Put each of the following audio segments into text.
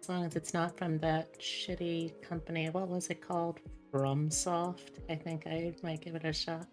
As long as it's not from that shitty company. What was it called? FromSoft? I think I might give it a shot.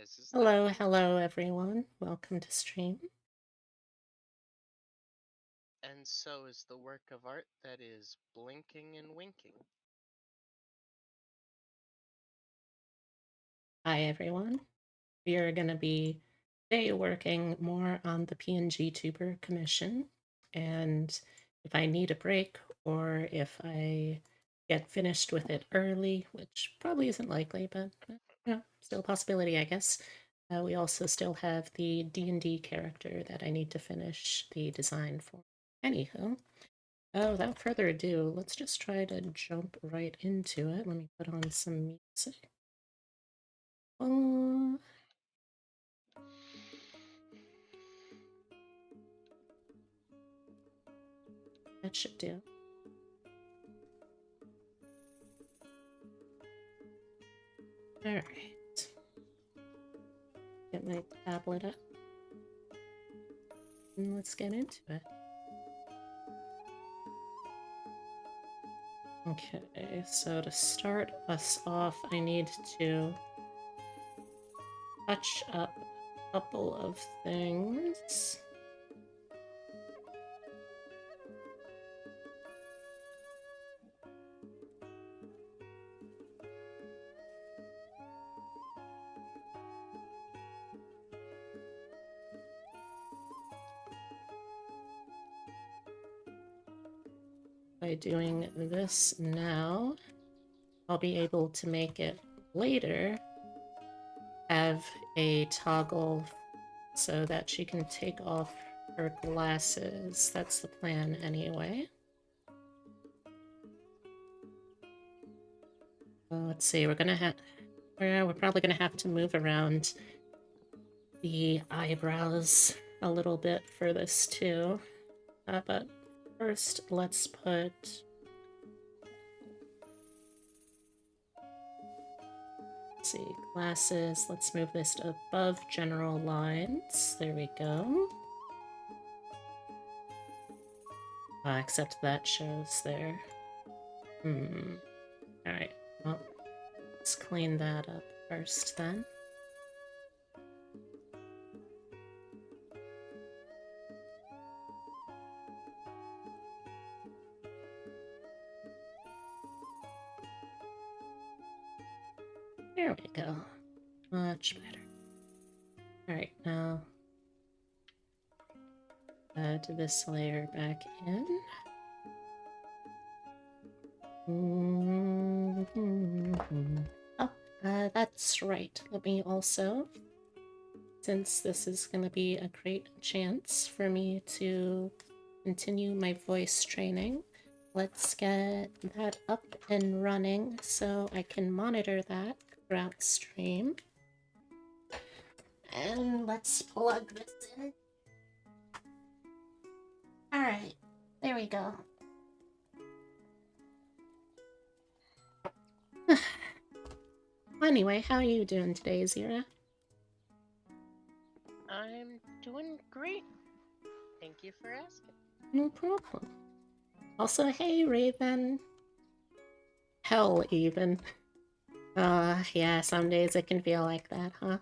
Is the Hello, hello everyone. Welcome to stream. and so is the work of art that is blinking and winking. Hi everyone. We are going to be today working more on the PNG Tuber commission. And if I need a break or if I get finished with it early, which probably isn't likely, but still a possibility, I guess. We also still have the D&D character that I need to finish the design for. Anywho, without further ado, let's just try to jump right into it. Let me put on some music. That should do. All right. Get my tablet up. And let's get into it. Okay, so to start us off, I need to touch up a couple of things. By doing this now, I'll be able to make it later have a toggle so that she can take off her glasses. That's the plan anyway. Let's see, we're probably gonna have to move around the eyebrows a little bit for this too. But first, let's put... Let's see, glasses. Let's move this to above general lines. There we go. Except that shows there. Alright, well, let's clean that up first then. There we go. Much better. Alright, now add this layer back in. Oh, that's right. Let me also, since this is going to be a great chance for me to continue my voice training, let's get that up and running so I can monitor that throughout stream. And let's plug this in. Alright, there we go. Anyway, how are you doing today, Zira? I'm doing great. Thank you for asking. No problem. Also, hey, Raven. Hell, even. Yeah, some days it can feel like that, huh?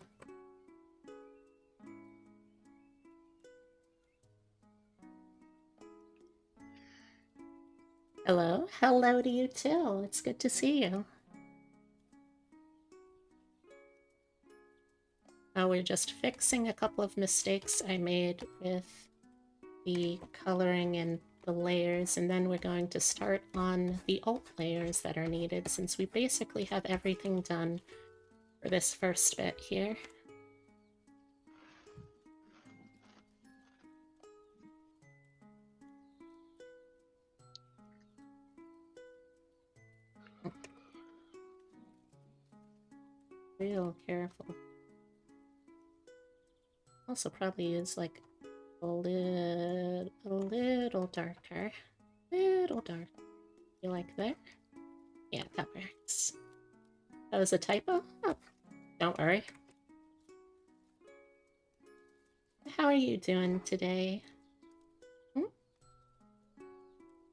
Hello? Hello to you too. It's good to see you. We're just fixing a couple of mistakes I made with the coloring and the layers, and then we're going to start on the alt layers that are needed since we basically have everything done for this first bit here. Real careful. Also probably use like a little darker. Little dark. You like that? Yeah, that works. That was a typo? Oh, don't worry. How are you doing today? Hmm?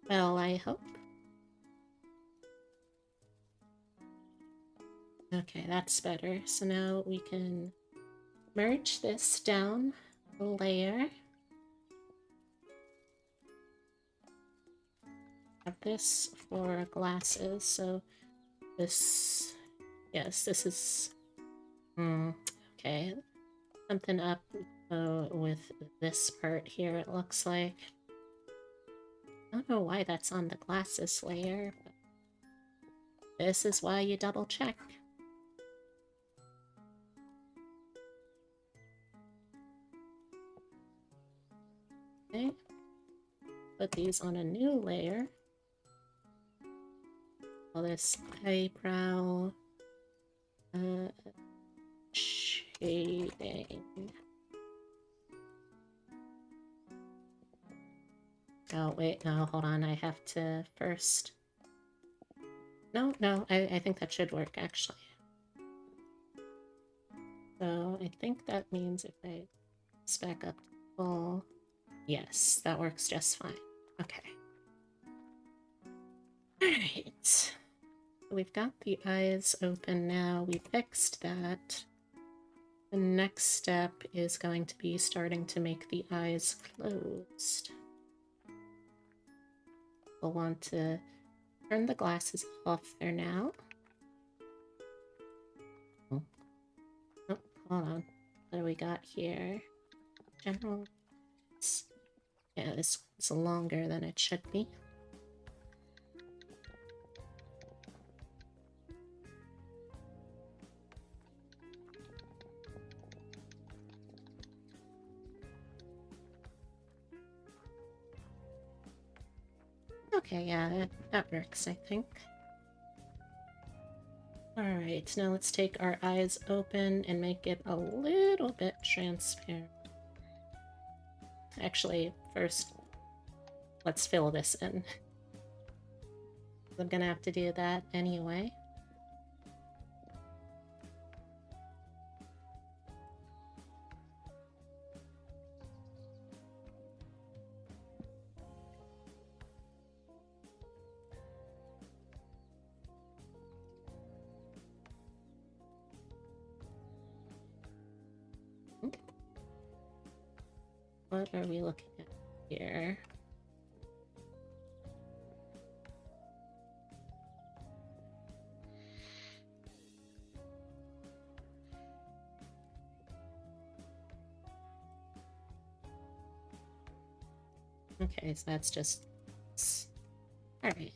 Well, I hope. Okay, that's better. So now we can merge this down a layer. Have this for glasses, so this, yes, this is, okay, something up with this part here, it looks like. I don't know why that's on the glasses layer, but this is why you double check. Okay, put these on a new layer. All this eyebrow shading. Oh, wait, no, hold on. I have to first... No, I think that should work, actually. So I think that means if I spec up to full... Yes, that works just fine. Okay. Alright. We've got the eyes open now. We fixed that. The next step is going to be starting to make the eyes closed. We'll want to turn the glasses off there now. Oh, hold on. What do we got here? General. Yeah, this one's longer than it should be. Okay, yeah, that works, I think. Alright, now let's take our eyes open and make it a little bit transparent. Actually, first, let's fill this in. I'm gonna have to do that anyway. What are we looking at here? Okay, so that's just... Alright.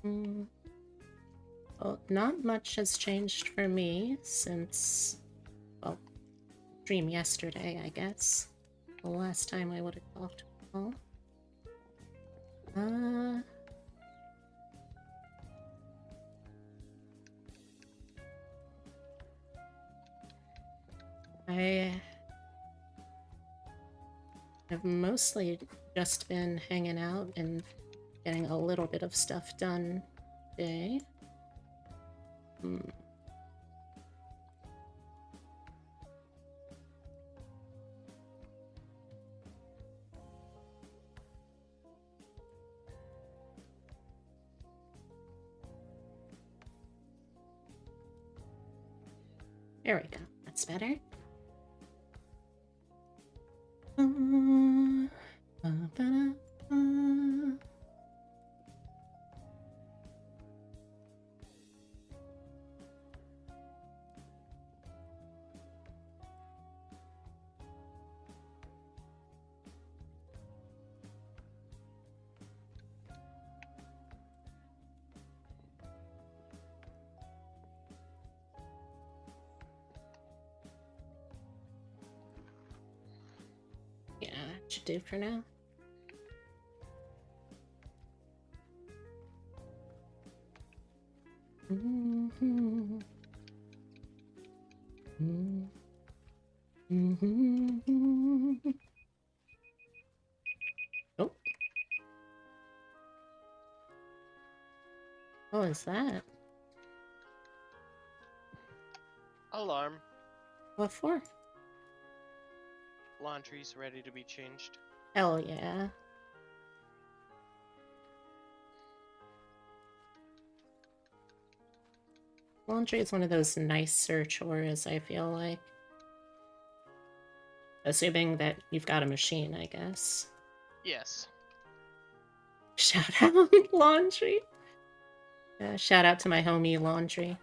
Well, not much has changed for me since, well, dream yesterday, I guess. The last time I would have talked to people. I have mostly just been hanging out and getting a little bit of stuff done today. There we go. That's better. Yeah, that should do for now. Oh. What was that? Alarm. What for? Laundry's ready to be changed. Hell yeah. Laundry is one of those nicer chores, I feel like. Assuming that you've got a machine, I guess. Yes. Shout out laundry. Shout out to my homie Laundry.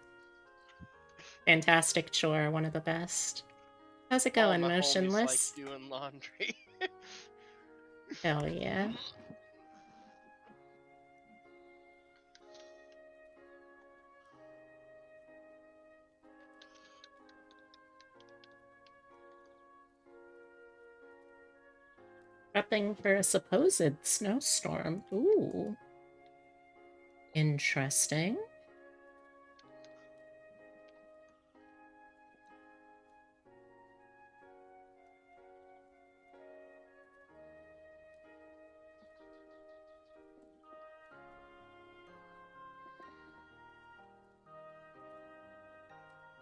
Fantastic chore, one of the best. How's it All going, my homies like Motionless? doing laundry. Hell yeah. Prepping for a supposed snowstorm. Ooh. Interesting.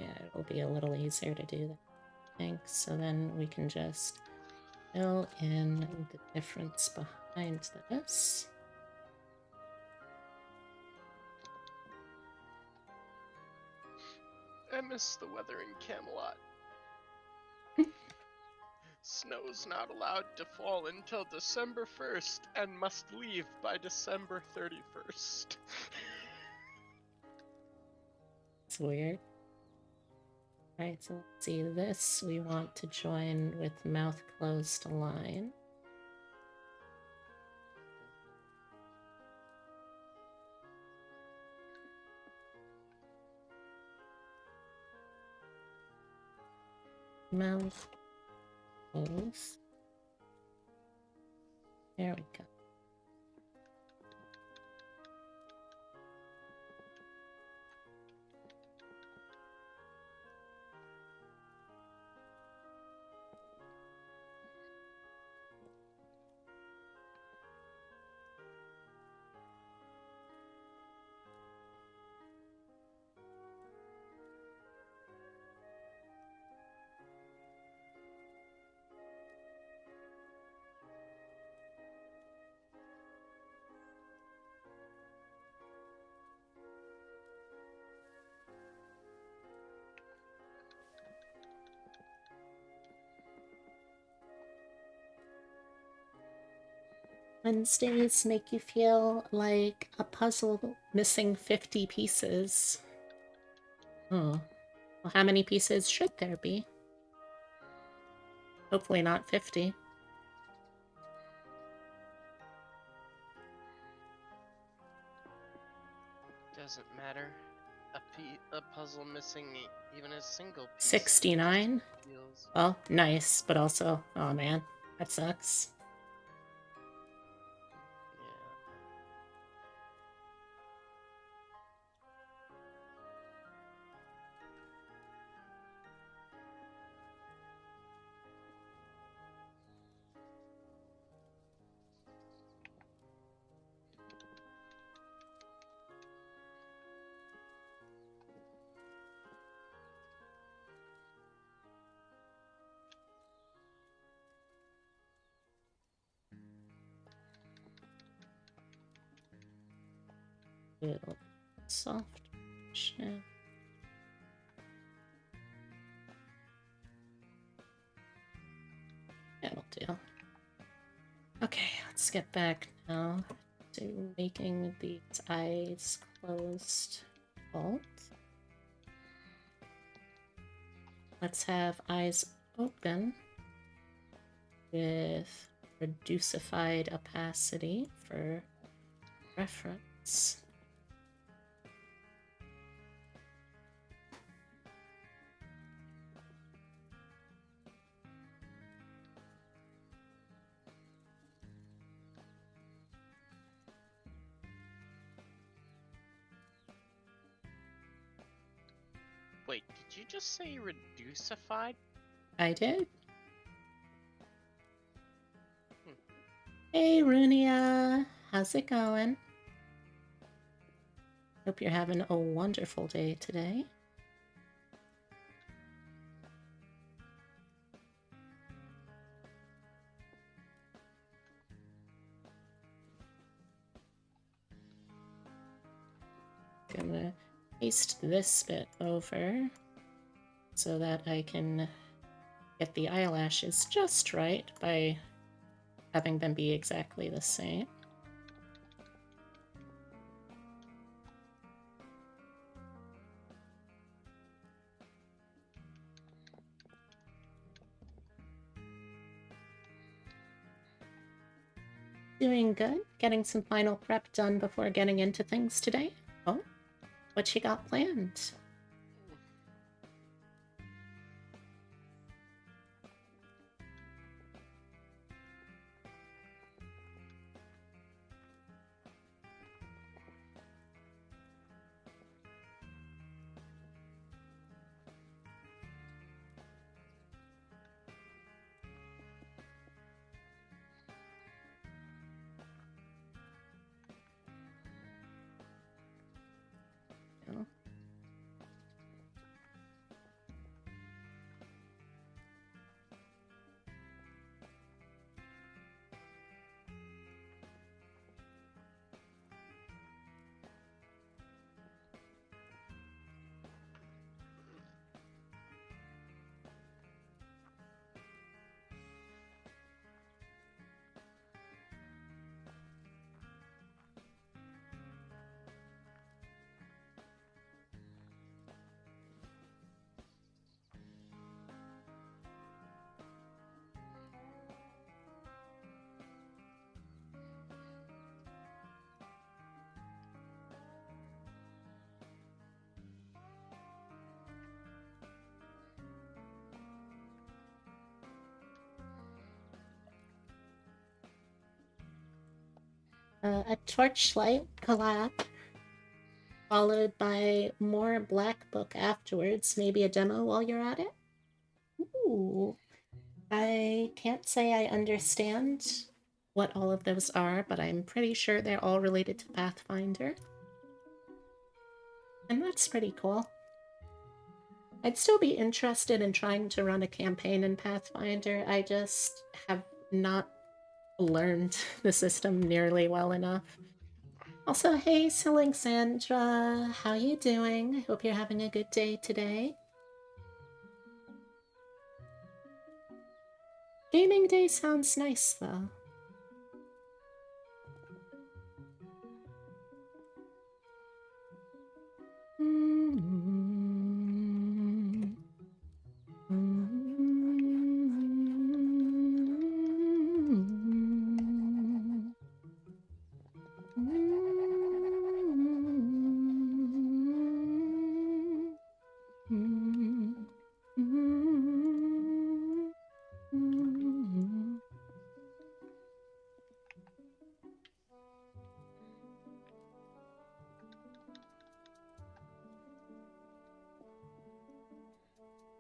Yeah, it'll be a little easier to do that, I think. So then we can just fill in the difference behind this. I miss the weather in Camelot. Snow's not allowed to fall until December 1st and must leave by December 31st. It's weird. Alright, so let's see this. We want to join with mouth closed line. Mouth closed. There we go. Wednesdays make you feel like a puzzle missing 50 pieces. Oh. Well, how many pieces should there be? Hopefully not 50. doesn't matter. A puzzle missing even a single piece 69? feels. Well, nice, but also, oh man, that sucks. Little soft. Yeah. That'll do. Okay, let's get back now to making these eyes closed. Alt. Let's have eyes open with reducified opacity for reference. Wait, did you just say reducified? I did. Hey, Runia. How's it going? Hope you're having a wonderful day today. Gonna paste this bit over so that I can get the eyelashes just right by having them be exactly the same. Doing good. Getting some final prep done before getting into things today. Oh, what you got planned? Oh. A torchlight collab, followed by more Black Book afterwards. Maybe a demo while you're at it? Ooh. I can't say I understand what all of those are, but I'm pretty sure they're all related to Pathfinder. And that's pretty cool. I'd still be interested in trying to run a campaign in Pathfinder. I just have not learned the system nearly well enough. Also, hey, Alexandra, how you doing? I hope you're having a good day today. Gaming day sounds nice, though.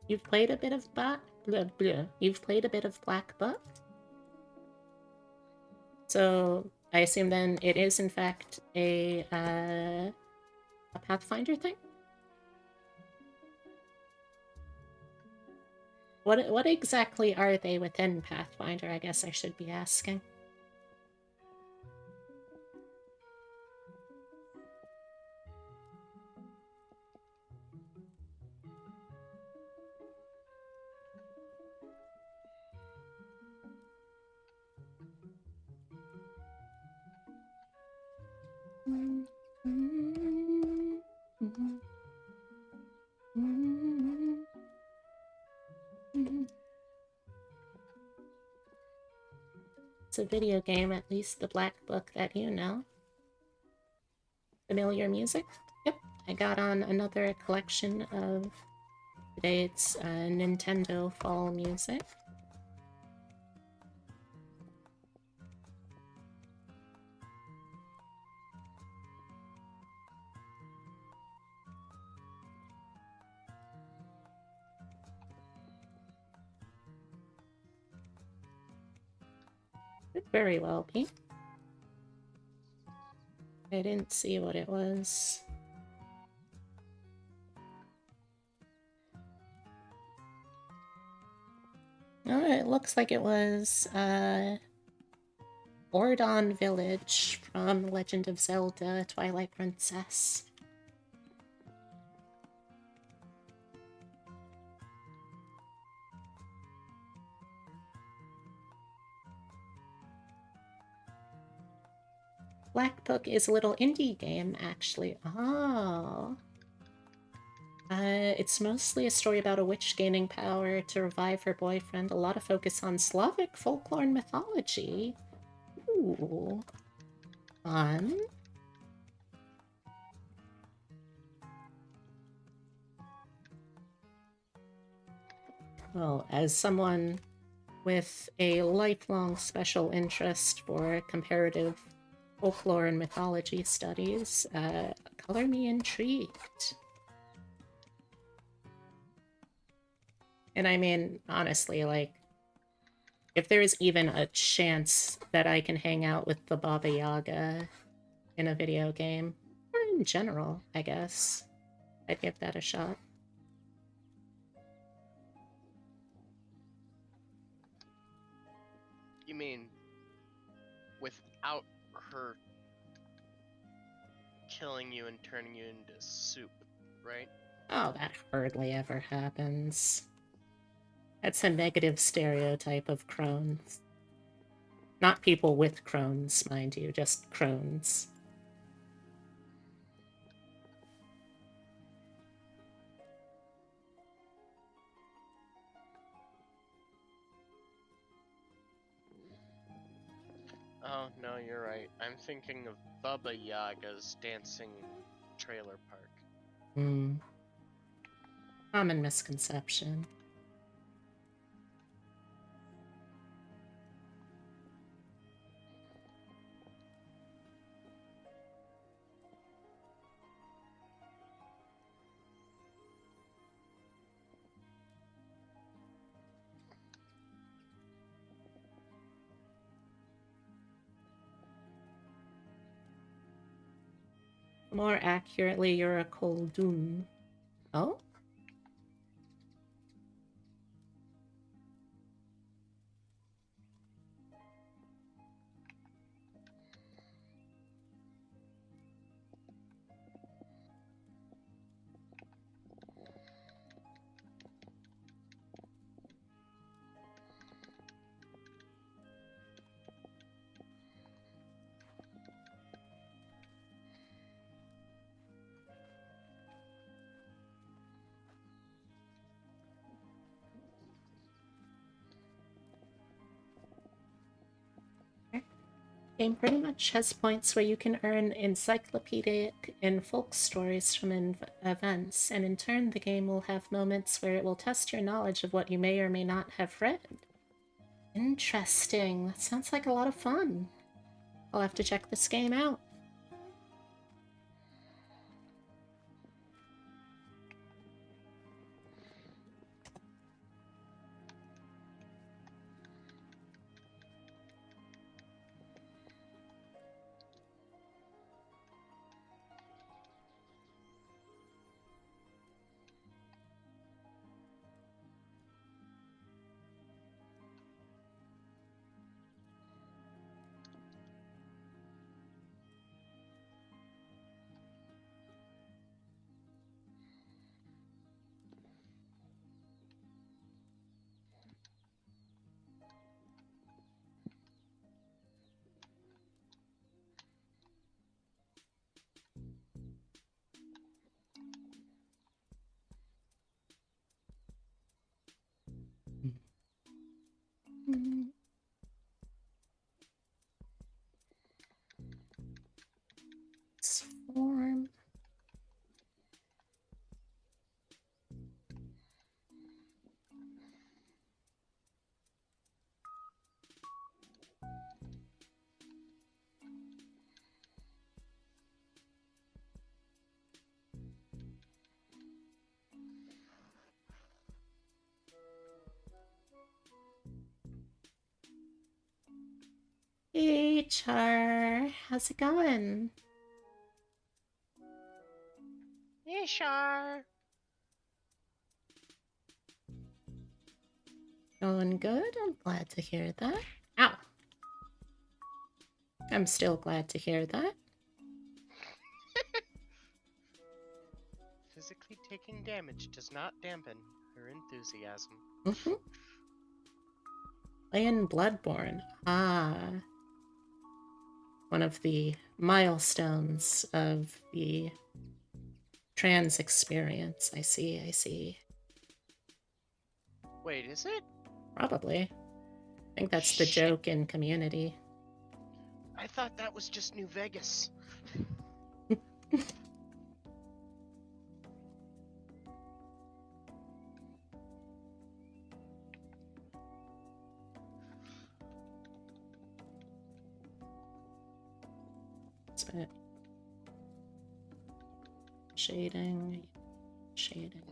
You've played a bit of You've played a bit of Black Book? So I assume then it is in fact a Pathfinder thing? What exactly are they within Pathfinder, I guess I should be asking. It's a video game, at least the Black Book that you know. Familiar music? Yep, I got on another collection of today. It's Nintendo fall music. Could very well be. I didn't see what it was. Oh, it looks like it was Ordon Village from Legend of Zelda Twilight Princess. Black Book is a little indie game, actually. Oh. It's mostly a story about a witch gaining power to revive her boyfriend. A lot of focus on Slavic folklore and mythology. Ooh. Fun. Well, as someone with a lifelong special interest for comparative folklore and mythology studies, color me intrigued. And I mean, honestly, like, if there's even a chance that I can hang out with the Baba Yaga in a video game, or in general, I guess, I'd give that a shot. You mean without her killing you and turning you into soup, right? Oh, that hardly ever happens. That's a negative stereotype of Crohn's. Not people with Crohn's, mind you, just Crohn's. Oh, no, you're right. I'm thinking of Baba Yaga's dancing trailer park. Common misconception. More accurately, you're a Koldun. Oh? Game pretty much has points where you can earn encyclopedic and folk stories from events, and in turn the game will have moments where it will test your knowledge of what you may or may not have read. Interesting. That sounds like a lot of fun. I'll have to check this game out. Hey, Char. How's it going? Hey, Shar. Going good. I'm glad to hear that. Ow. I'm still glad to hear that. Physically taking damage does not dampen her enthusiasm. Mm-hmm. Playing Bloodborne. Ah. One of the milestones of the trans experience. I see, I see. Wait, is it? Probably. I think that's the Shit. joke in Community. I thought that was just New Vegas. But shading, shading.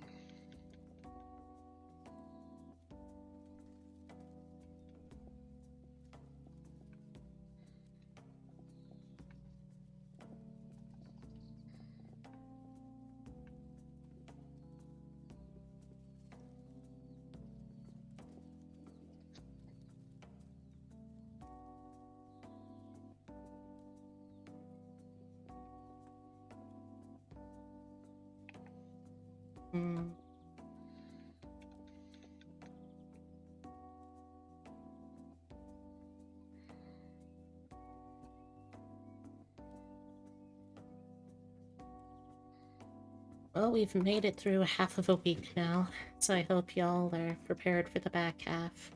Hmm. Well, we've made it through half of a week now, so I hope y'all are prepared for the back half.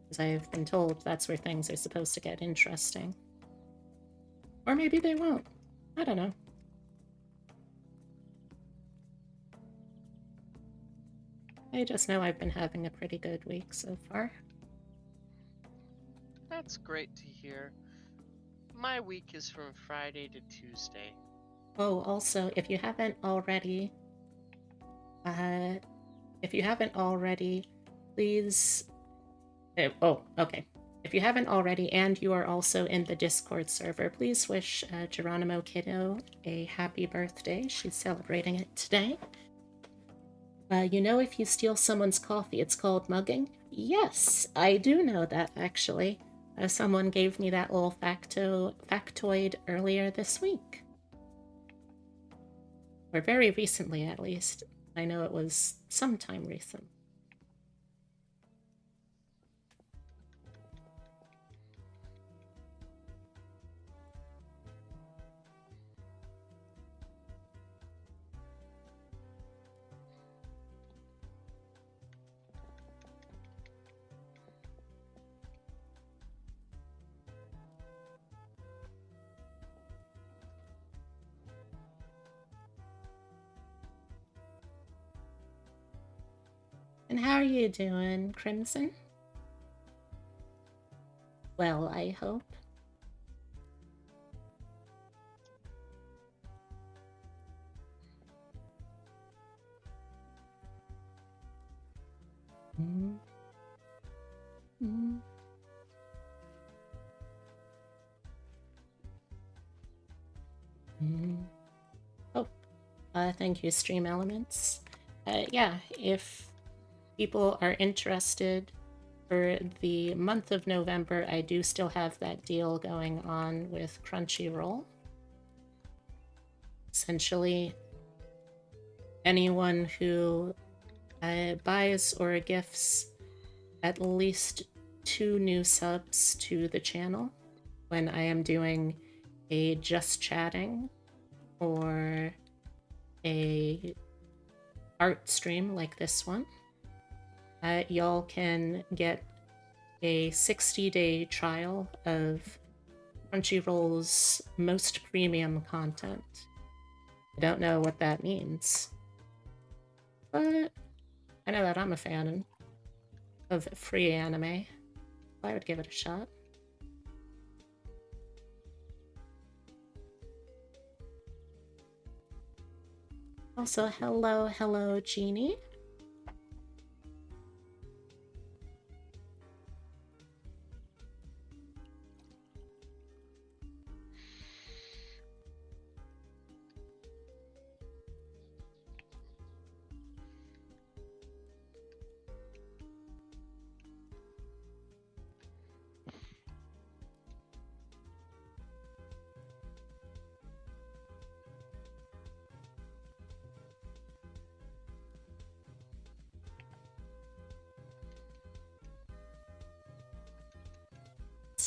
Because I've been told that's where things are supposed to get interesting. Or maybe they won't. I don't know. I just know I've been having a pretty good week so far. That's great to hear. My week is from Friday to Tuesday. Oh, also, if you haven't already, please. Oh, okay. If you haven't already, and you are also in the Discord server, please wish Geronimo Kiddo a happy birthday. She's celebrating it today. You know, if you steal someone's coffee, it's called mugging? Yes, I do know that, actually. Someone gave me that little factoid earlier this week. Or very recently, at least. I know it was sometime recent. And how are you doing, Crimson? Well, I hope. Mm. Mm. Mm. Oh, thank you, Stream Elements. Yeah, if people are interested, for the month of November, I do still have that deal going on with Crunchyroll. Essentially, anyone who buys or gifts at least 2 new subs to the channel when I am doing a just chatting or a art stream like this one, y'all can get a 60-day trial of Crunchyroll's most premium content. I don't know what that means, but I know that I'm a fan of free anime. I would give it a shot. Also, hello, Jeannie.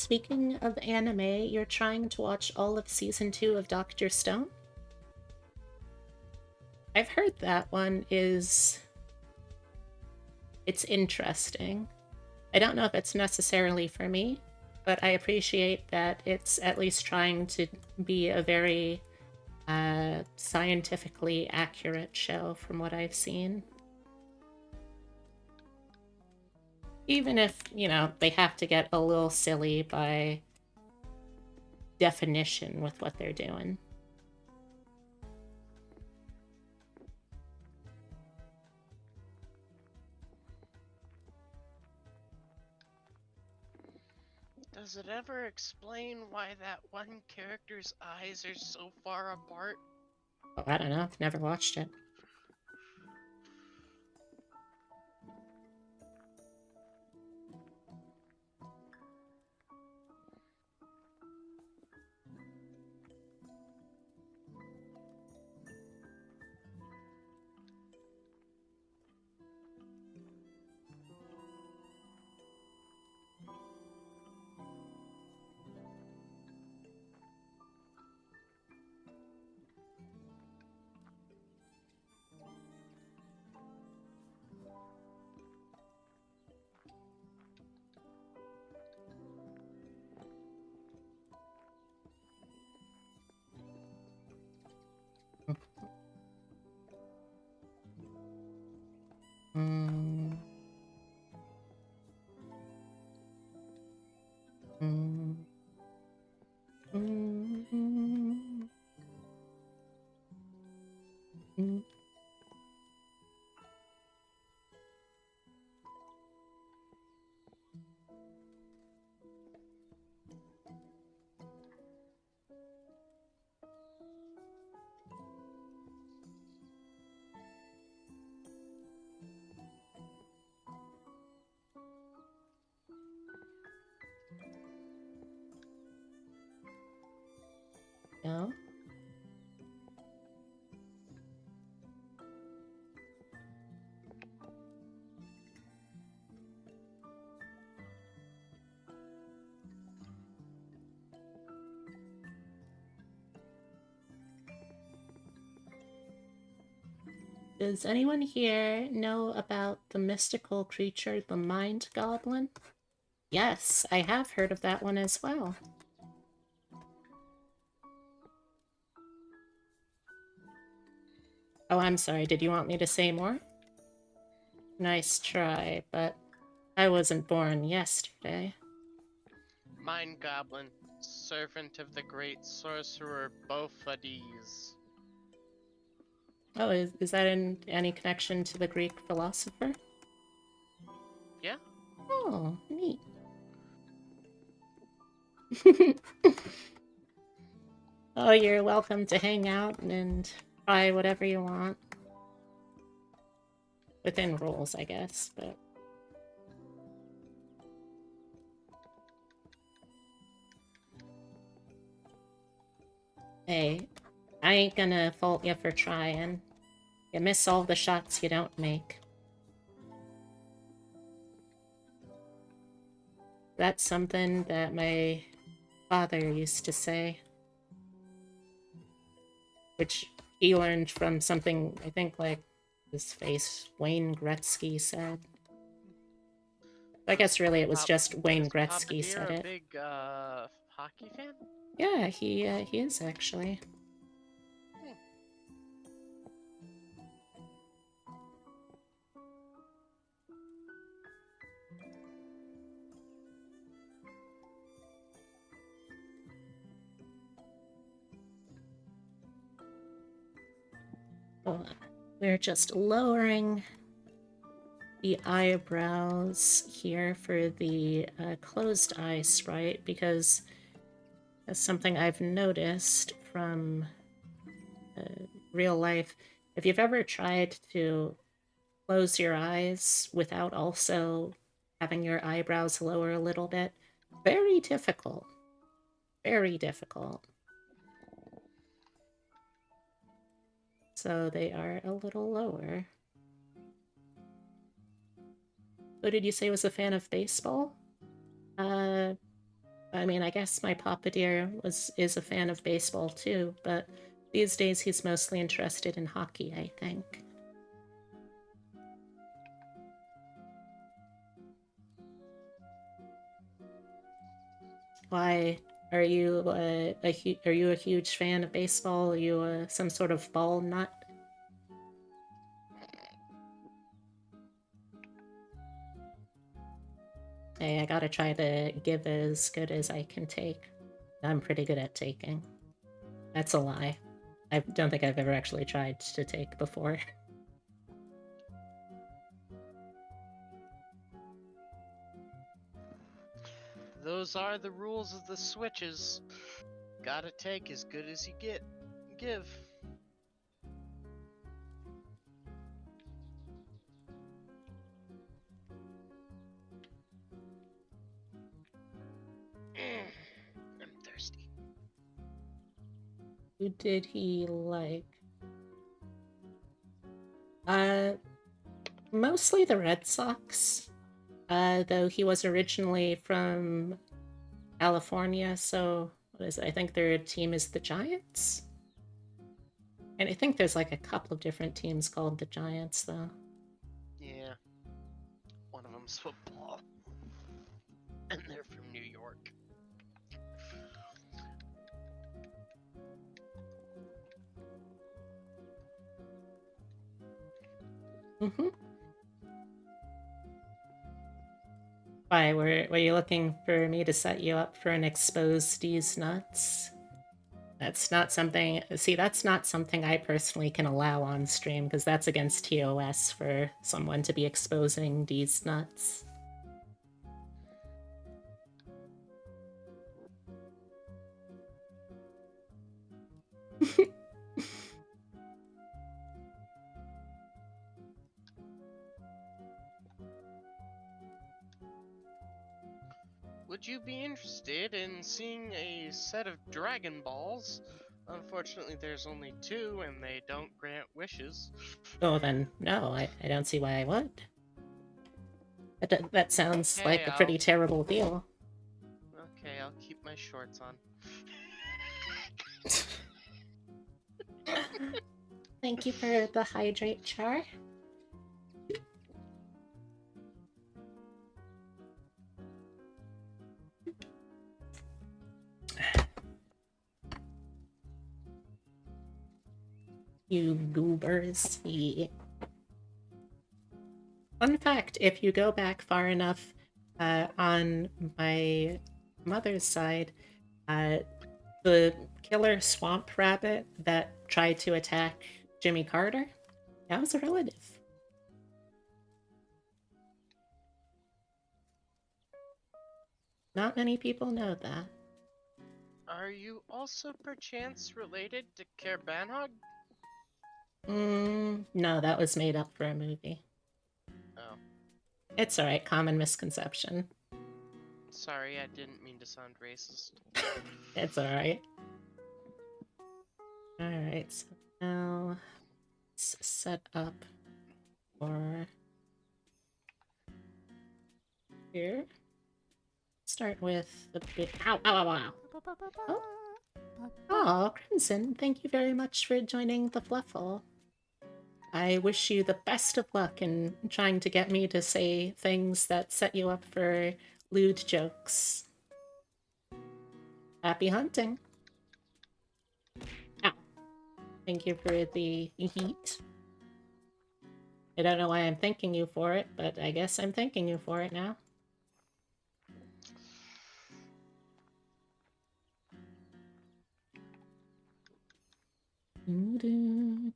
Speaking of anime, you're trying to watch all of season 2 of Dr. Stone? I've heard that one is... it's interesting. I don't know if it's necessarily for me, but I appreciate that it's at least trying to be a very scientifically accurate show from what I've seen. Even if, you know, they have to get a little silly by definition with what they're doing. Does it ever explain why that one character's eyes are so far apart? Oh, I don't know. I've never watched it. Mm. Mm. Mm. Mm. No? Does anyone here know about the mystical creature, the Mind Goblin? Yes, I have heard of that one as well. Oh, I'm sorry. Did you want me to say more? Nice try, but I wasn't born yesterday. Mind Goblin, servant of the great sorcerer Bophades. Oh, is that in any connection to the Greek philosopher? Yeah? Oh, neat. Oh, you're welcome to hang out and try whatever you want. Within rules, I guess, but... Hey, I ain't gonna fault you for trying. You miss all the shots you don't make. That's something that my father used to say. Which he learned from something, I think, like, his face, Wayne Gretzky said. I guess really it was just Wayne Is Papa Gretzky Deer said a it. big hockey fan? Yeah, he is actually. Hold on. We're just lowering the eyebrows here for the closed eye sprite because that's something I've noticed from uh, real life. If you've ever tried to close your eyes without also having your eyebrows lower a little bit, very difficult. Very difficult. So they are a little lower. Who did you say was a fan of baseball? Uh, I mean, I guess my papa dear is a fan of baseball too, but these days he's mostly interested in hockey, I think. Why are you are you a huge fan of baseball? Are you some sort of ball nut? Hey, I gotta try to give as good as I can take. I'm pretty good at taking. That's a lie. I don't think I've ever actually tried to take before. Those are the rules of the switches. Gotta take as good as you give. I'm thirsty. Who did he like? Uh, Mostly the Red Sox. Though he was originally from California, so what is it? I think their team is the Giants. And I think there's like a couple of different teams called the Giants, though. Yeah. One of them's football. And they're from New York. Mm-hmm. Why, were you looking for me to set you up for an expose these nuts? That's not something, see, that's not something I personally can allow on stream, because that's against TOS for someone to be exposing these nuts. Would you be interested in seeing a set of Dragon Balls? Unfortunately, there's only 2 and they don't grant wishes. Oh, then, no, I don't see why I would. That sounds Okay, like a pretty terrible deal. I'll keep my shorts on. Thank you for the hydrate char. You goobers. Yeah. Fun fact, if you go back far enough on my mother's side, uh, the killer swamp rabbit that tried to attack Jimmy Carter, that was a relative. Not many people know that. Are you also perchance related to Kerbanhog? No, that was made up for a movie. Oh. It's alright, common misconception. Sorry, I didn't mean to sound racist. It's alright. Alright, so now let's set up for here. Start with the big. Ow, ow, ow, ow. Oh. Oh, Crimson, thank you very much for joining the Fluffle. I wish you the best of luck in trying to get me to say things that set you up for lewd jokes. Happy hunting. Ow. Thank you for the heat. I don't know why I'm thanking you for it, but I guess I'm thanking you for it now.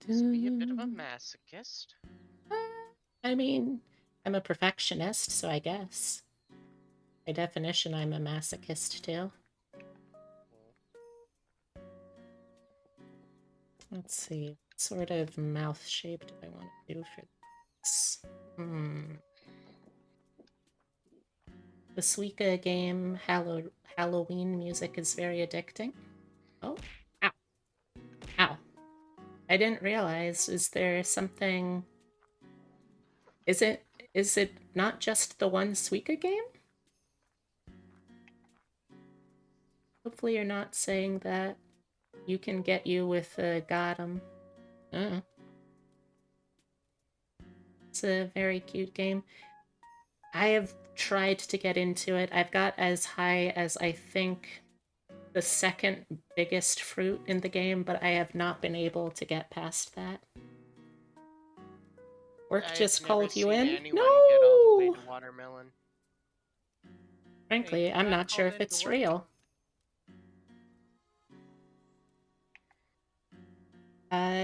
Must be a bit of a masochist. I mean, I'm a perfectionist, so I guess. By definition, I'm a masochist too. Let's see, what sort of mouth shape do I want to do for this? The Suika game Halloween music is very addicting. Oh, ow. Ow. I didn't realize, is there something... Is it not just the one Suika game? Hopefully you're not saying that you can get you with a got 'em. It's a very cute game. I have tried to get into it. I've got as high as I think the second biggest fruit in the game, but I have not been able to get past that. Work I've just never called you seen in? anyone get all the way No! to watermelon. Hey, Frankly, who I'm got not sure called if into it's work? real.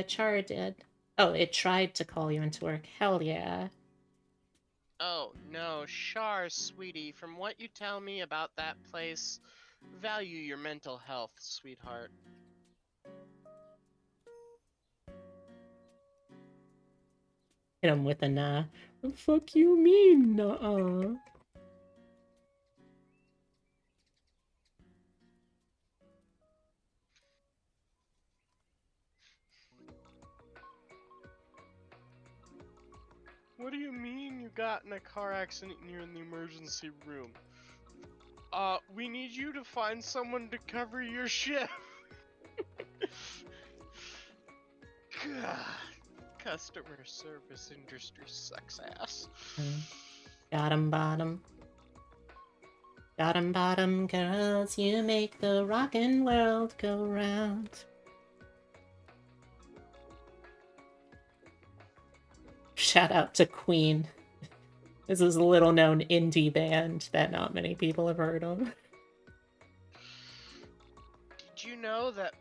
Char did. Oh, it tried to call you into work. Hell yeah. Oh, no, Shar, sweetie, from what you tell me about that place, value your mental health, sweetheart. Hit him with a nah. The fuck you mean, nuh-uh? What do you mean you got in a car accident and you're in the emergency room? We need you to find someone to cover your shift. God, customer service industry sucks ass. Got 'em bottom. Got 'em bottom girls, you make the rockin' world go round. Shout out to Queen. This is a little known indie band that not many people have heard of. Did you know that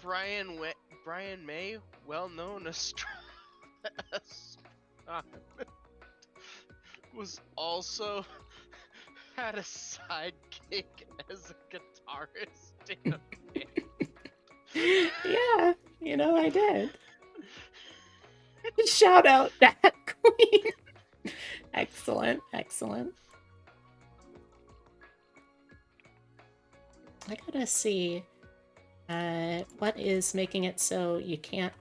Brian May, well known was also had a sidekick as a guitarist in a band. Yeah, I did. Shout out that Queen. Excellent, excellent. I gotta see what is making it so you can't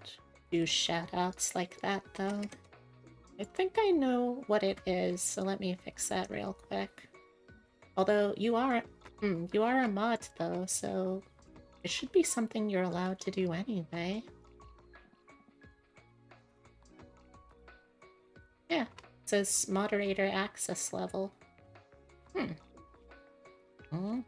do shout-outs like that, though. I think I know what it is, so let me fix that real quick. Although you are a mod, though, so it should be something you're allowed to do anyway. Yeah, it says moderator access level. Hmm.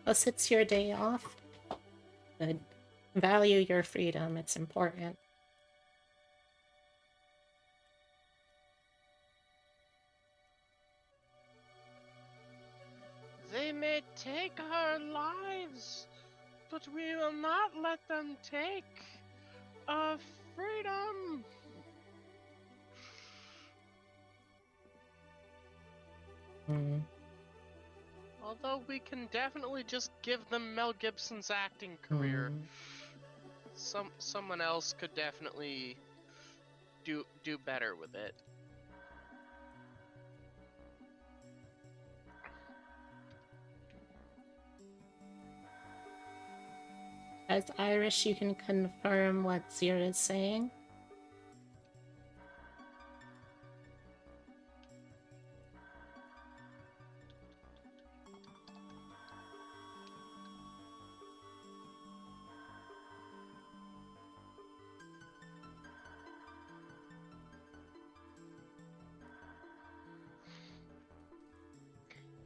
Plus, it's your day off. Good. Value your freedom, it's important. They may take our lives, but we will not let them take our freedom. Although we can definitely just give them Mel Gibson's acting career. Someone else could definitely do better with it. As Irish, you can confirm what Zira is saying.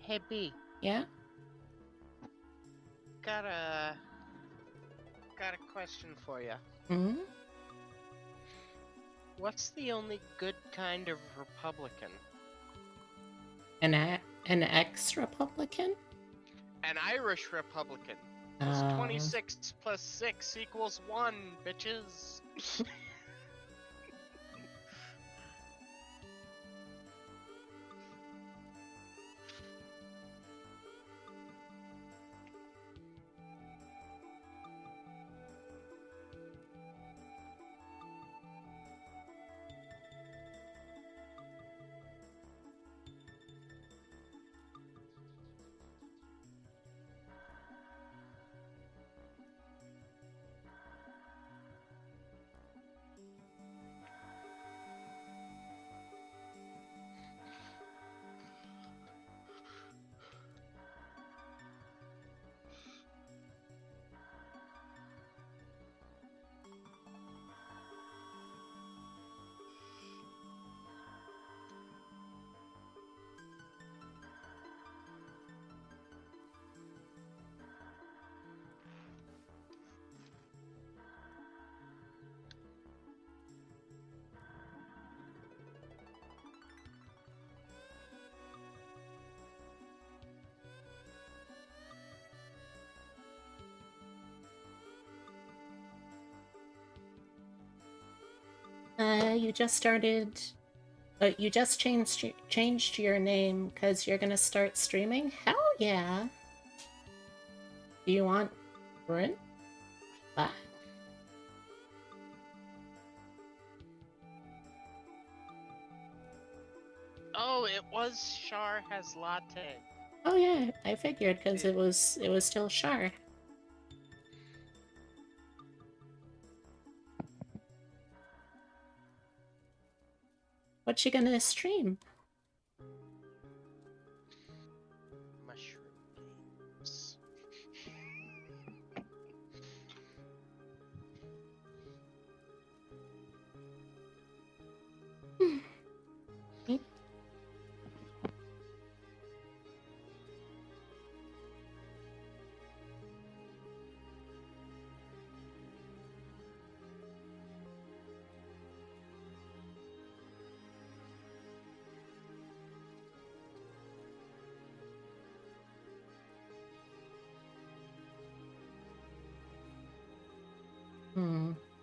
Hey B. Yeah? Got a question for you. Hmm? What's the only good kind of Republican? An ex-Republican? An Irish Republican. It's 26 plus 6 equals 1, bitches. You just started. You just changed your name because you're gonna start streaming. Hell yeah! Do you want Brent back? Oh, it was Char has latte. Oh yeah, I figured because it was still Char. What you gonna stream? Mushroom games.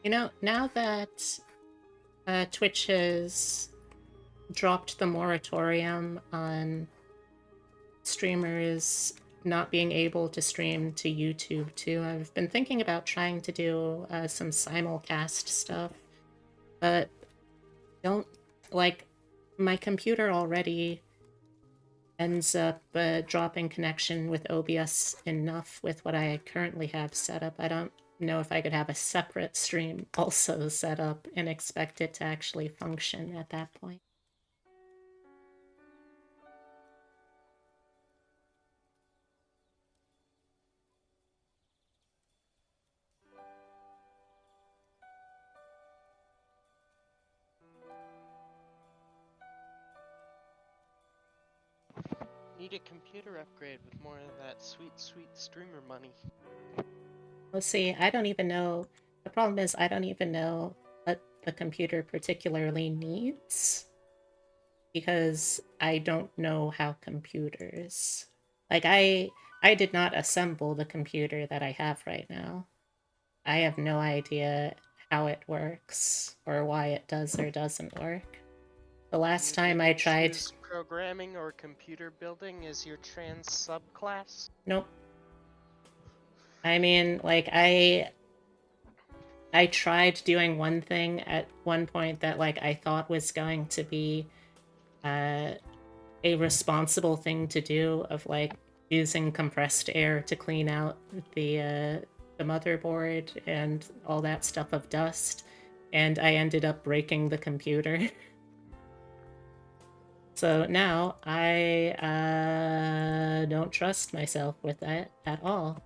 You know, now that Twitch has dropped the moratorium on streamers not being able to stream to YouTube too, I've been thinking about trying to do some simulcast stuff, but don't like my computer already ends up dropping connection with OBS enough with what I currently have set up. I don't know if I could have a separate stream also set up and expect it to actually function at that point. Need a computer upgrade with more of that sweet, sweet streamer money. Let's see, I don't even know. The problem is I don't even know what the computer particularly needs because I don't know how computers. Like I did not assemble the computer that I have right now. I have no idea how it works or why it does or doesn't work. The last You time I didn't tried, choose programming or computer building as your trans subclass? nope. I mean, like I tried doing one thing at one point that like I thought was going to be uh, a responsible thing to do of like using compressed air to clean out the motherboard and all that stuff of dust, and I ended up breaking the computer. So now I don't trust myself with that at all.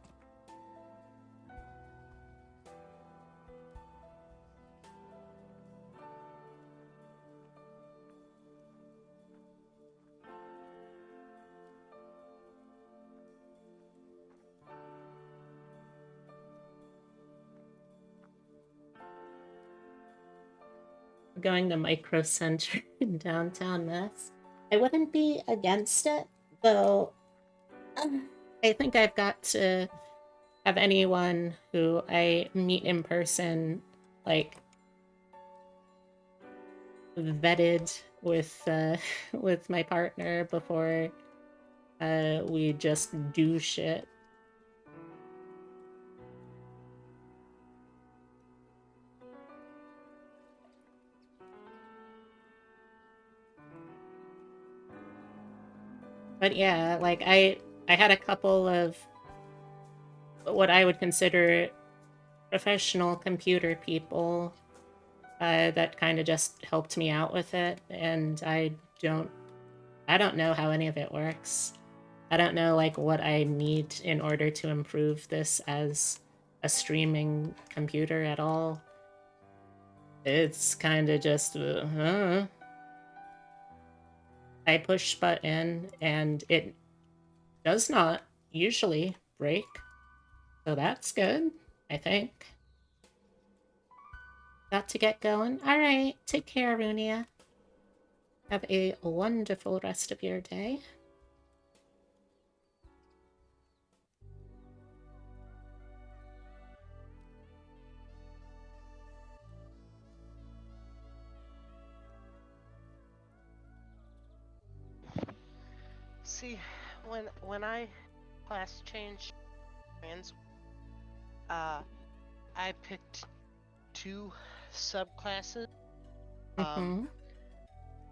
Going to Micro Center in downtown Mass. I wouldn't be against it, though. I think I've got to have anyone who I meet in person, like, vetted with with my partner before we just do shit. But yeah, like I had a couple of what I would consider professional computer people that kind of just helped me out with it, and I don't know how any of it works. I don't know like what I need in order to improve this as a streaming computer at all. It's kind of just I push button and it does not usually break. So that's good, I think. Got to get going. All right, take care, Runia. Have a wonderful rest of your day. See, when I class changed trans, I picked two subclasses. Mm-hmm.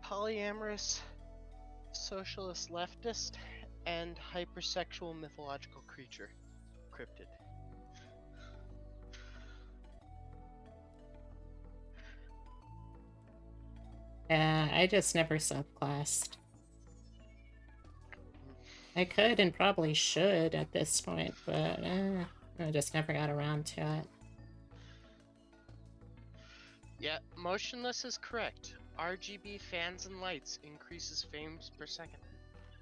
Polyamorous socialist leftist and hypersexual mythological creature cryptid. Yeah, I just never subclassed. I could and probably should at this point, but I just never got around to it. Yeah, motionless is correct. RGB fans and lights increases frames per second.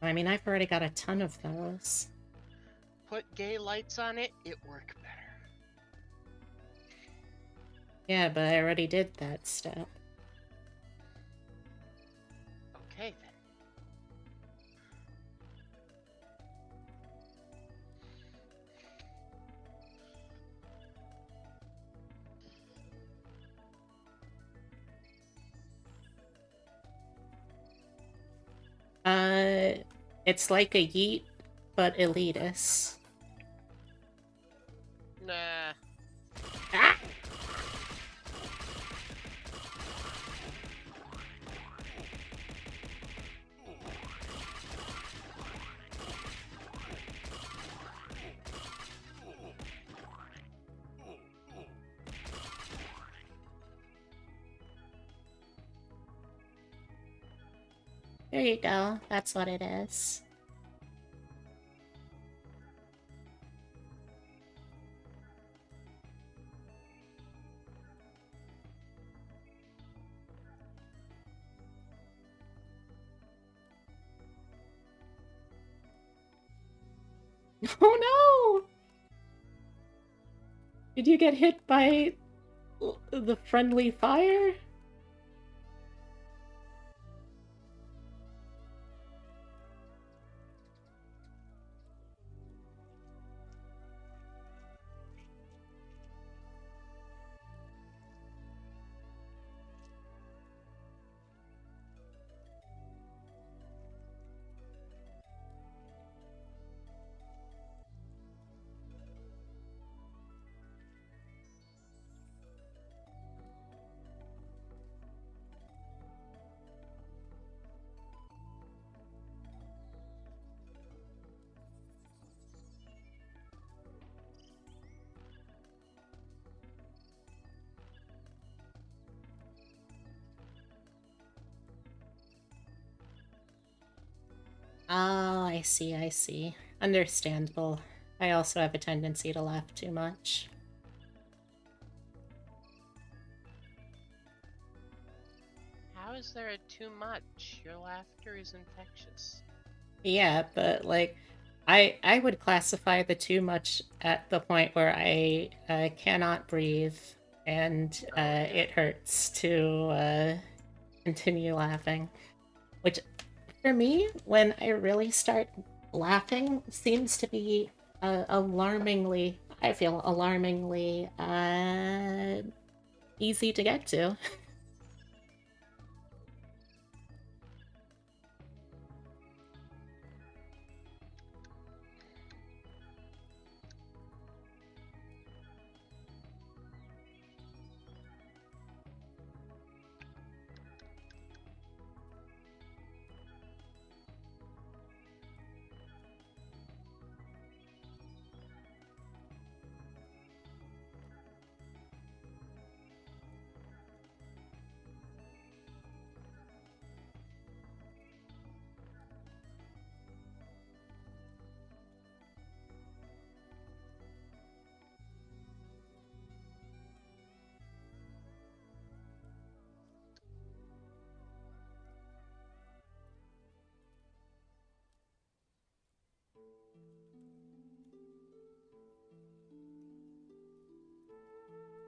I mean, I've already got a ton of those. Put gay lights on it, it work better. Yeah, but I already did that step. Okay then. It's like a yeet, but elitist. Nah. Ah! There you go. That's what it is. Oh no! Did you get hit by the friendly fire? Oh, I see, I see. Understandable. I also have a tendency to laugh too much. How is there a too much? Your laughter is infectious. Yeah, but like, I would classify the too much at the point where I cannot breathe and Yeah. it hurts to continue laughing. Which, for me, when I really start laughing, seems to be alarmingly, I feel alarmingly easy to get to.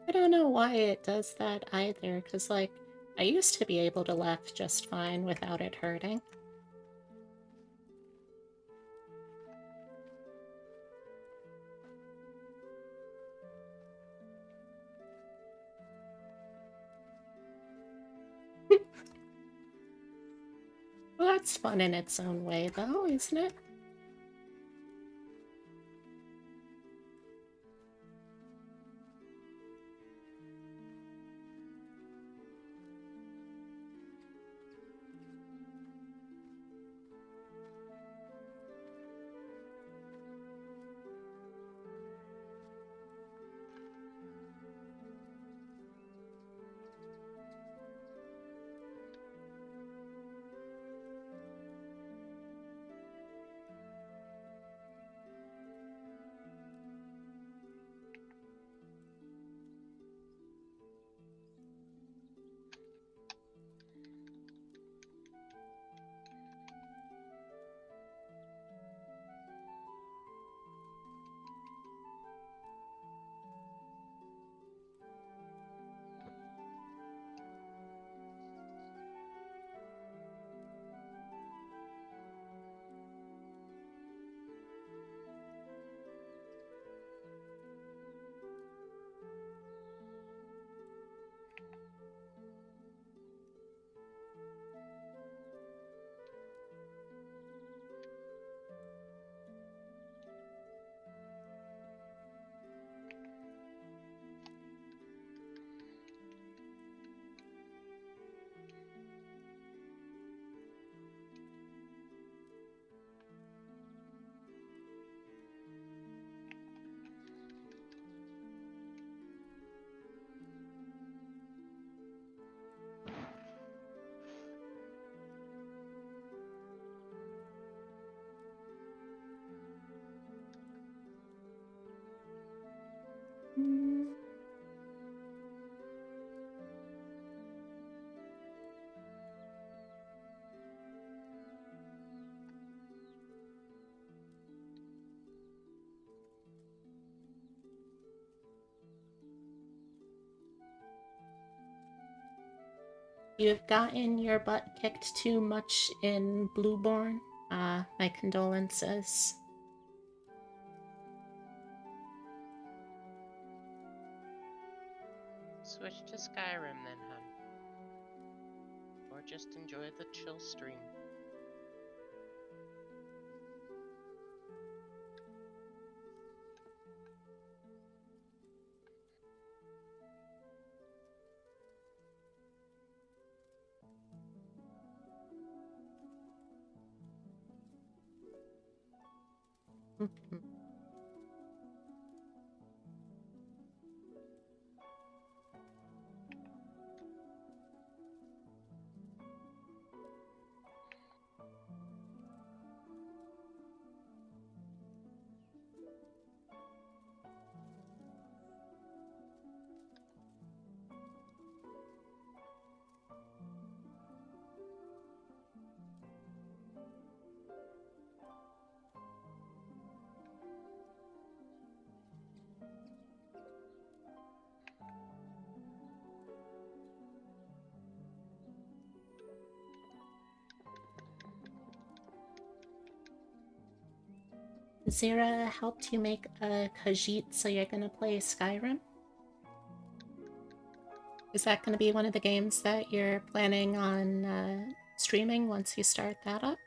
I don't know why it does that either, because, like, I used to be able to laugh just fine without it hurting. Well, that's fun in its own way, though, isn't it? Mm. You've gotten your butt kicked too much in Blueborn. My condolences. Switch to Skyrim then, hun. Or just enjoy the chill stream. Zira helped you make a Khajiit, so you're gonna play Skyrim? Is that gonna be one of the games that you're planning on streaming once you start that up?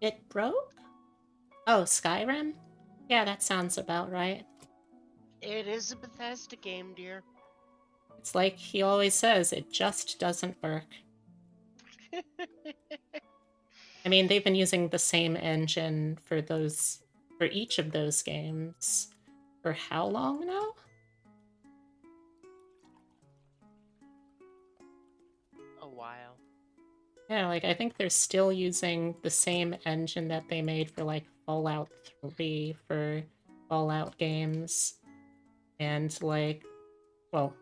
It broke? Oh, Skyrim? Yeah, that sounds about right. It is a Bethesda game, dear. It's like he always says, it just doesn't work. I mean, they've been using the same engine for each of those games for how long now? A while. Yeah, like I think they're still using the same engine that they made for like Fallout 3 for Fallout games. And like, well,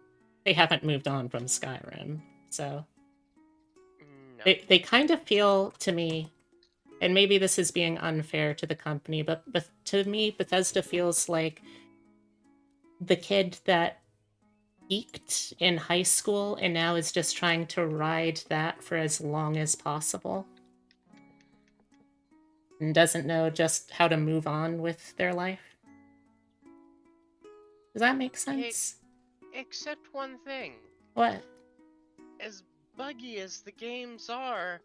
they haven't moved on from Skyrim. So No. they kind of feel to me, and maybe this is being unfair to the company, but to me, Bethesda feels like the kid that peaked in high school and now is just trying to ride that for as long as possible and doesn't know just how to move on with their life. Does that make E- sense? except one thing. What? As buggy as the games are,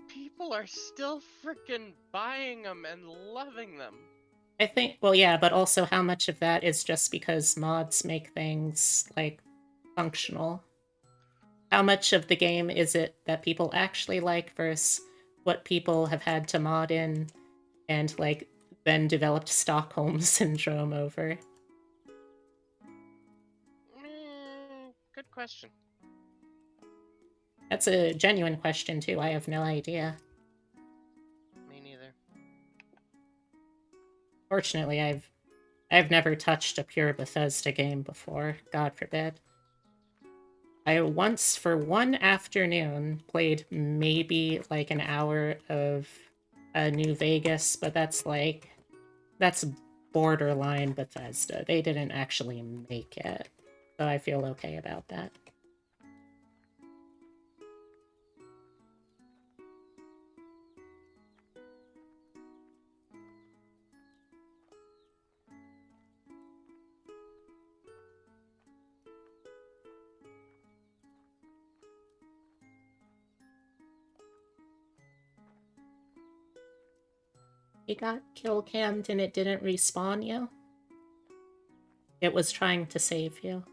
people are still freaking buying them and loving them. I think, well, yeah, but also how much of that is just because mods make things like functional? How much of the game is it that people actually like versus what people have had to mod in and like then developed Stockholm syndrome over? Good question. That's a genuine question too. I have no idea. Me neither. Fortunately, I've never touched a pure Bethesda game before, God forbid. I once, for one afternoon, played maybe like an hour of New Vegas, but that's borderline Bethesda. They didn't actually make it, so I feel okay about that. You got kill cammed and it didn't respawn you? It was trying to save you.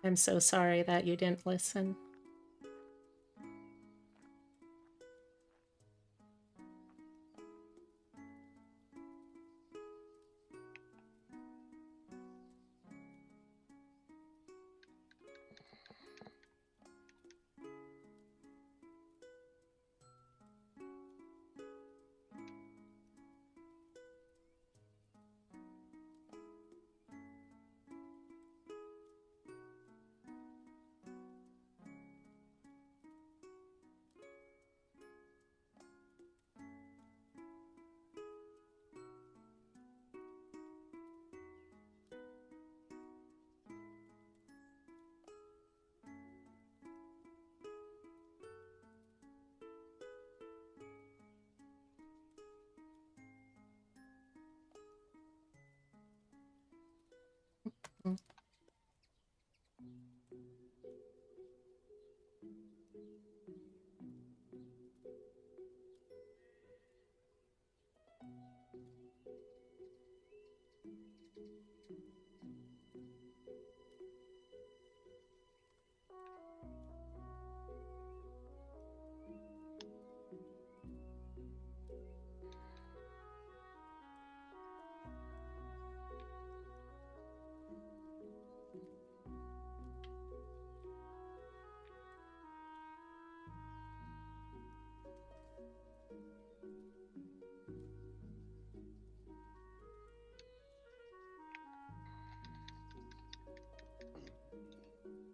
I'm so sorry that you didn't listen.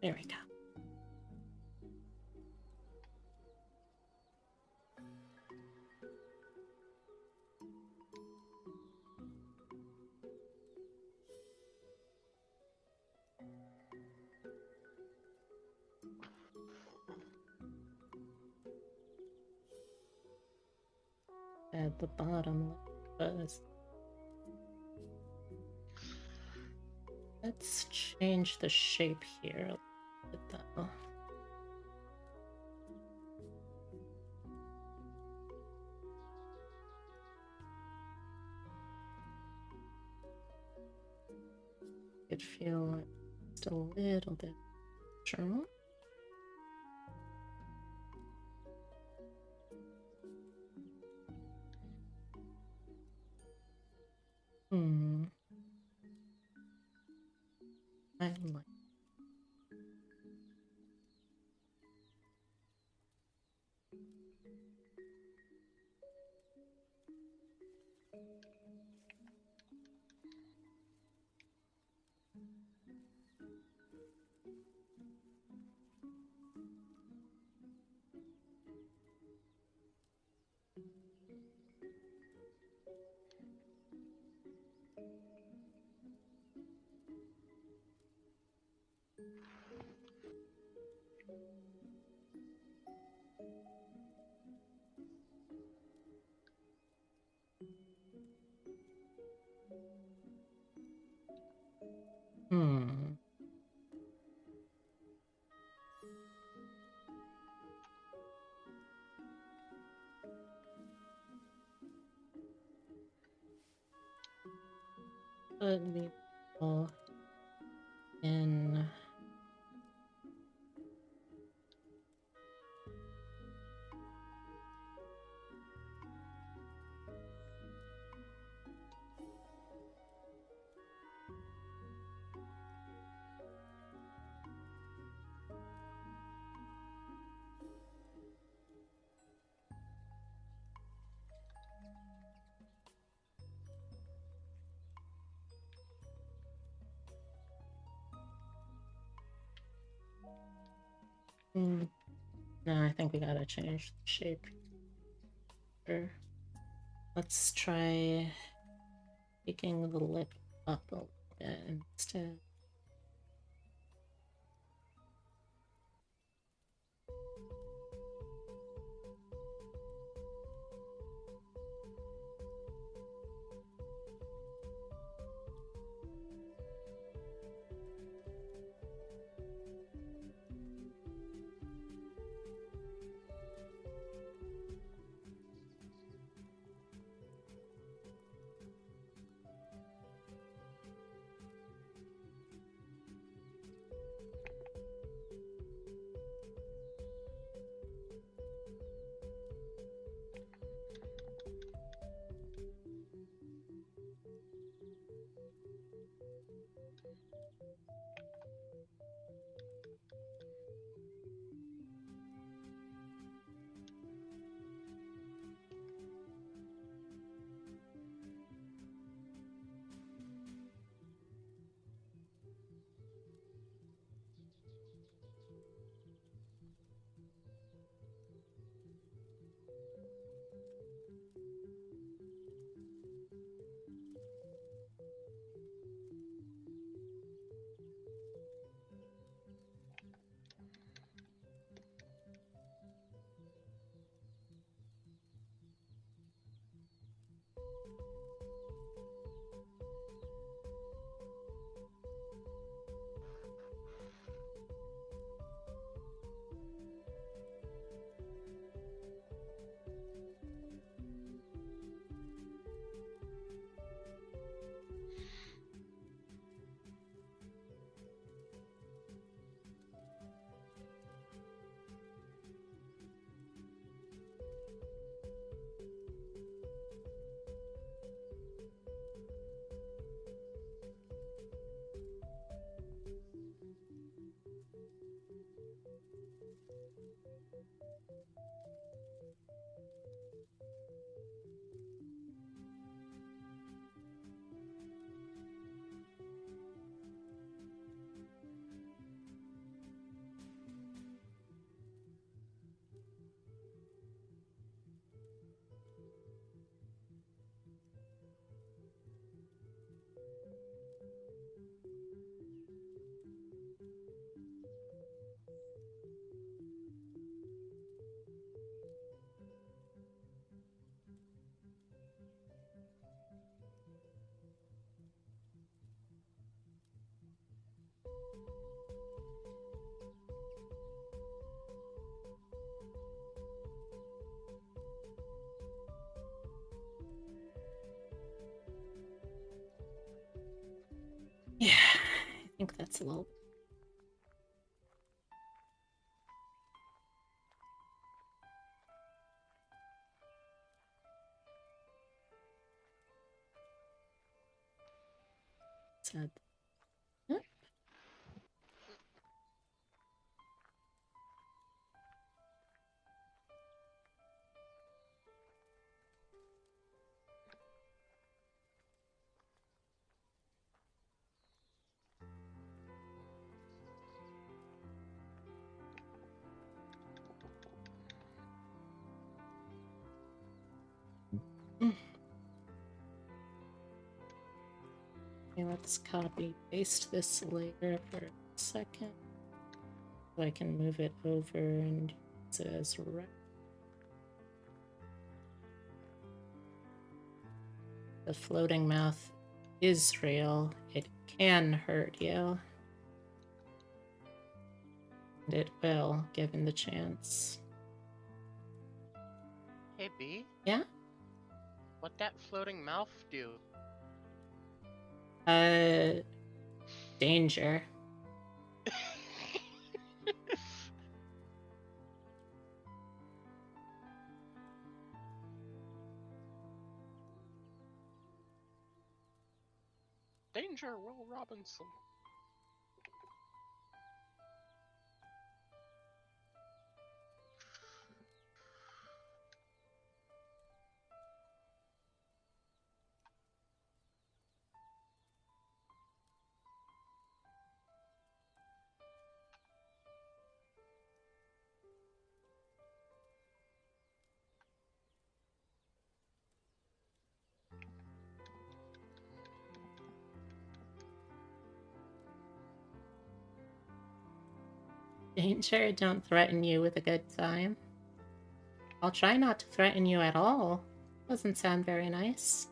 There we go. At the bottom was. Let's change the shape here a bit though. could feel just a little bit natural. Hmm. I like. Hmm. Put the ball in. Hmm. No, I think we gotta change the shape. Sure. Let's try taking the lip up a little bit instead. think that's a little. Sad. Huh? Mm. Okay, let's copy paste this layer for a second so I can move it over and use it as rep. The floating mouth is real. It can hurt you. And it will, given the chance. Hey, B, Yeah? what that floating mouth do? Danger. Danger, Will Robinson. Danger, don't threaten you with a good time. I'll try not to threaten you at all. Doesn't sound very nice.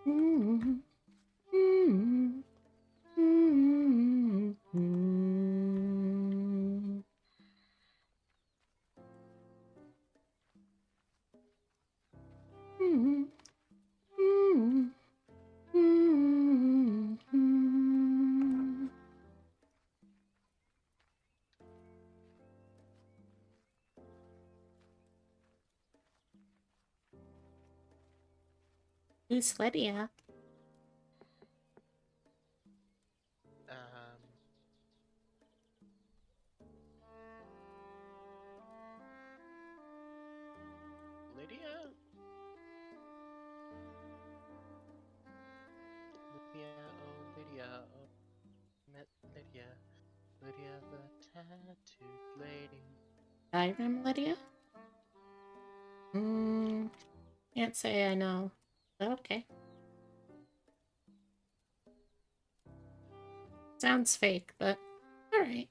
Mm-hmm. Mm-hmm. Mm-hmm. Mm-hmm. Mm-hmm. Who's Lydia? Um, Lydia? Lydia, oh Lydia, oh, met Lydia. Lydia the tattooed lady. Skyrim Lydia? Can't say I know. Okay. Sounds fake, but alright.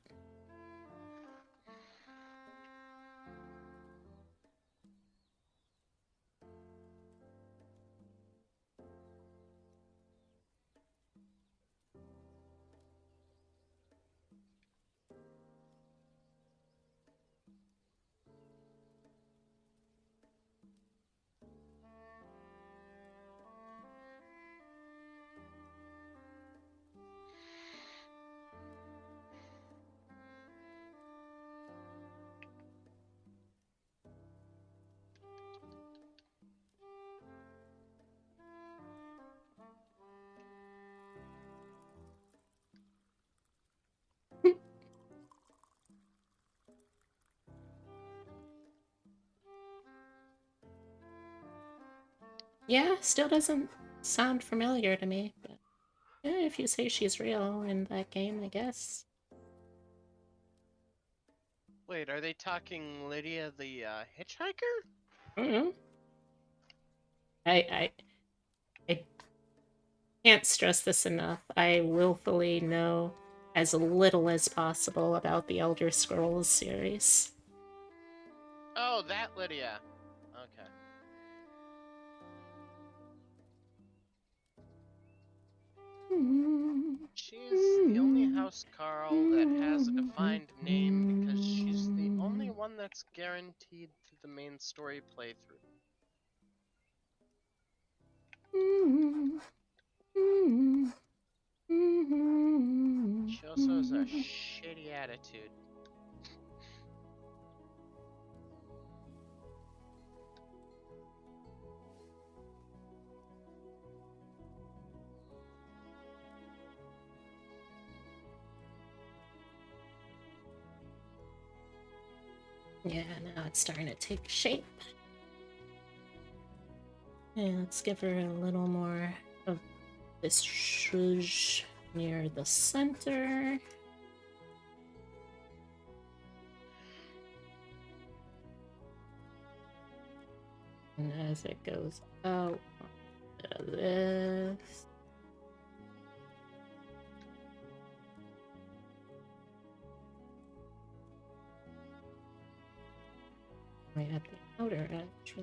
Yeah, still doesn't sound familiar to me, but yeah, if you say she's real in that game, I guess. Wait, are they talking Lydia the hitchhiker? I don't know. I can't stress this enough. I willfully know as little as possible about the Elder Scrolls series. Oh, that Lydia. Okay. She's the only House Carl that has a defined name because she's the only one that's guaranteed through the main story playthrough. She also has a shitty attitude. Yeah, now it's starting to take shape. And let's give her a little more of this shush near the center. And as it goes out, this. I have the outer edge.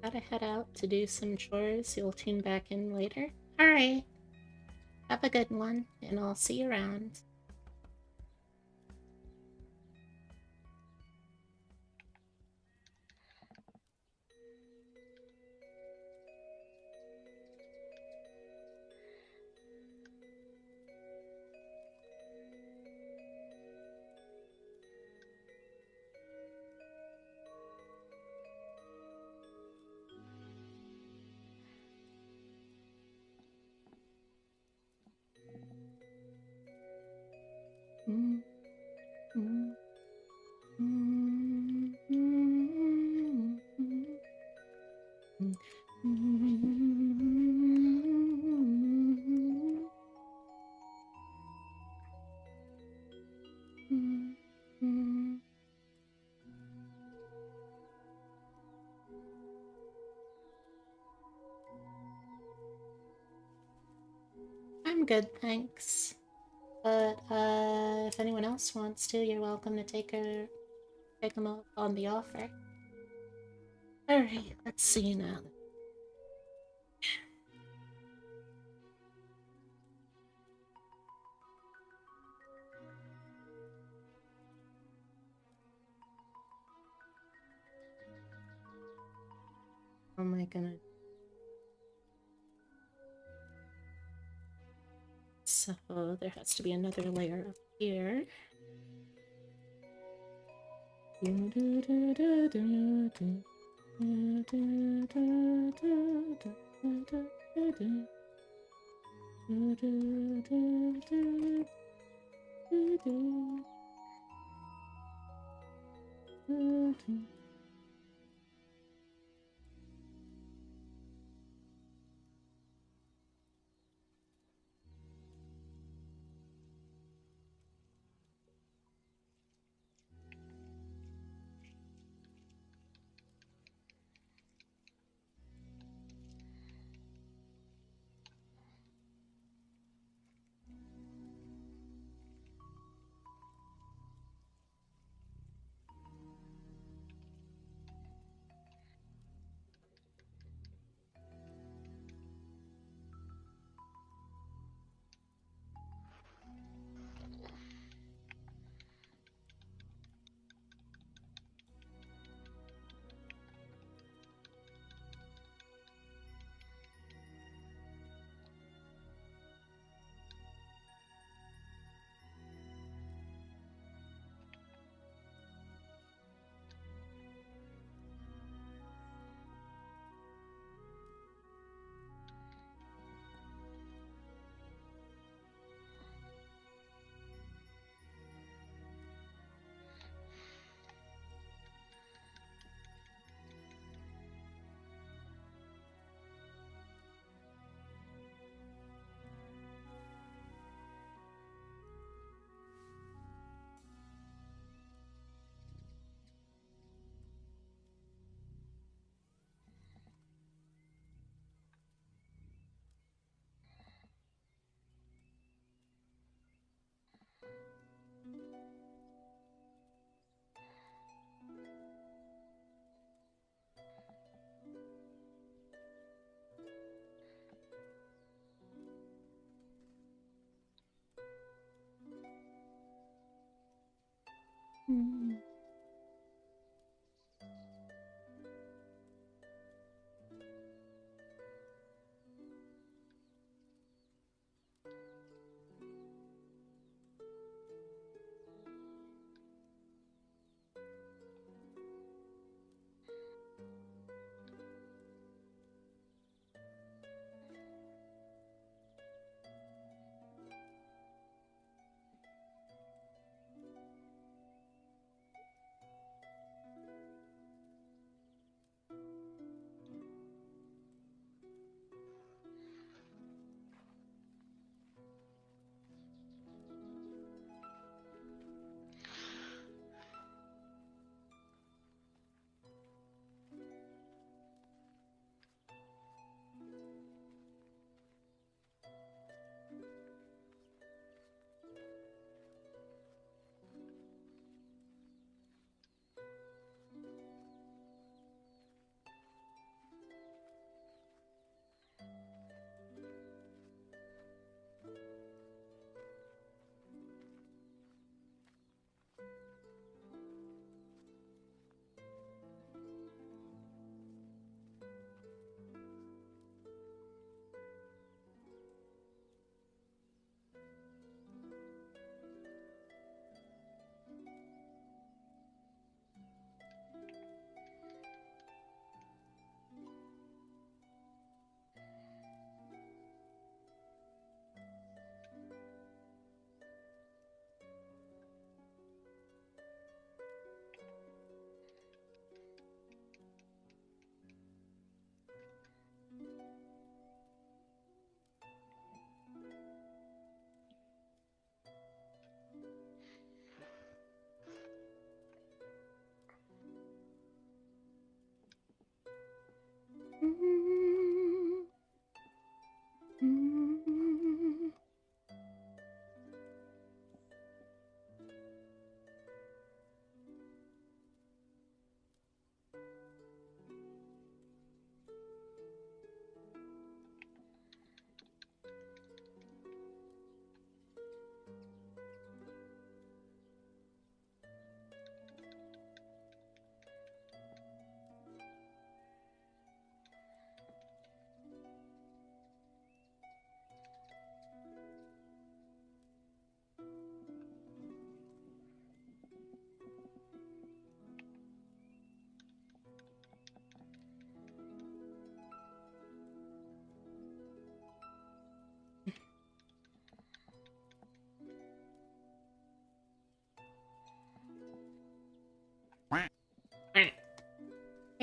Gotta head out to do some chores. You'll tune back in later. Alright. Have a good one, and I'll see you around. I'm good, thanks. But if anyone else wants to, you're welcome to take them up on the offer. Alright, let's see now. How am I gonna... So there has to be another layer up here.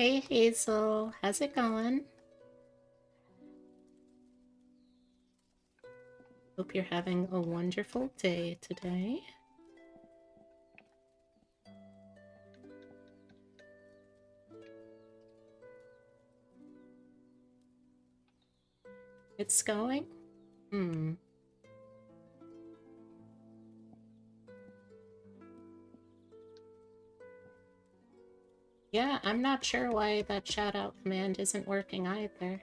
Hey Hazel, how's it going? Hope you're having a wonderful day today. It's going? Hmm. Yeah, I'm not sure why that shout out command isn't working either.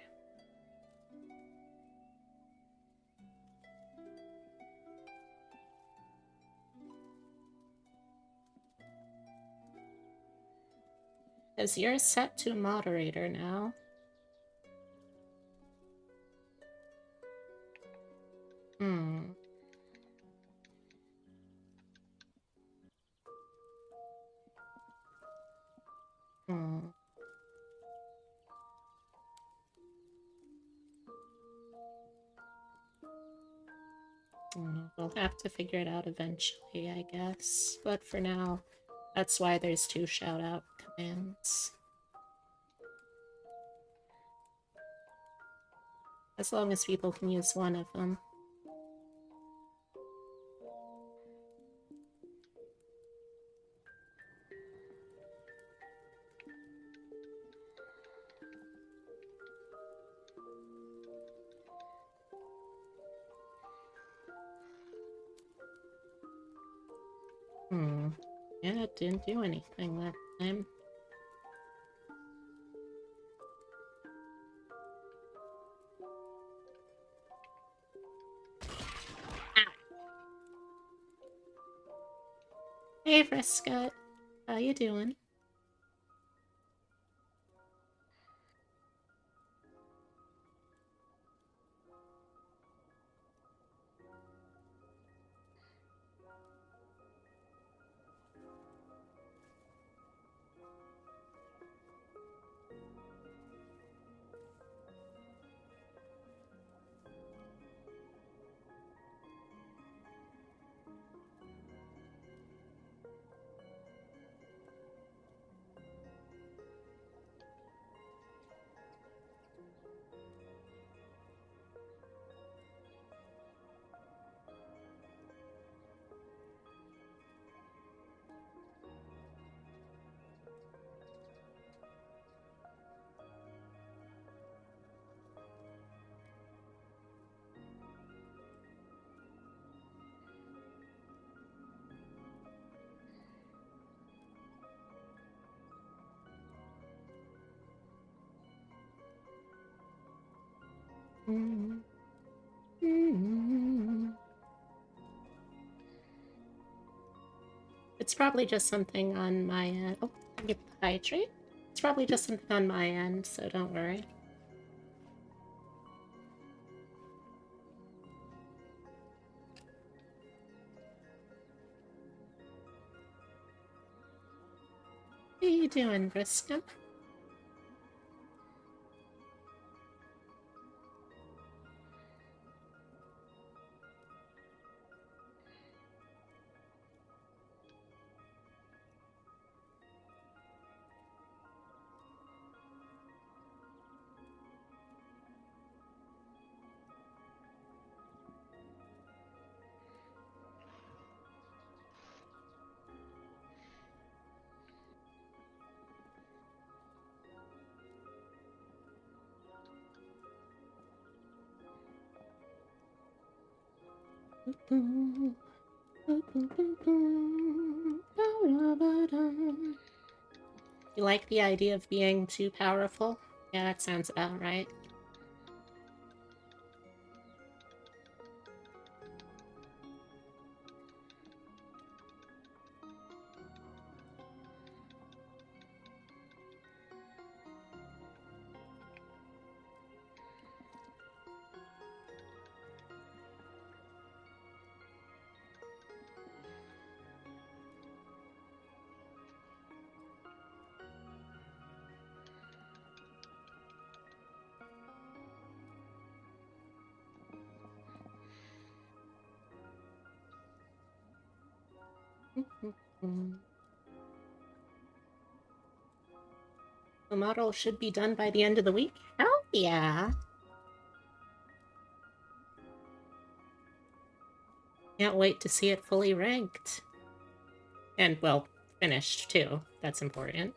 Because you're set to moderator now. Hmm. Hmm. We'll have to figure it out eventually, I guess. But for now, that's why there's two shout out commands. As long as people can use one of them. Hmm. Yeah, it didn't do anything that time. Ow. Hey, Frescott. How you doing? It's probably just something on my end. Oh, I get the hydrate. It's probably just something on my end, so don't worry. How you doing, Briska? You like the idea of being too powerful? Yeah, that sounds about right. The model should be done by the end of the week. Hell yeah. Can't wait to see it fully ranked. And, well, finished, too. That's important.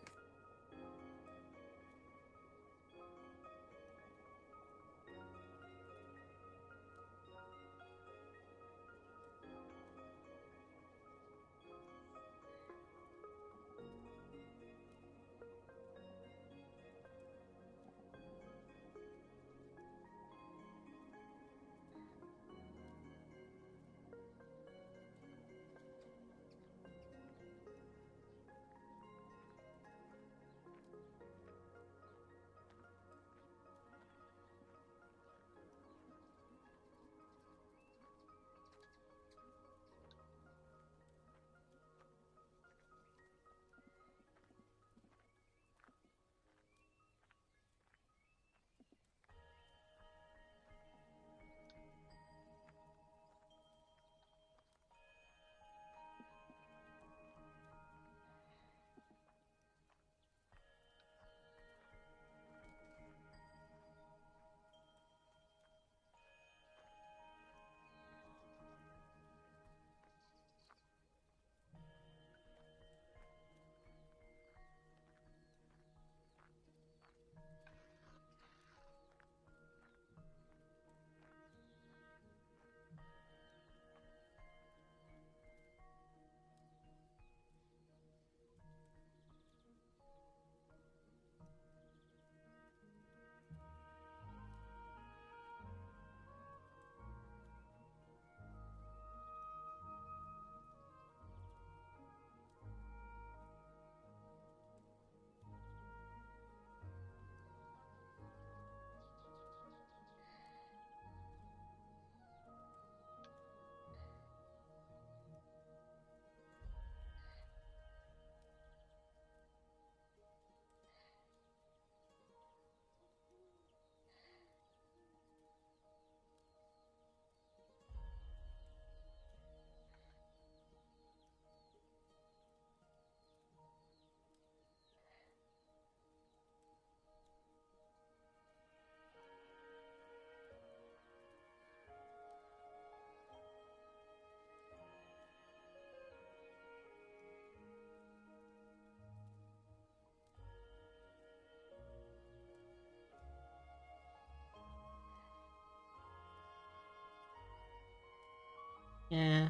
Yeah.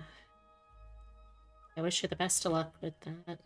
I wish you the best of luck with that.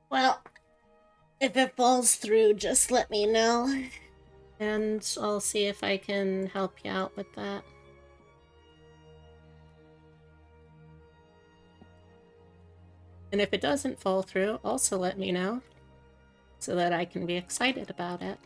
Well, if it falls through, just let me know. And I'll see if I can help you out with that. And if it doesn't fall through, also let me know so that I can be excited about it.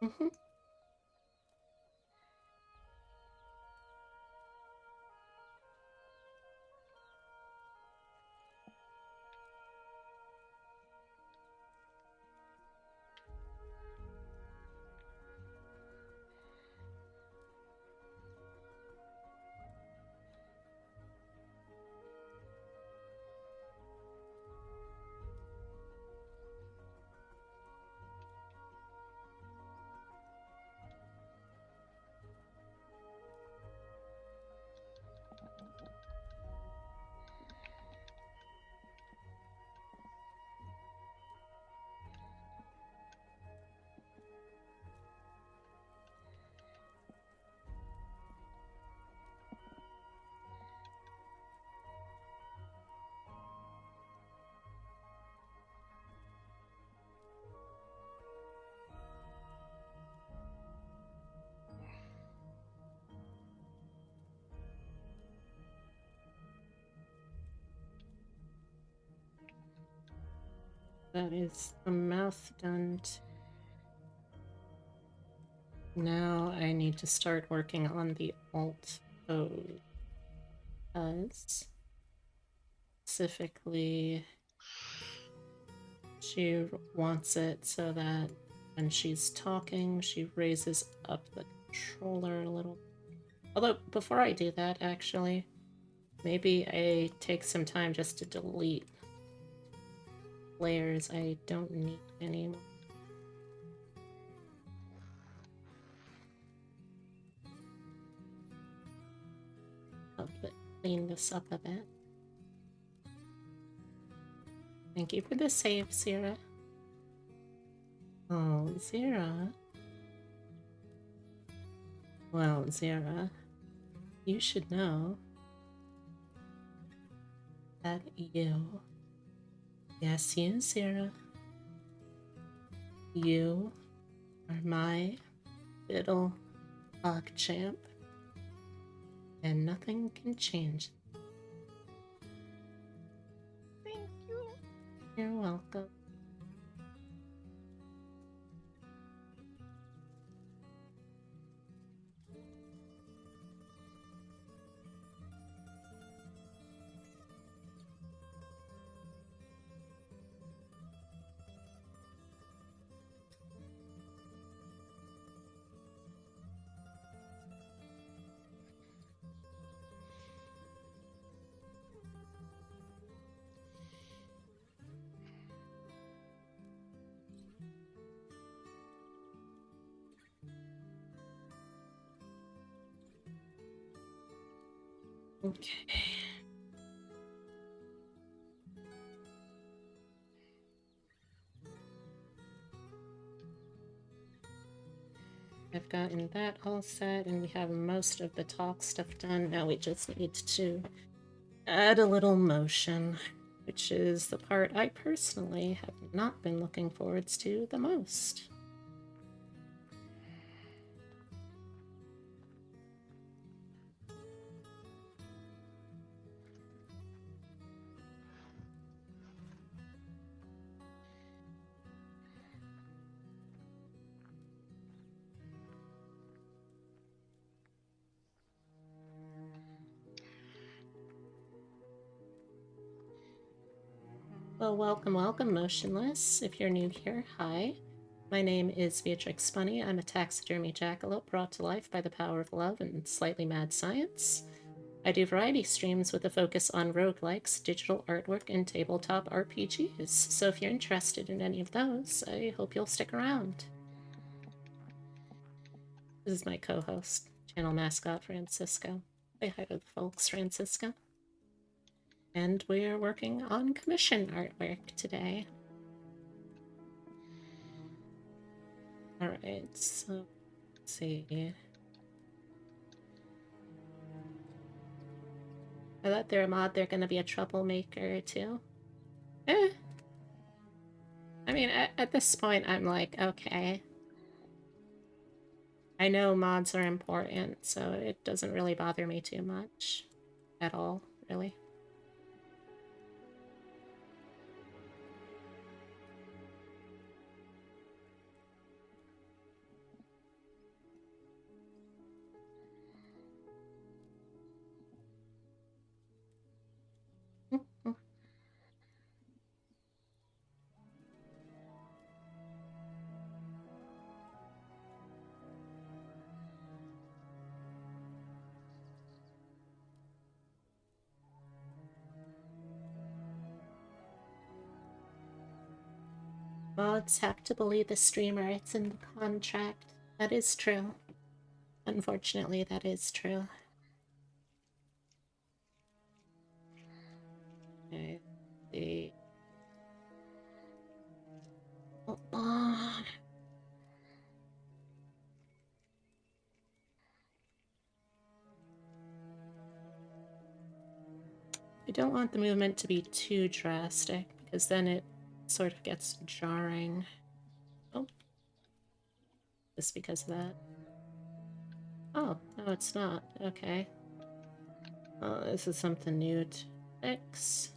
Mm-hmm. That is the mouth done. Now I need to start working on the alt pose. Specifically, she wants it so that when she's talking, she raises up the controller a little. Although, before I do that, actually, maybe I take some time just to delete layers I don't need anymore. I'll clean this up a bit. Thank you for the save, Zira. Oh, Zira. Well, Zira, you should know that you, yes, you, Zira, you are my little champ, and nothing can change. Thank you. You're welcome. Okay. I've gotten that all set, and we have most of the talk stuff done. Now we just need to add a little motion, which is the part I personally have not been looking forward to the most. Well, welcome, welcome, Motionless. If you're new here, hi. My name is Beatrix Spunny. I'm a taxidermy jackalope brought to life by the power of love and slightly mad science. I do variety streams with a focus on roguelikes, digital artwork, and tabletop RPGs. So if you're interested in any of those, I hope you'll stick around. This is my co-host, channel mascot Francisco. Say hi to the folks, Francisco. And we're working on commission artwork today. Alright, so let's see. I thought they're a mod, they're gonna be a troublemaker too. Eh. I mean, at this point, I'm like, okay. I know mods are important, so it doesn't really bother me too much. At all, really. Mods have to bully the streamer. It's in the contract. That is true. Unfortunately, that is true. Okay. The I don't want the movement to be too drastic because then it sort of gets jarring. Oh, just because of that. Oh, no, it's not. Okay. Oh, this is something new to fix.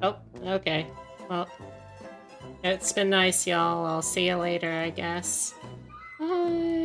Oh, okay. Well, it's been nice, y'all. I'll see you later, I guess. Bye.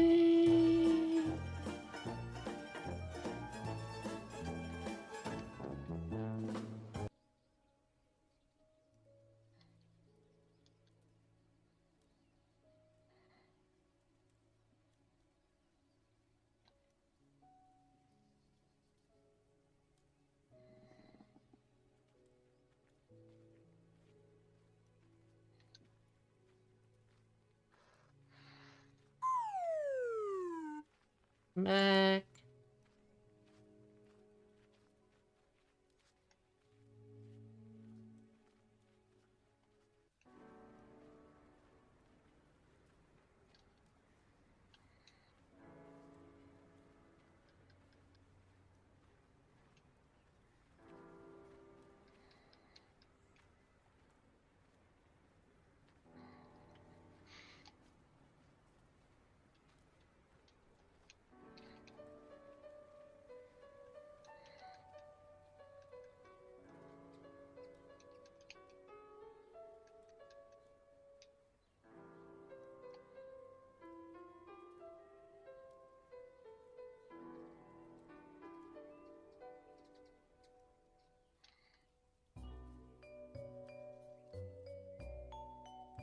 Back.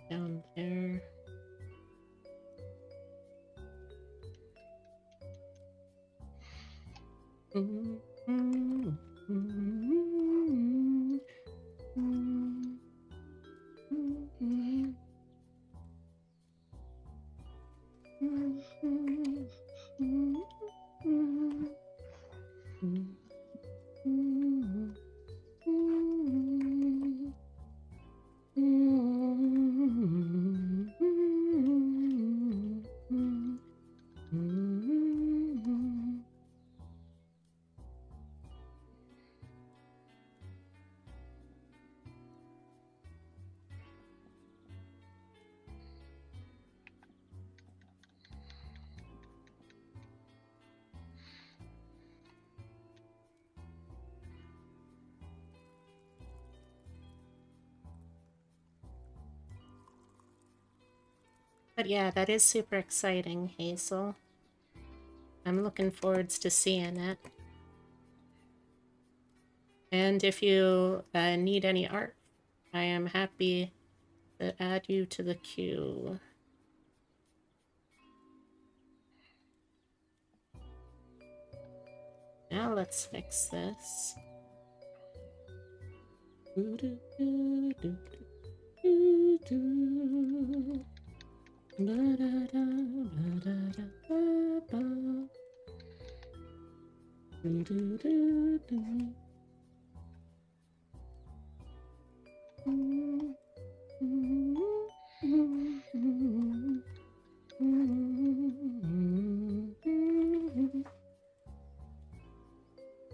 Down there. But yeah, that is super exciting, Hazel. I'm looking forward to seeing it. And if you need any art, I am happy to add you to the queue. Now let's fix this.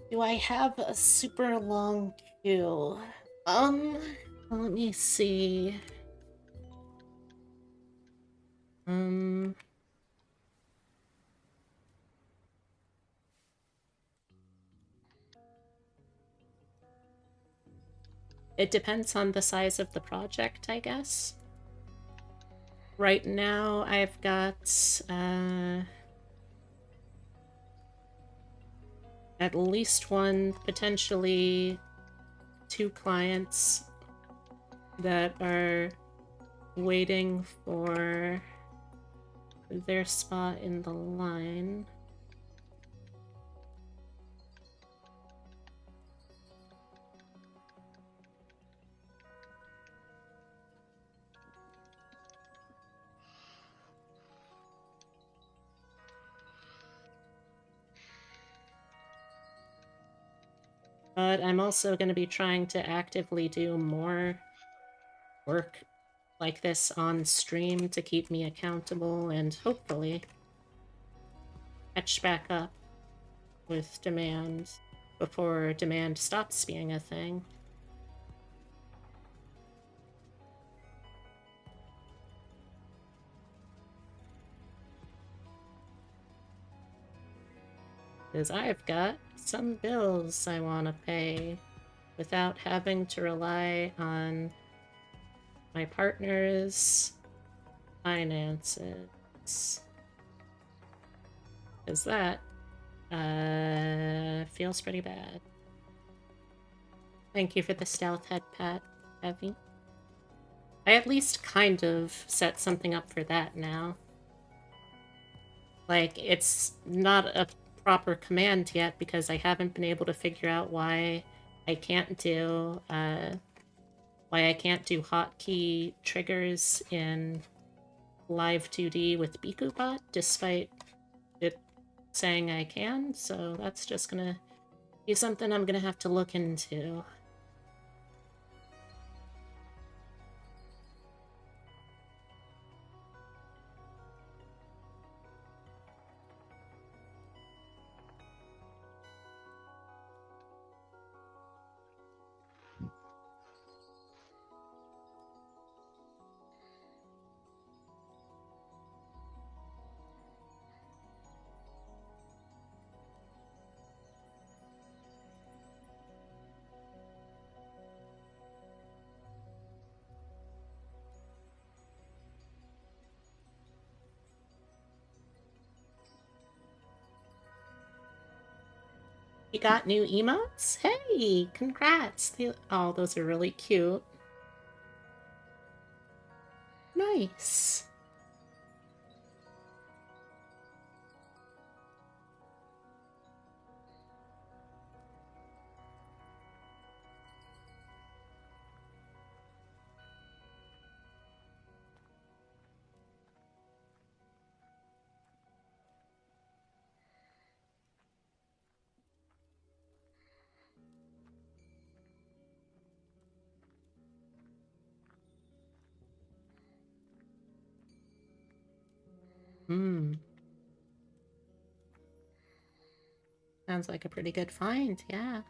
Do I have a super long queue? Let me see. It depends on the size of the project, I guess. Right now, I've got at least one, potentially 2 clients that are waiting for their spot in the line. But I'm also going to be trying to actively do more work like this on stream to keep me accountable and hopefully catch back up with demand before demand stops being a thing. Because I've got some bills I want to pay without having to rely on my partner's finances. Because that feels pretty bad. Thank you for the stealth head pat, Evie. I at least kind of set something up for that now. Like, it's not a proper command yet because I haven't been able to figure out why I can't do hotkey triggers in Live 2D with BikuBot, despite it saying I can, so that's just gonna be something I'm gonna have to look into. You got new emotes? Hey, congrats! Oh, those are really cute. Nice. Sounds like a pretty good find, yeah.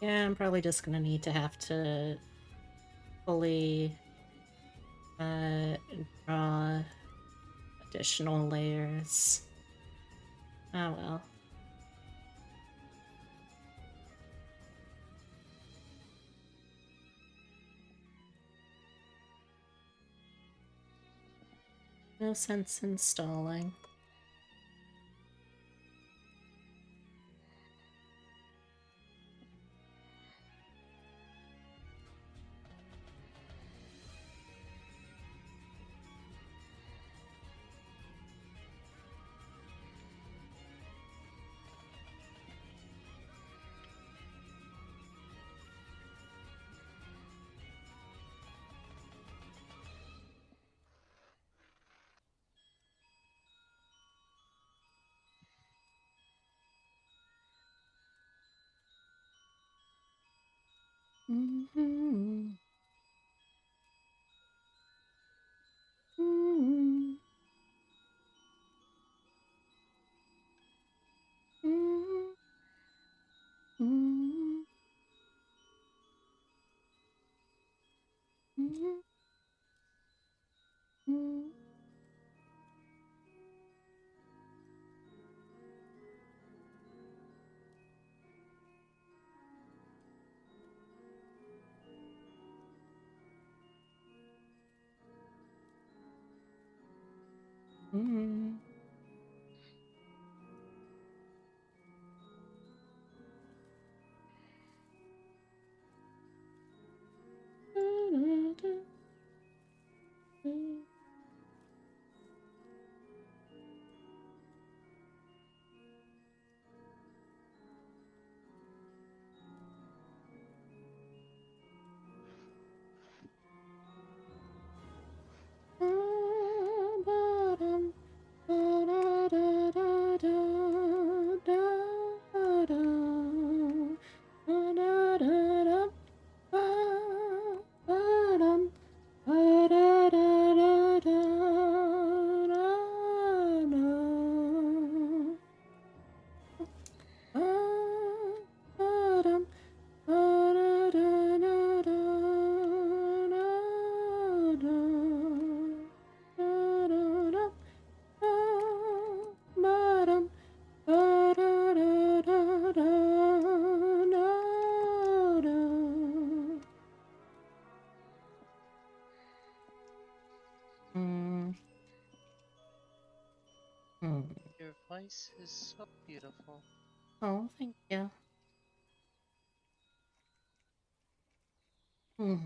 Yeah, I'm probably just gonna need to have to fully draw additional layers. Oh well. No sense in stalling. Mm-hmm. Mm-hmm. Mm-hmm. Mm-hmm. Mm-hmm. Your voice is so beautiful. Oh, thank you. Mm.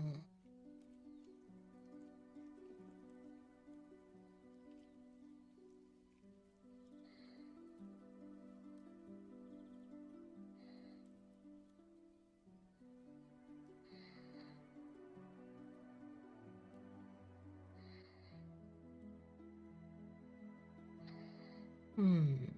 Mm.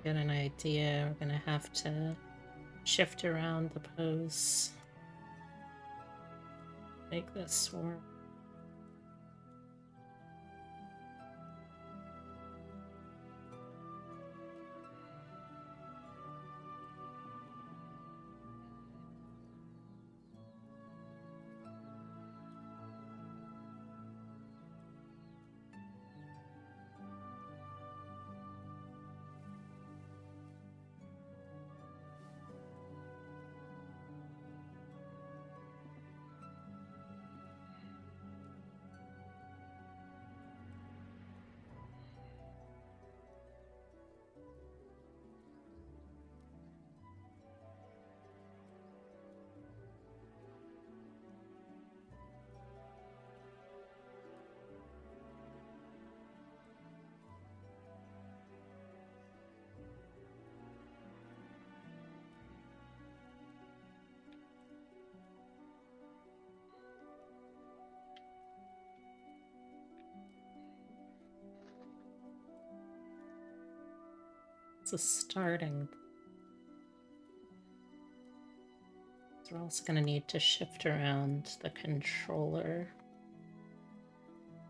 Get an idea. We're gonna have to shift around the pose. Make this work. It's a starting. So we're also gonna need to shift around the controller.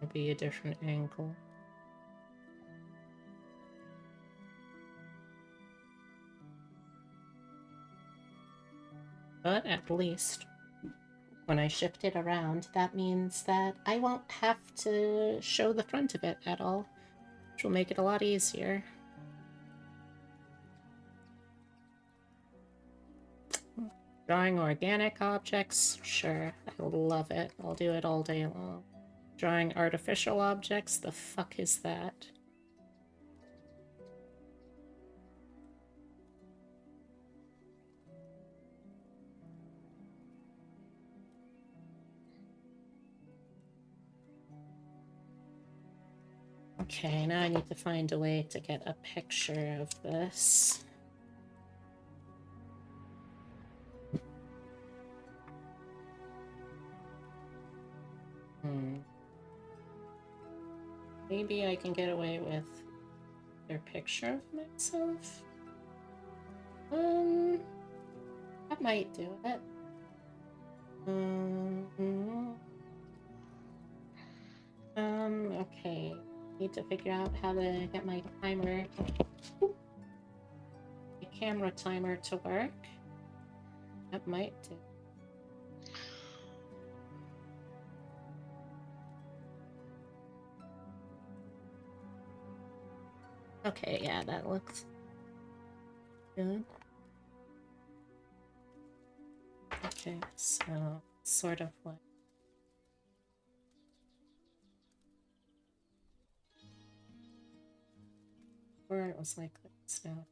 Maybe a different angle. But at least when I shift it around, that means that I won't have to show the front of it at all. which will make it a lot easier. Drawing organic objects? Sure, I love it. I'll do it all day long. Drawing artificial objects? The fuck is that? Okay, now I need to find a way to get a picture of this. Maybe I can get away with their picture of myself. That might do it. Okay. Need to figure out how to get my timer, my camera timer to work. That might do. Okay, yeah, that looks good. Okay, so sort of like or it was like this now.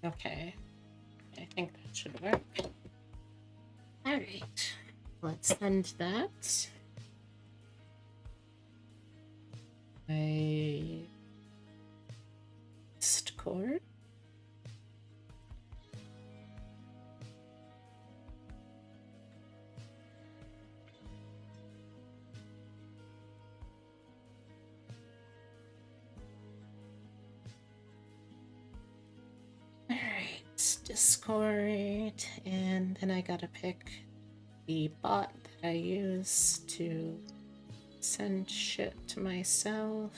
Okay, I think that should work. All right, let's send that. I Discord. Alright, Discord, and then I gotta pick the bot that I use to send shit to myself.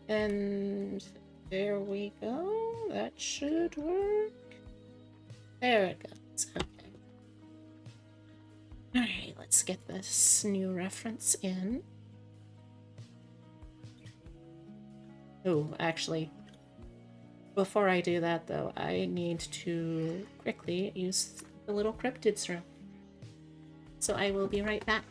And there we go. That should work. There it goes. Okay. Alright, let's get this new reference in. Oh, actually, before I do that though, I need to quickly use the little cryptids room. So I will be right back.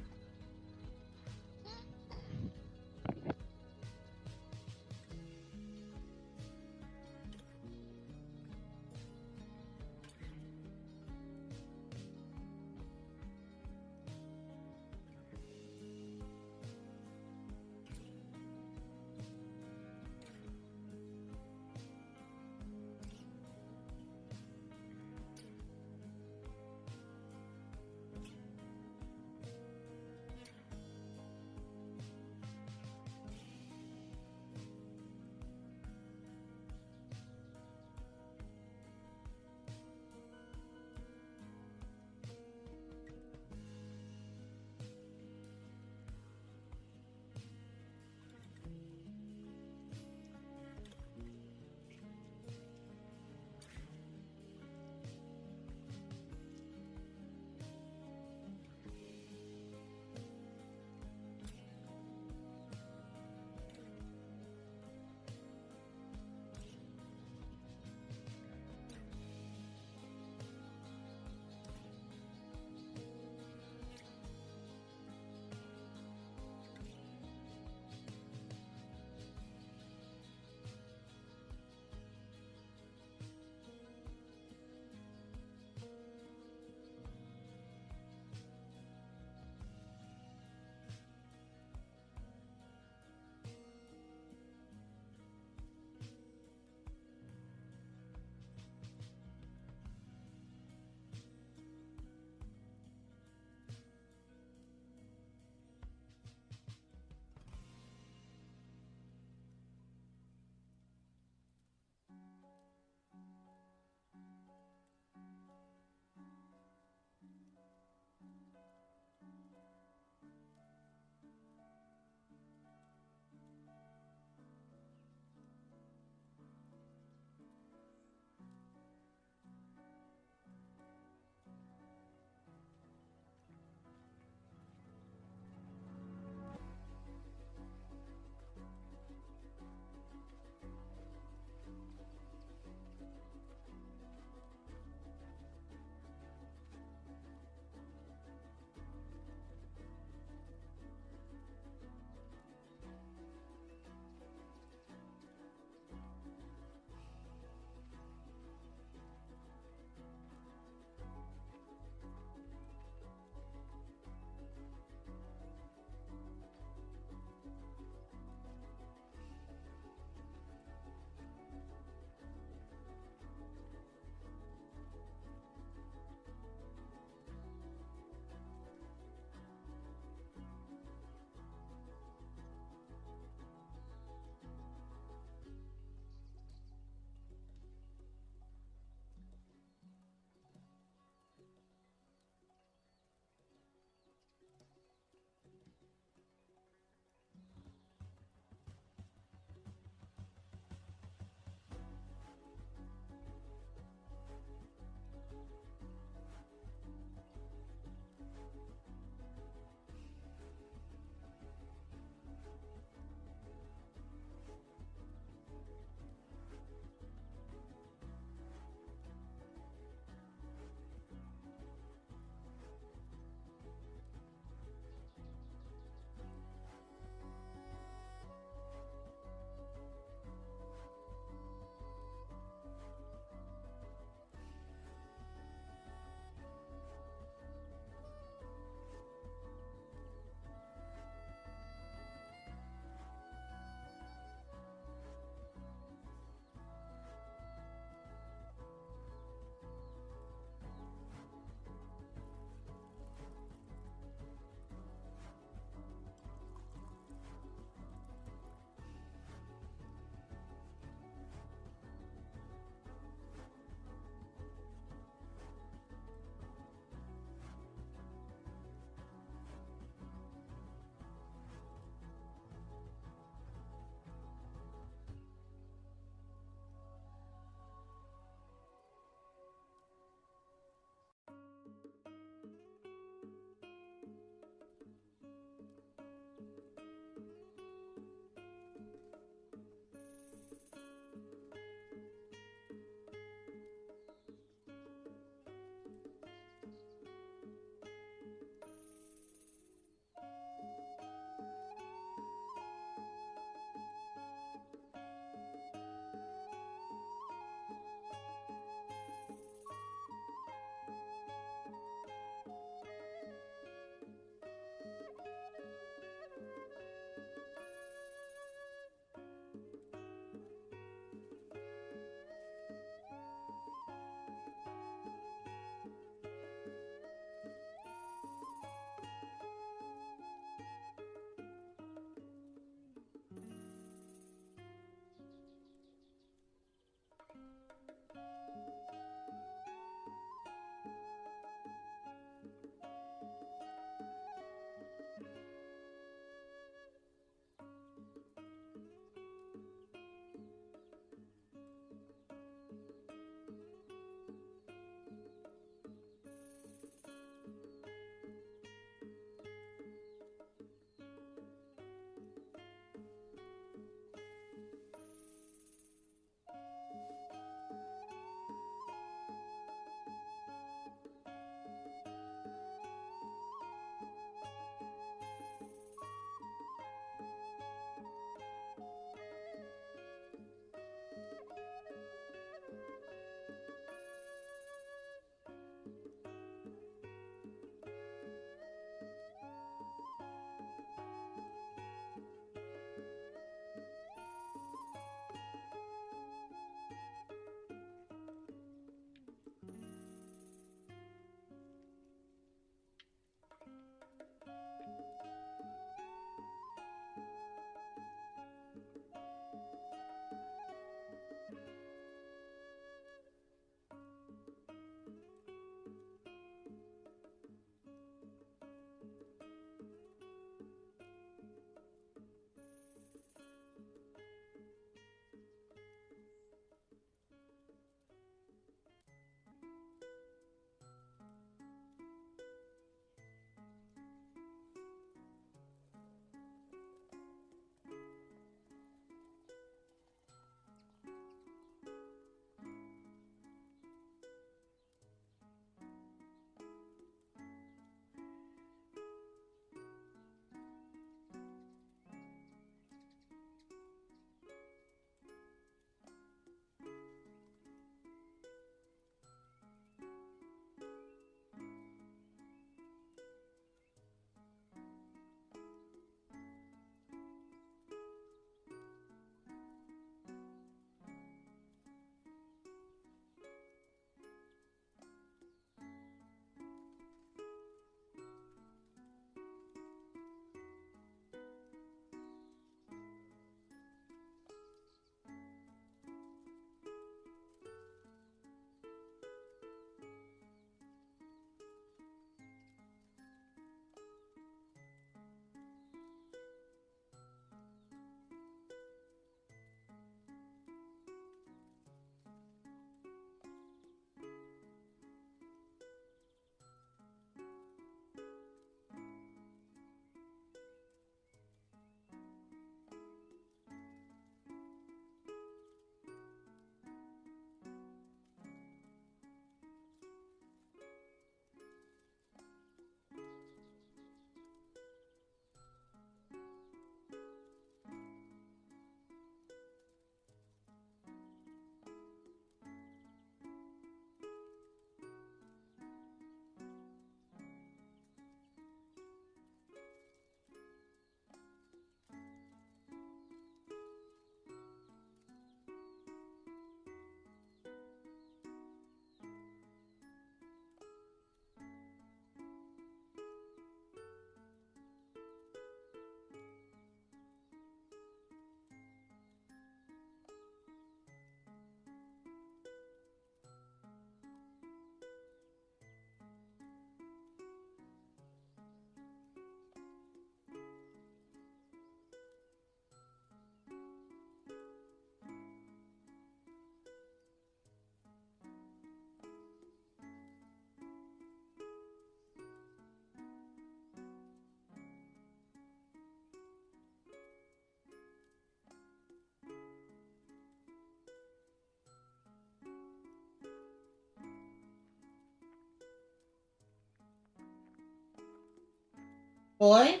Boy?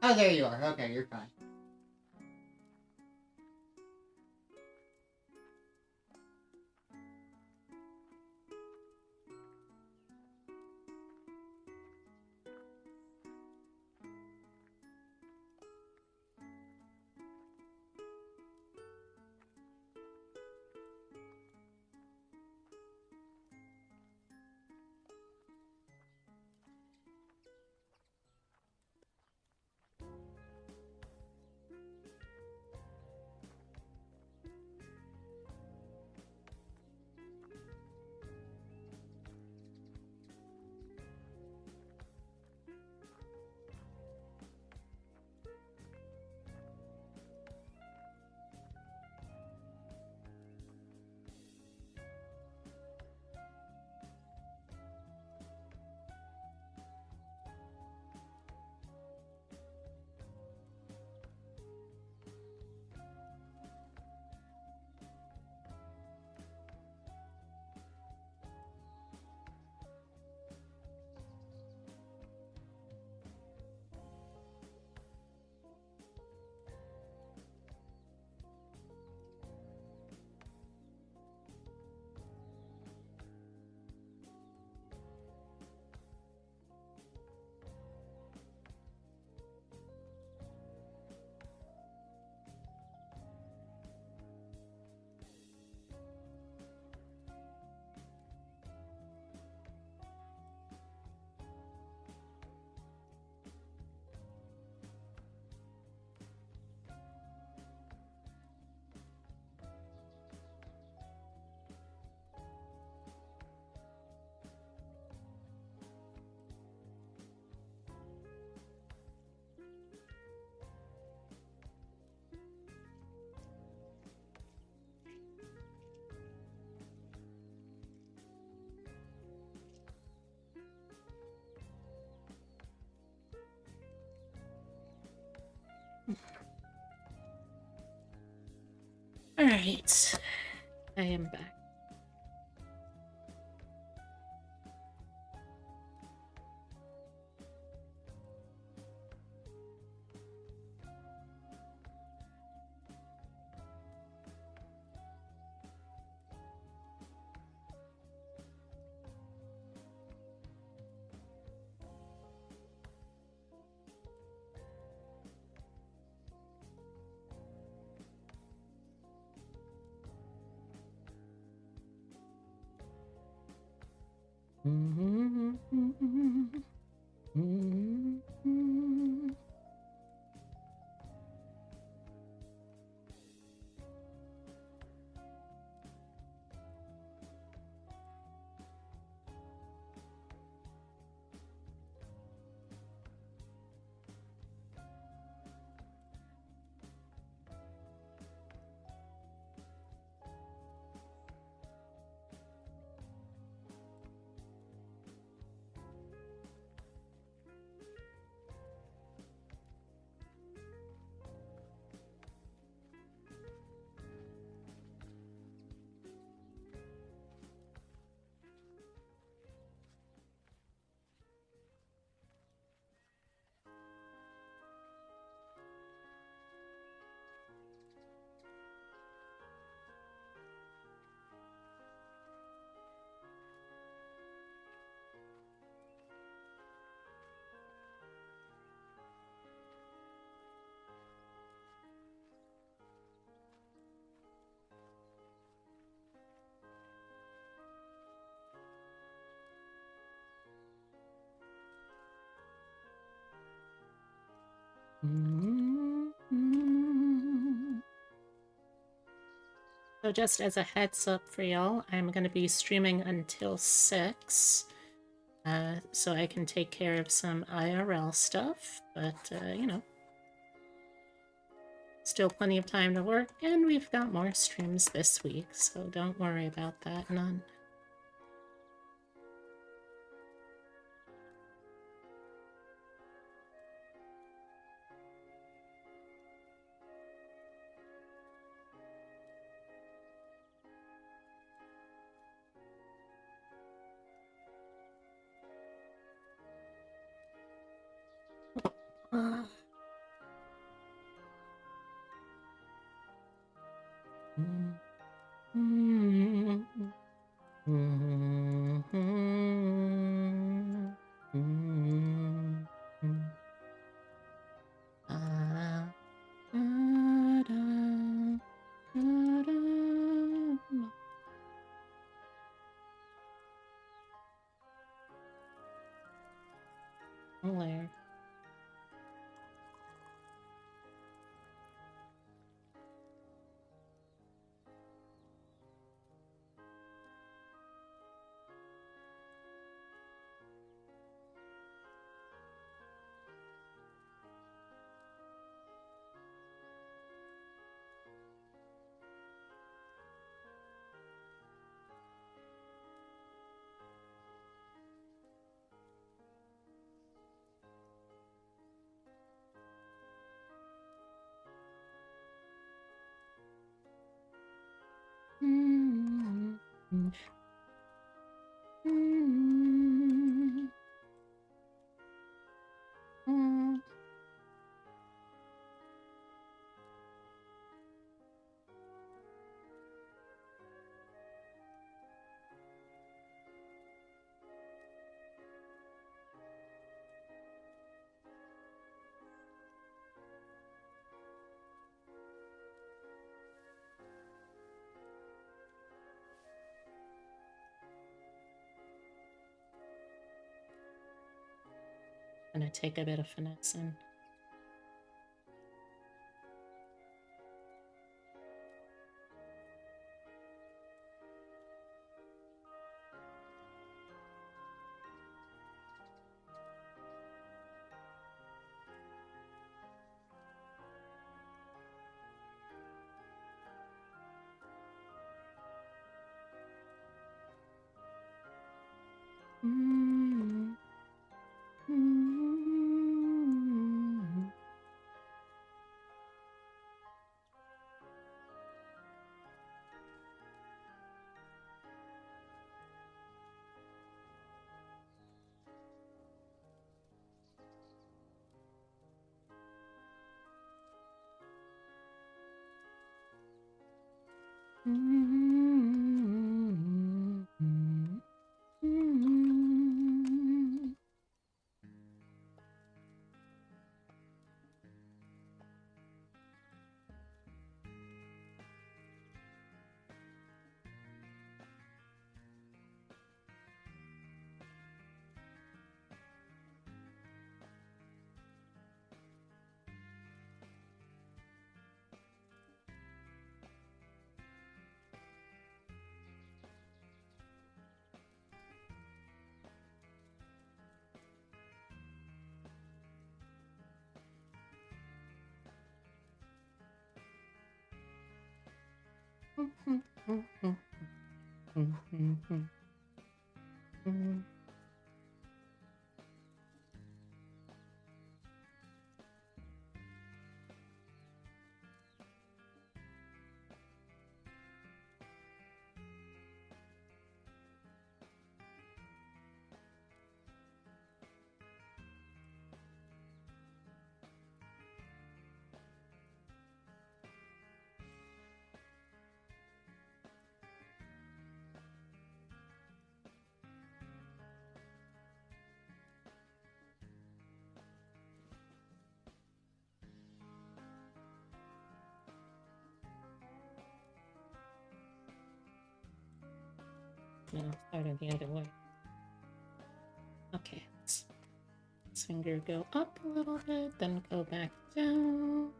Oh, there you are. Okay, you're fine. All right, I am back. So just as a heads up for y'all, I'm going to be streaming until 6, so I can take care of some IRL stuff, but, you know, still plenty of time to work, and we've got more streams this week, so don't worry about that none. Ah. Ah. Where? Gonna take a bit of finessing. No, started the other way. Okay, let's finger go up a little bit, then go back down.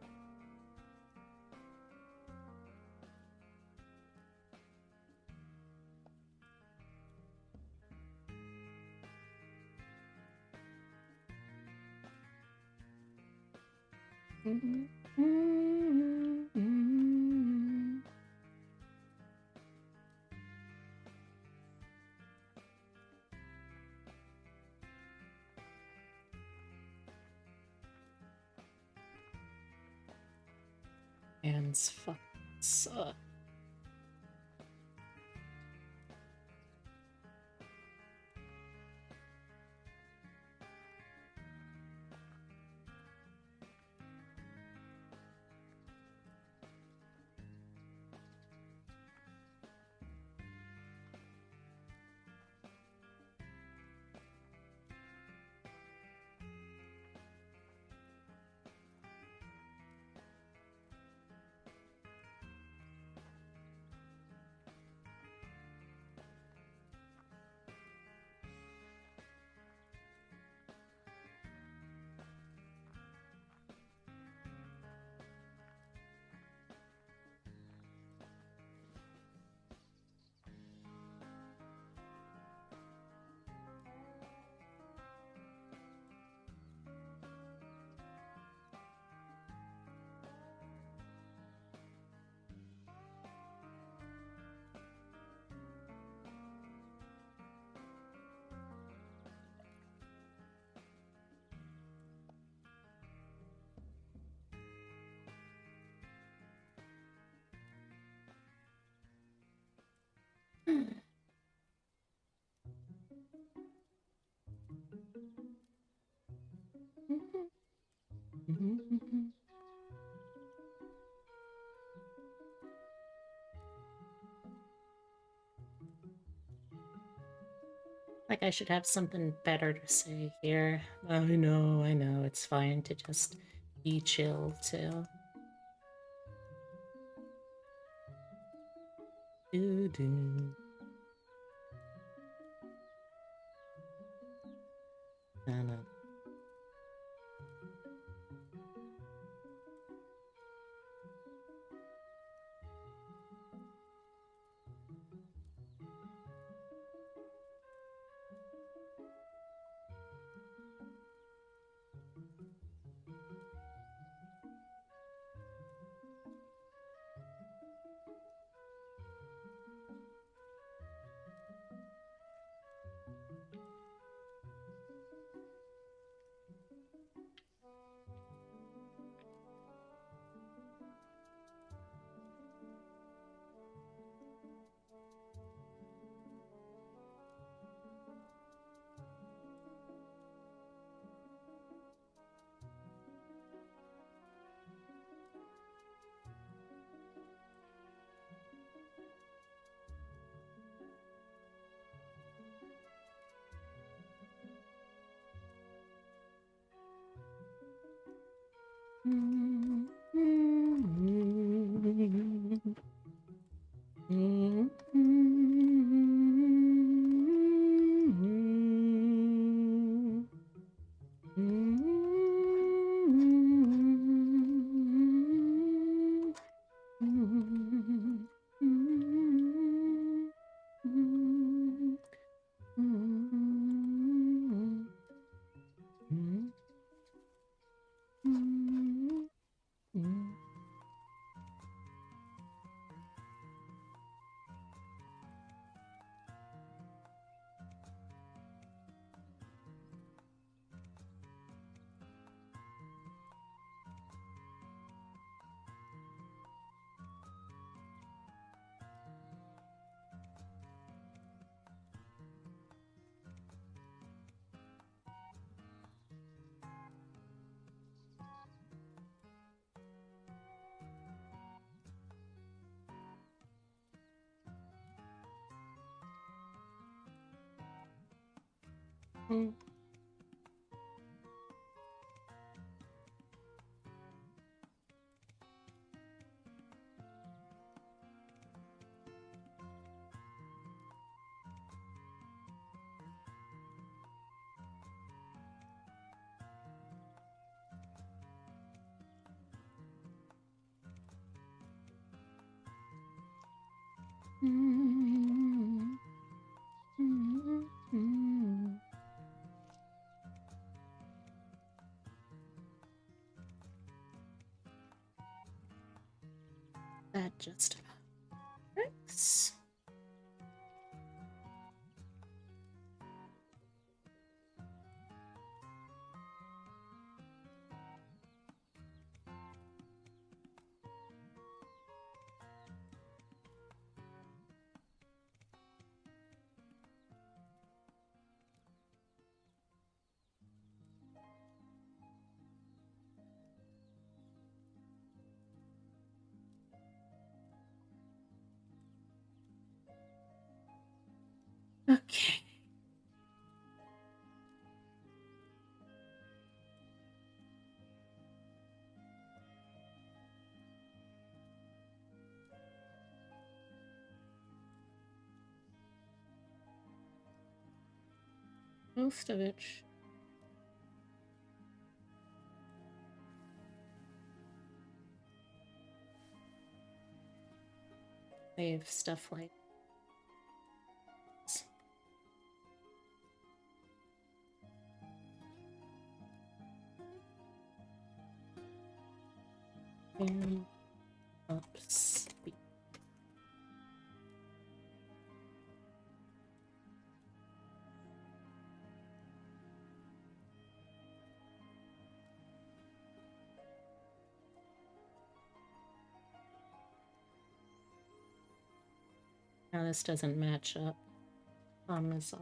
Hands fucking suck. Like I should have something better to say here. I know, it's fine to just be chill too. Do-do. Na-na. That just about works. Okay. Most of it. Save stuff like this. And up speed. Now this doesn't match up on this.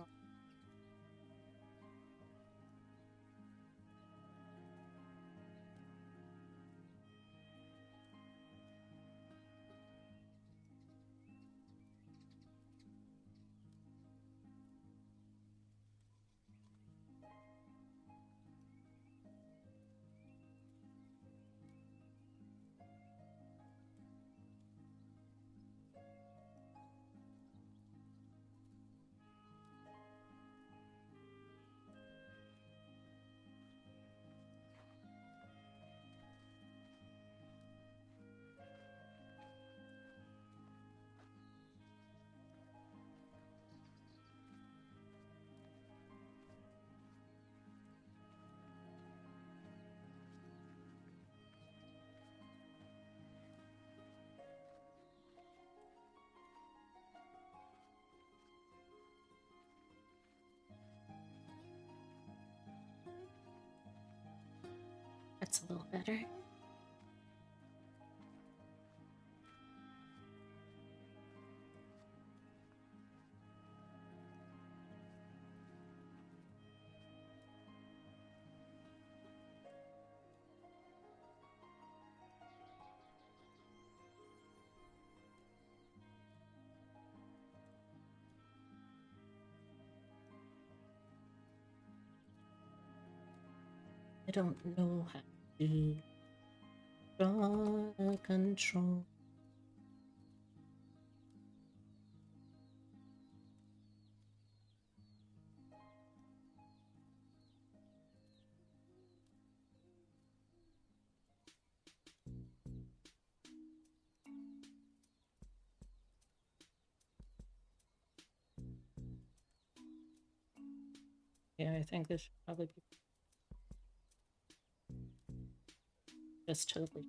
that's a little better. I don't know how to draw control. Yeah, I think this should probably be just totally.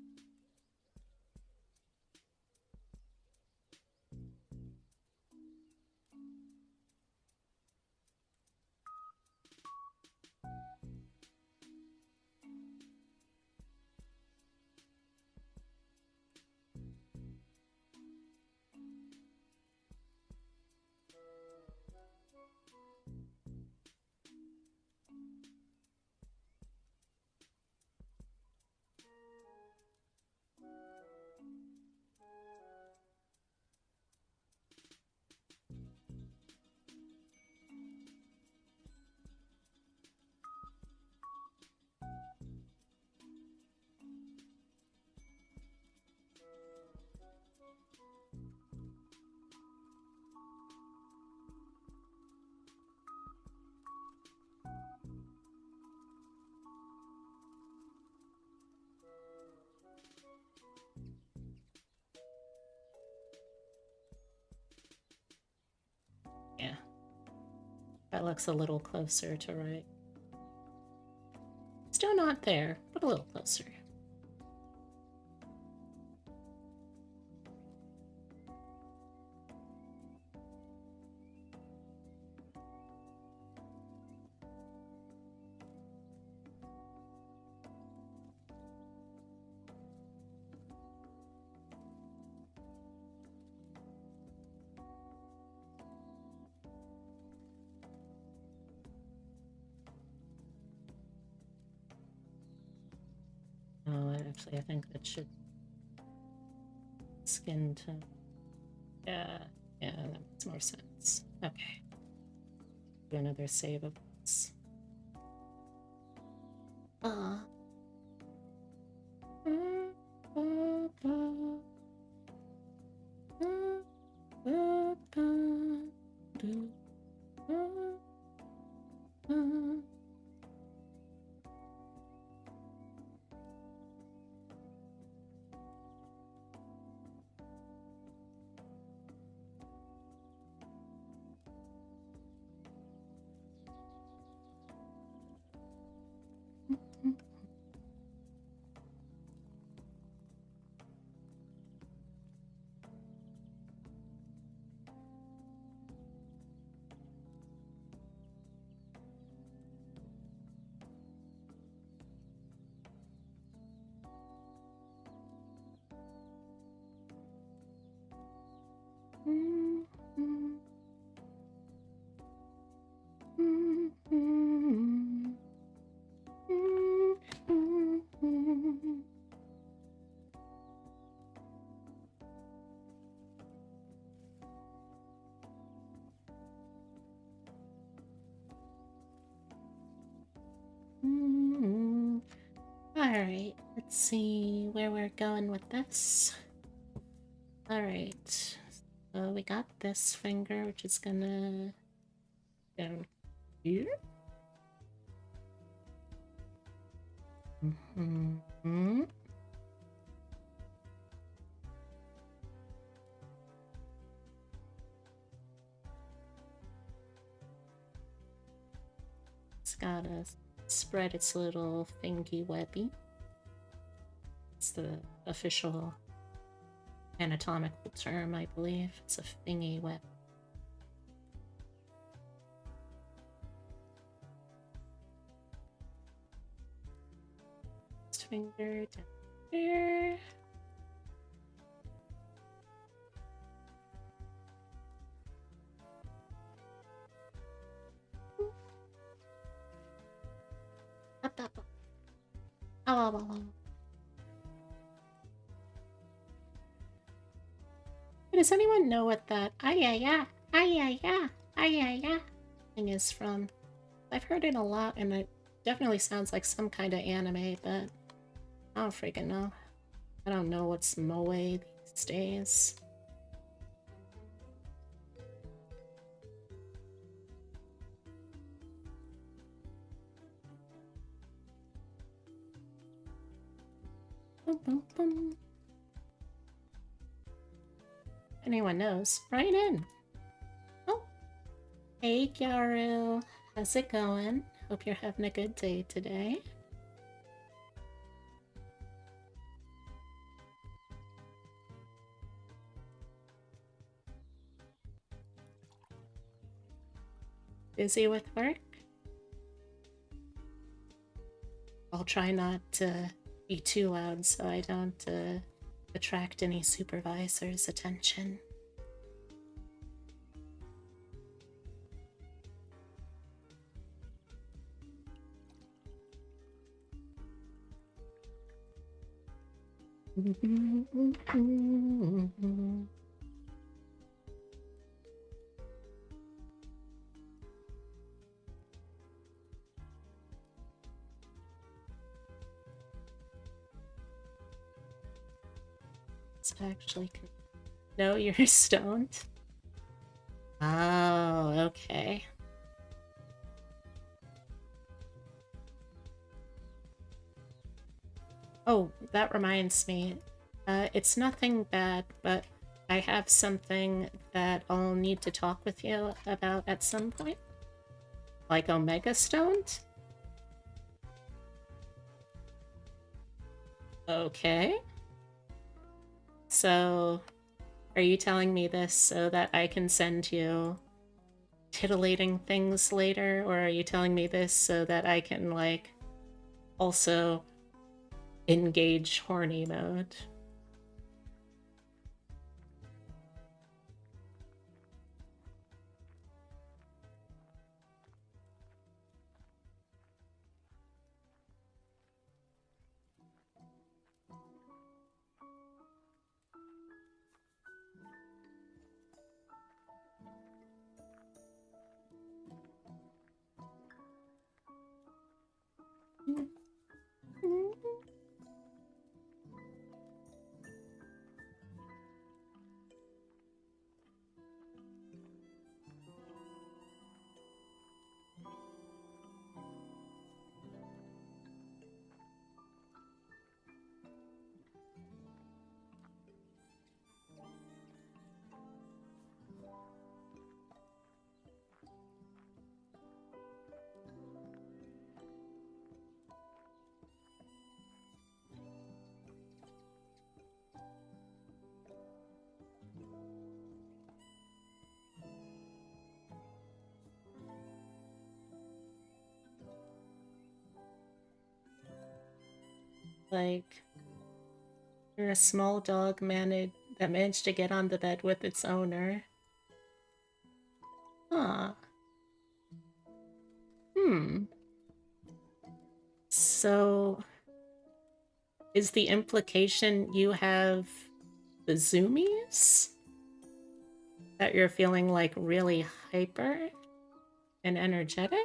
Yeah, that looks a little closer to right. Still not there, but a little closer. Oh, actually, I think that should skin tone. Yeah, that makes more sense. Okay. Do another save of this. Ah. Alright, let's see where we're going with this. Alright, so we got this finger, which is gonna go here. It's gotta spread its little thingy webby. It's the official anatomical term, I believe. It's a thingy web. Just finger down here. Up, up, up. Oh. Does anyone know what that ay thing is from? I've heard it a lot, and it definitely sounds like some kind of anime, but I don't freaking know. I don't know what's moe these days. Boom, boom, boom. Anyone knows? Write in. Oh, hey Gyaru, how's it going? Hope you're having a good day today. Busy with work? I'll try not to be too loud so I don't attract any supervisor's attention. It's actually... No, you're stoned? Oh, okay. Oh, that reminds me. It's nothing bad, but I have something that I'll need to talk with you about at some point. Like Omega Stoned? Okay. So, are you telling me this so that I can send you titillating things later? Or are you telling me this so that I can, like, also engage horny mode? Like, you're a small dog that managed to get on the bed with its owner. Huh. So, is the implication you have the zoomies? That you're feeling, like, really hyper and energetic?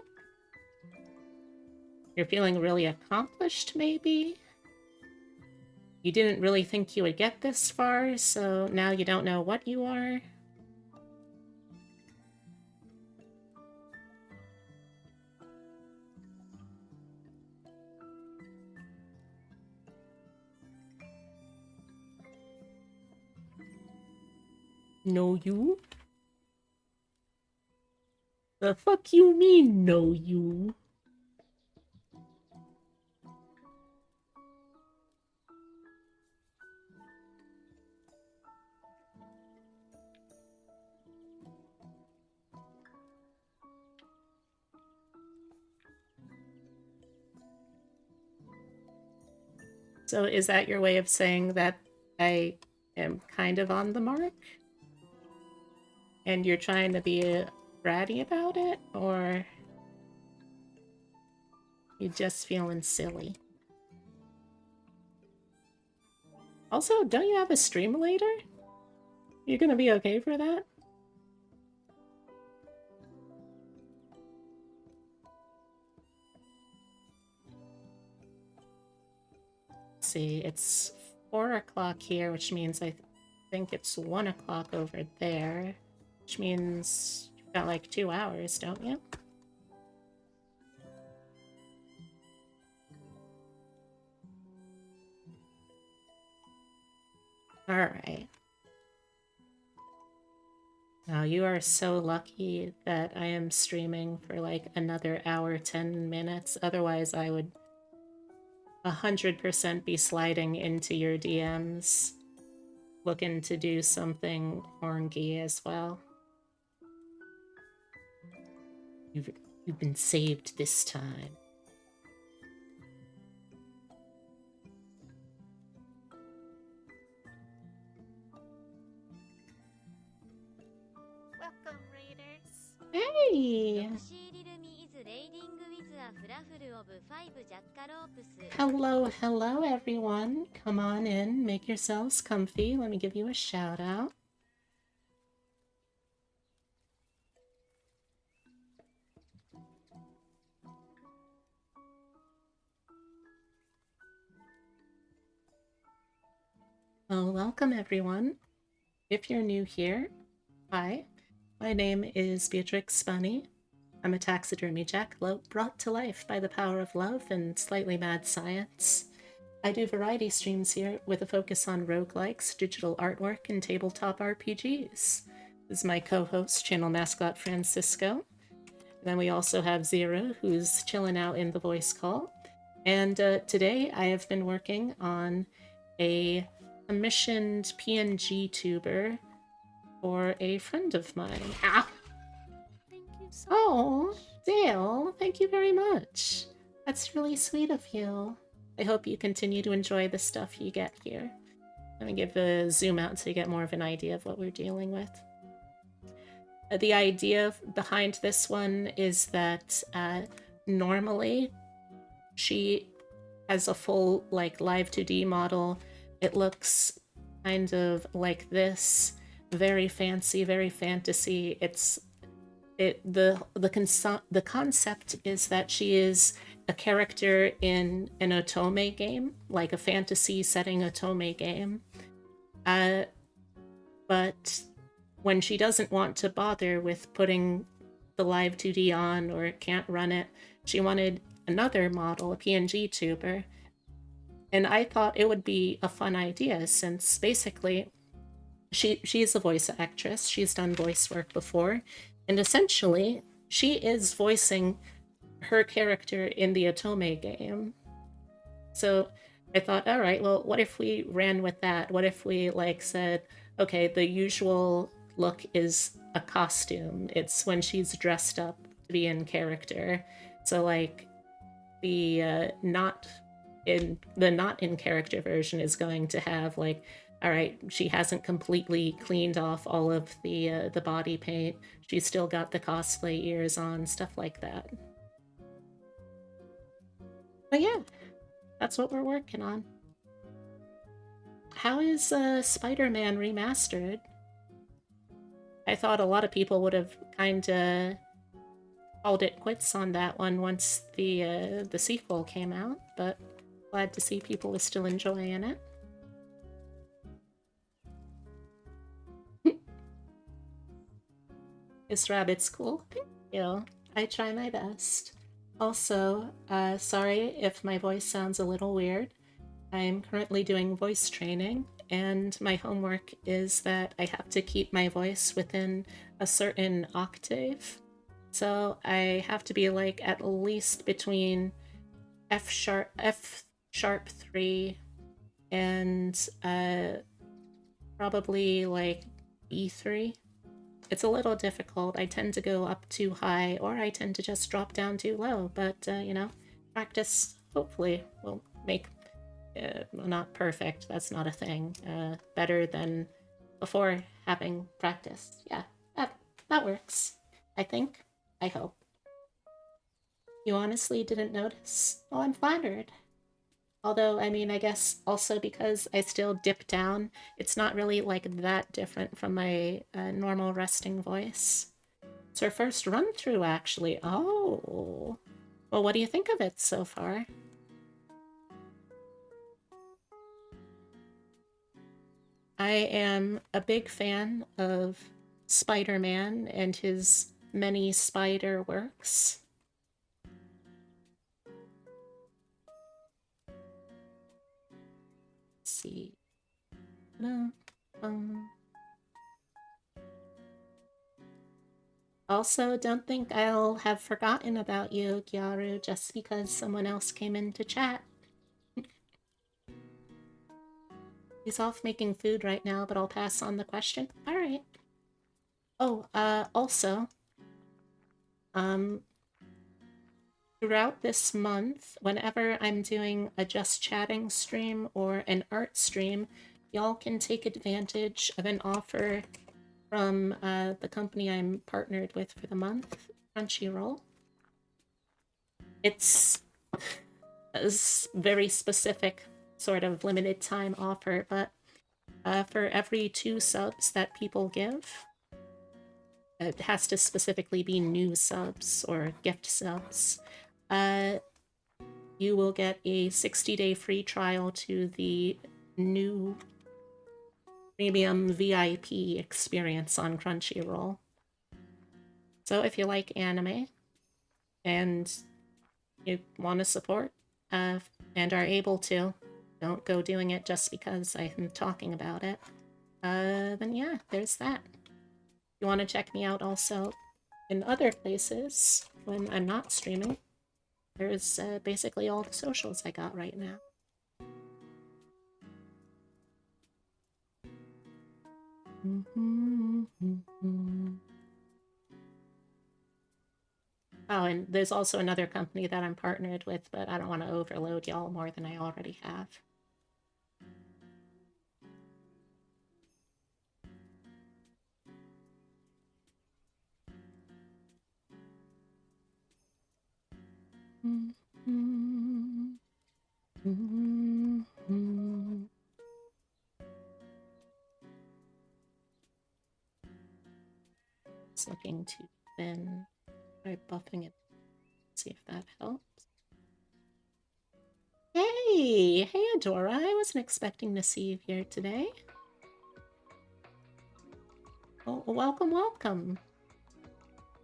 You're feeling really accomplished, maybe? You didn't really think you would get this far, so now you don't know what you are? Know you? The fuck you mean, know you? So is that your way of saying that I am kind of on the mark? And you're trying to be bratty about it? Or you just feeling silly? Also, don't you have a stream later? You're gonna be okay for that? Let's see, it's 4 o'clock here, which means I think it's 1 o'clock over there. Which means you've got like 2 hours, don't you? Alright. Now, you are so lucky that I am streaming for like another hour, 10 minutes. Otherwise, I would 100% be sliding into your DMs, looking to do something horngy as well. You've been saved this time. Welcome, Raiders. Hey! Hello, hello, everyone. Come on in, make yourselves comfy. Let me give you a shout out. Well, welcome, everyone. If you're new here, hi. My name is Beatrix Spunny. I'm a taxidermy jackalope brought to life by the power of love and slightly mad science. I do variety streams here with a focus on roguelikes, digital artwork, and tabletop RPGs. This is my co-host, channel mascot Francisco. Then we also have Zero, who's chilling out in the voice call. And today I have been working on a commissioned PNG tuber for a friend of mine. Ow! Thank you so Oh, much. Dale, thank you very much. That's really sweet of you. I hope you continue to enjoy the stuff you get here. Let me give a zoom out so you get more of an idea of what we're dealing with. The idea behind this one is that normally she has a full like live 2D model. It looks kind of like this, very fancy, very fantasy. The concept is that she is a character in an otome game, like a fantasy setting otome game. But when she doesn't want to bother with putting the live 2D on or can't run it, she wanted another model, a PNG tuber. And I thought it would be a fun idea since basically she's a voice actress. She's done voice work before. And essentially, she is voicing her character in the Otome game. So I thought, all right, well, what if we ran with that? What if we like said, okay, the usual look is a costume. It's when she's dressed up to be in character. So like the not in character version is going to have like, all right, she hasn't completely cleaned off all of the body paint. She's still got the cosplay ears on, stuff like that. But yeah, that's what we're working on. How is Spider-Man Remastered? I thought a lot of people would have kind of called it quits on that one once the sequel came out, but glad to see people are still enjoying it. This rabbit's cool. Thank you. I try my best. Also, sorry if my voice sounds a little weird. I'm currently doing voice training, and my homework is that I have to keep my voice within a certain octave. So I have to be like at least between F sharp 3 and probably like E3. It's a little difficult. I tend to go up too high, or I tend to just drop down too low, but you know, practice hopefully will make Well, not perfect. That's not a thing. Better than before having practiced. Yeah, that works. I think. I hope. You honestly didn't notice? Oh, I'm flattered. Although, I mean, I guess also because I still dip down, it's not really like that different from my normal resting voice. It's her first run through, actually. Oh. Well, what do you think of it so far? I am a big fan of Spider-Man and his many spider works. Let's see. Also, don't think I'll have forgotten about you, Gyaru, just because someone else came in to chat. He's off making food right now, but I'll pass on the question. Alright. Oh, also, throughout this month, whenever I'm doing a Just Chatting stream or an art stream, y'all can take advantage of an offer from the company I'm partnered with for the month, Crunchyroll. It's a very specific sort of limited time offer, but for every 2 subs that people give, it has to specifically be new subs or gift subs, you will get a 60-day free trial to the new premium VIP experience on Crunchyroll. So if you like anime and you want to support and are able to, don't go doing it just because I'm talking about it, then yeah, there's that. If you want to check me out also in other places when I'm not streaming, there's basically all the socials I got right now. Oh, and there's also another company that I'm partnered with, but I don't want to overload y'all more than I already have. It's looking too thin. Try buffing it. See if that helps. Hey, Adora. I wasn't expecting to see you here today. Well, welcome.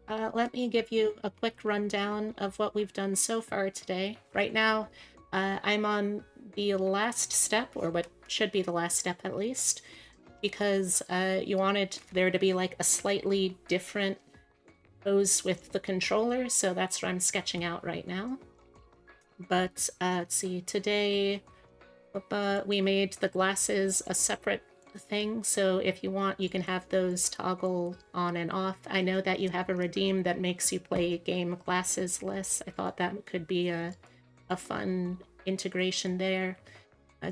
Let me give you a quick rundown of what we've done so far today. Right now, I'm on the last step, or what should be the last step at least, because you wanted there to be like a slightly different pose with the controller, so that's what I'm sketching out right now. But let's see, today we made the glasses a separate thing, so if you want, you can have those toggle on and off. I know that you have a redeem that makes you play game glasses-less. I thought that could be a fun integration there.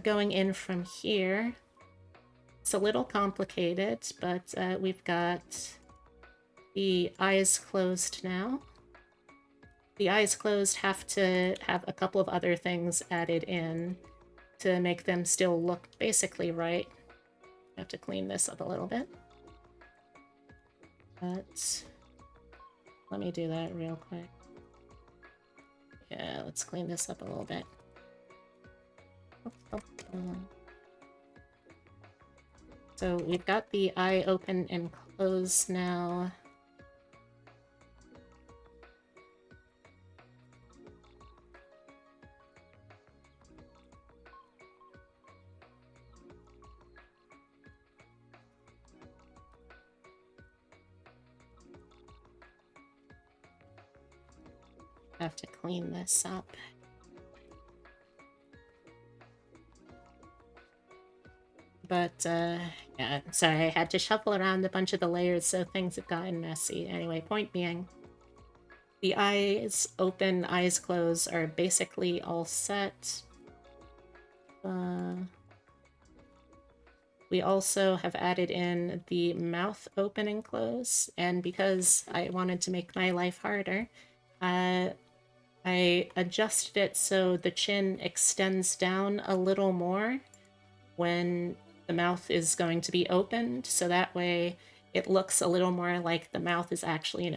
Going in from here, it's a little complicated, but we've got the eyes closed now. The eyes closed have to have a couple of other things added in to make them still look basically right. I have to clean this up a little bit. But let me do that real quick. Yeah, let's clean this up a little bit. So we've got the eye open and closed now. Have to clean this up. But, yeah, sorry, I had to shuffle around a bunch of the layers, so things have gotten messy. Anyway, point being, the eyes open, eyes closed are basically all set. We also have added in the mouth open and close, and because I wanted to make my life harder, I adjusted it so the chin extends down a little more when the mouth is going to be opened, so that way it looks a little more like the mouth is actually,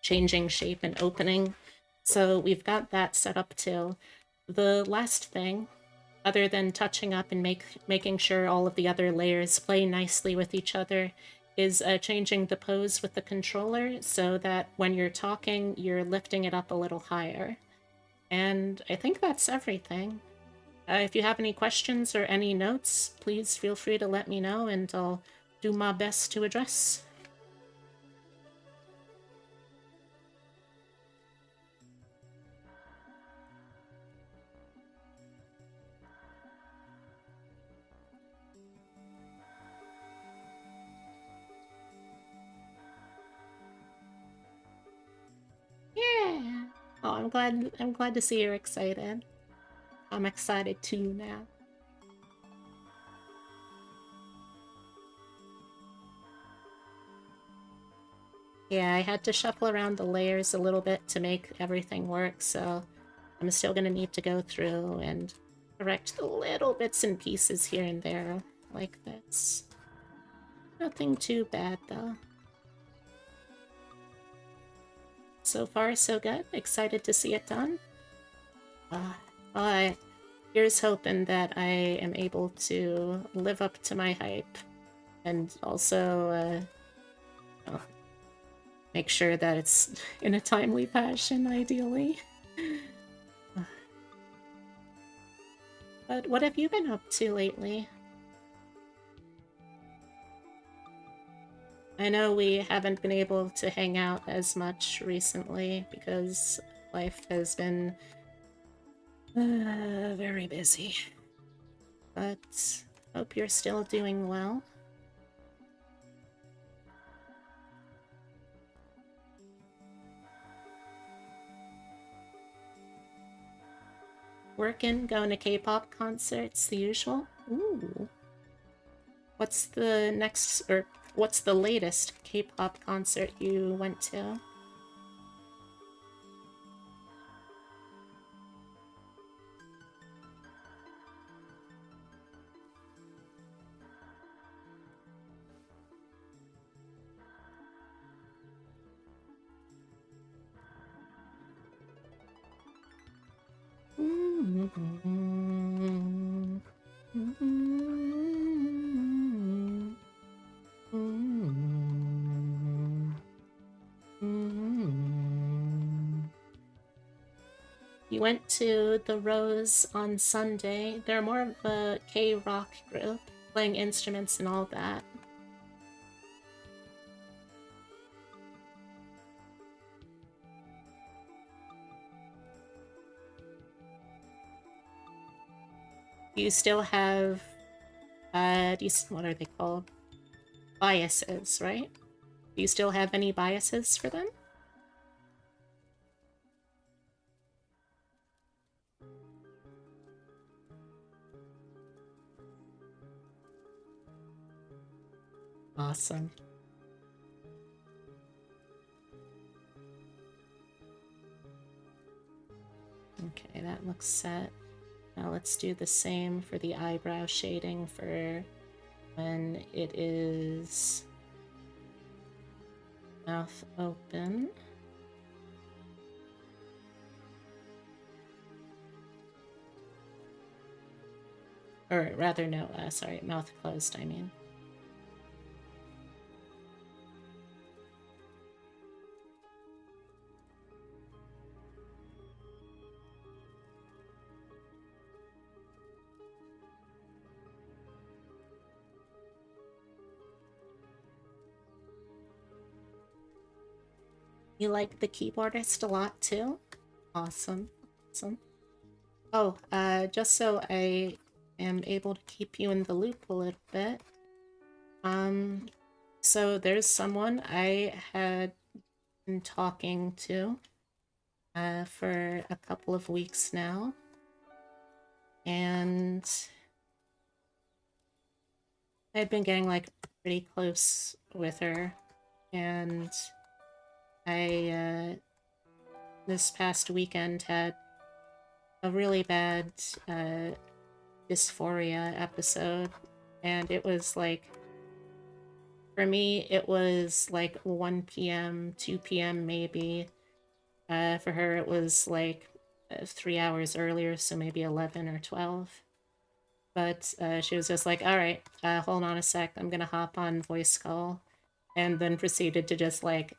changing shape and opening. So we've got that set up too. The last thing, other than touching up and making sure all of the other layers play nicely with each other, is changing the pose with the controller so that when you're talking, you're lifting it up a little higher. And I think that's everything. If you have any questions or any notes, please feel free to let me know and I'll do my best to address. Yeah. Oh, I'm glad to see you're excited. I'm excited too now. Yeah, I had to shuffle around the layers a little bit to make everything work, so I'm still gonna need to go through and correct the little bits and pieces here and there, like this. Nothing too bad, though. So far, so good. Excited to see it done. Here's hoping that I am able to live up to my hype and also make sure that it's in a timely fashion, ideally. But what have you been up to lately? I know we haven't been able to hang out as much recently because life has been very busy. But hope you're still doing well. Working, going to K-pop concerts, the usual? Ooh. What's the latest K-pop concert you went to? You went to the Rose on Sunday. They're more of a K-rock group, playing instruments and all that. You still have, what are they called? Biases, right? Do you still have any biases for them? Awesome. Okay, that looks set. Now let's do the same for the eyebrow shading for when it is mouth open. Or rather, no, sorry, mouth closed, I mean. You like the keyboardist a lot too? Awesome. Awesome. Oh, just so I am able to keep you in the loop a little bit. So there's someone I had been talking to for a couple of weeks now. And I'd been getting like pretty close with her, and I this past weekend had a really bad dysphoria episode, and it was like, for me it was like 1 p.m., 2 p.m. maybe. For her it was like 3 hours earlier, so maybe 11 or 12. But she was just like, all right, hold on a sec, I'm gonna hop on voice call, and then proceeded to just like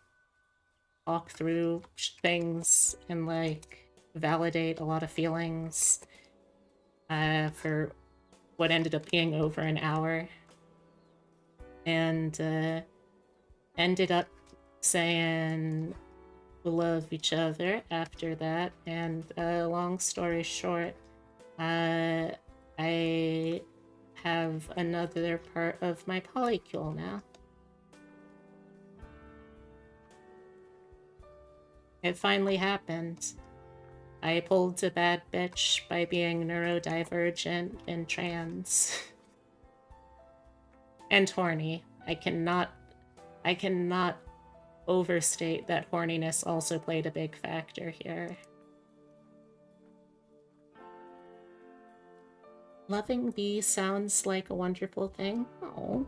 talk through things and like validate a lot of feelings for what ended up being over an hour, and ended up saying we love each other after that. And long story short, I have another part of my polycule now. It finally happened. I pulled a bad bitch by being neurodivergent and trans. And horny. I cannot overstate that horniness also played a big factor here. Loving bee sounds like a wonderful thing. Oh.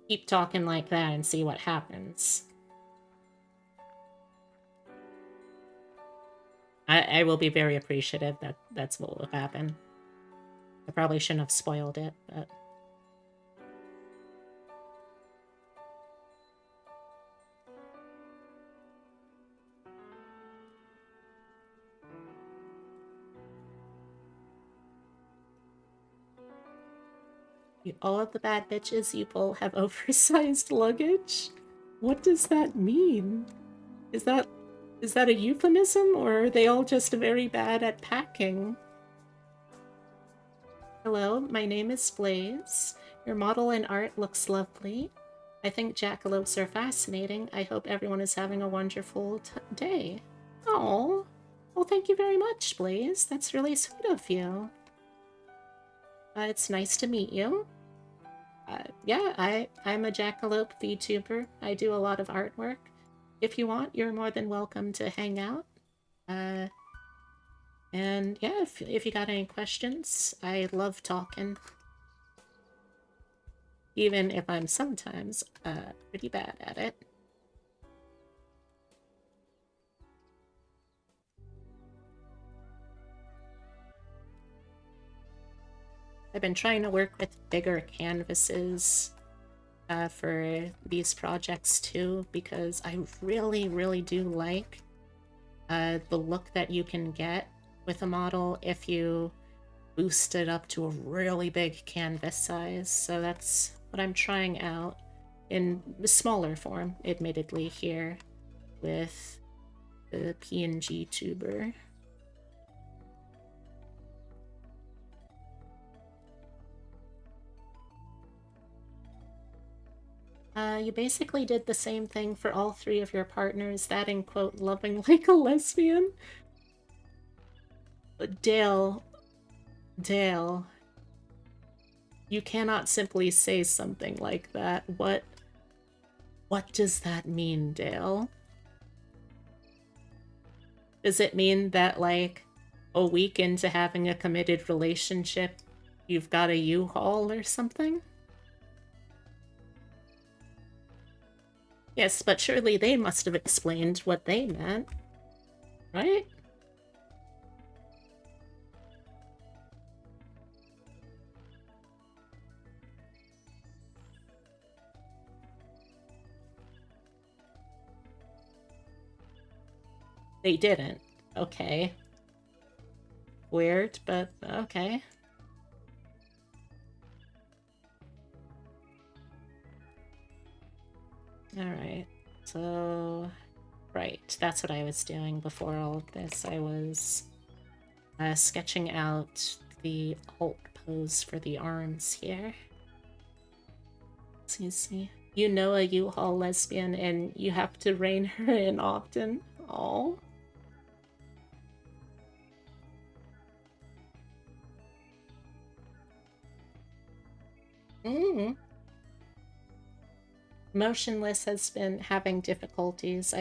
Keep talking like that and see what happens. I will be very appreciative that that's what will happen. I probably shouldn't have spoiled it, but... all of the bad bitches you pull have oversized luggage? What does that mean? Is that a euphemism, or are they all just very bad at packing? Hello, my name is Blaze. Your model and art looks lovely. I think jackalopes are fascinating. I hope everyone is having a wonderful day. Oh, well, thank you very much, Blaze. That's really sweet of you. It's nice to meet you. Yeah, I'm a jackalope VTuber. I do a lot of artwork. If you want, you're more than welcome to hang out. And yeah, if you got any questions, I love talking. Even if I'm sometimes pretty bad at it. I've been trying to work with bigger canvases for these projects too, because I really, really do like the look that you can get with a model if you boost it up to a really big canvas size. So that's what I'm trying out in the smaller form, admittedly, here with the PNG tuber. You basically did the same thing for all 3 of your partners, that in quote, loving like a lesbian. Dale, you cannot simply say something like that. What does that mean, Dale? Does it mean that, like, a week into having a committed relationship, you've got a U-Haul or something? Yes, but surely they must have explained what they meant, right? They didn't. Okay. Weird, but okay. Alright, so... Right, that's what I was doing before all of this. I was sketching out the alt pose for the arms here. Excuse me. You know a U-Haul lesbian and you have to rein her in often. Oh. Mm. Motionless has been having difficulties.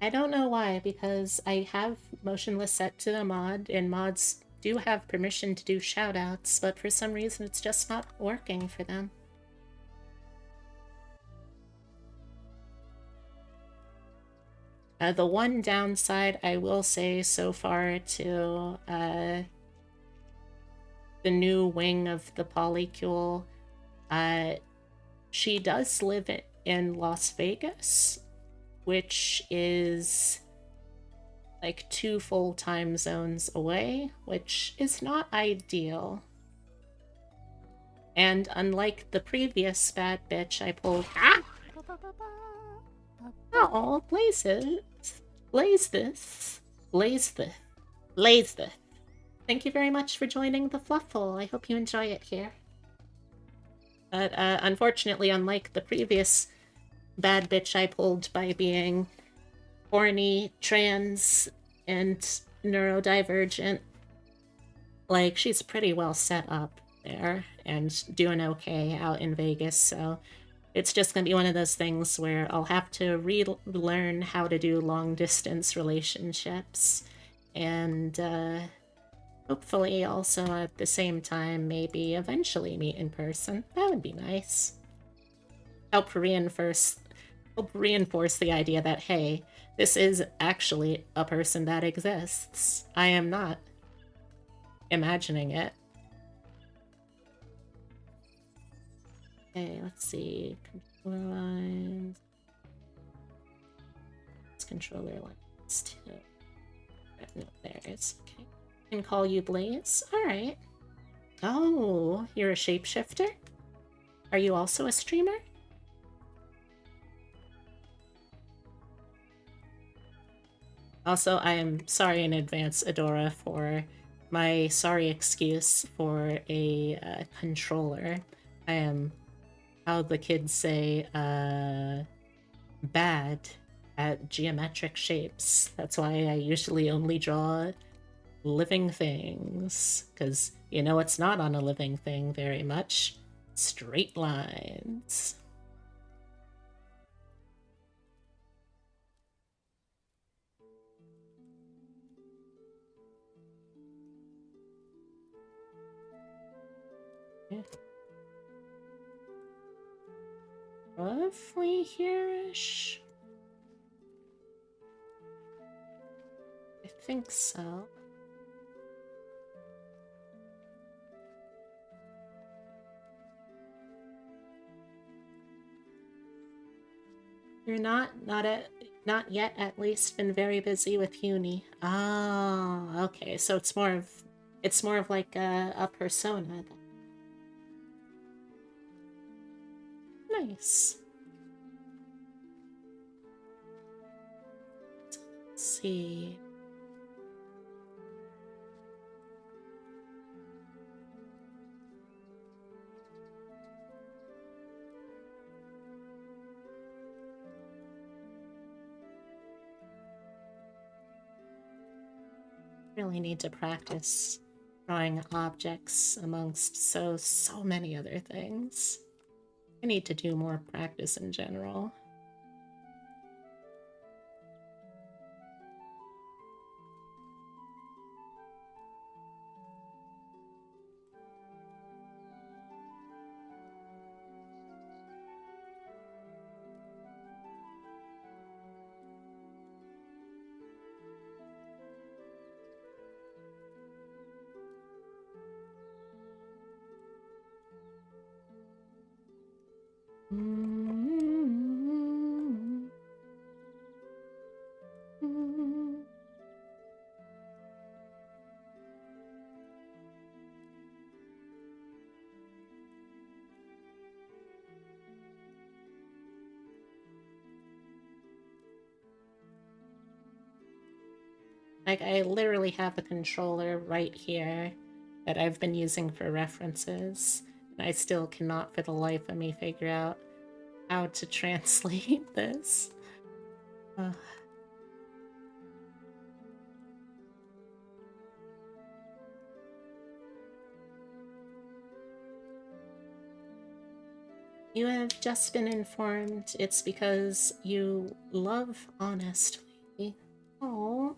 I don't know why, because I have Motionless set to a mod, and mods do have permission to do shoutouts, but for some reason it's just not working for them. The one downside I will say so far to the new wing of the polycule, she does live in Las Vegas, which is like 2 full time zones away, which is not ideal. And unlike the previous bad bitch I pulled. Ah! Oh, blaze it. Blaze this. Blaze this. Blaze this. Thank you very much for joining the Fluffle. I hope you enjoy it here. But unfortunately, unlike the previous bad bitch I pulled by being horny, trans, and neurodivergent, like, she's pretty well set up there and doing okay out in Vegas, so it's just gonna be one of those things where I'll have to relearn how to do long-distance relationships, and hopefully also at the same time maybe eventually meet in person. That would be nice. Help reinforce the idea that, hey, this is actually a person that exists. I am not imagining it. Okay, let's see. Controller lines. It's controller lines too. No, there it is. Okay. Can call you Blaze. Alright. Oh, you're a shapeshifter? Are you also a streamer? Also, I am sorry in advance, Adora, for my sorry excuse for a controller. I am, how the kids say, bad at geometric shapes. That's why I usually only draw living things, because you know it's not on a living thing very much. Straight lines. Yeah. Roughly here-ish. I think so. You're not yet at least been very busy with uni. Oh, okay. So it's more of like a persona then. Nice. Let's see. Really need to practice drawing objects amongst so many other things. I need to do more practice in general. Like, I literally have a controller right here that I've been using for references, and I still cannot for the life of me figure out how to translate this. You have just been informed it's because you love honestly. Oh,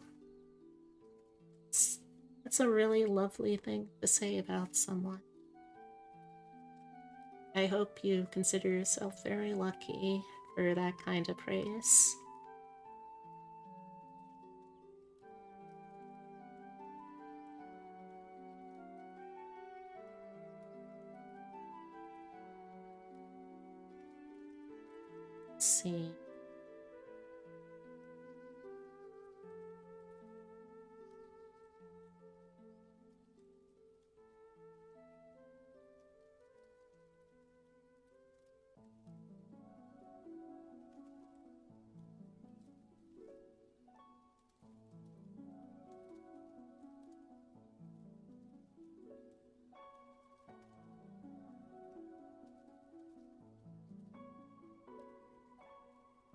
that's a really lovely thing to say about someone. I hope you consider yourself very lucky for that kind of praise. Let's see.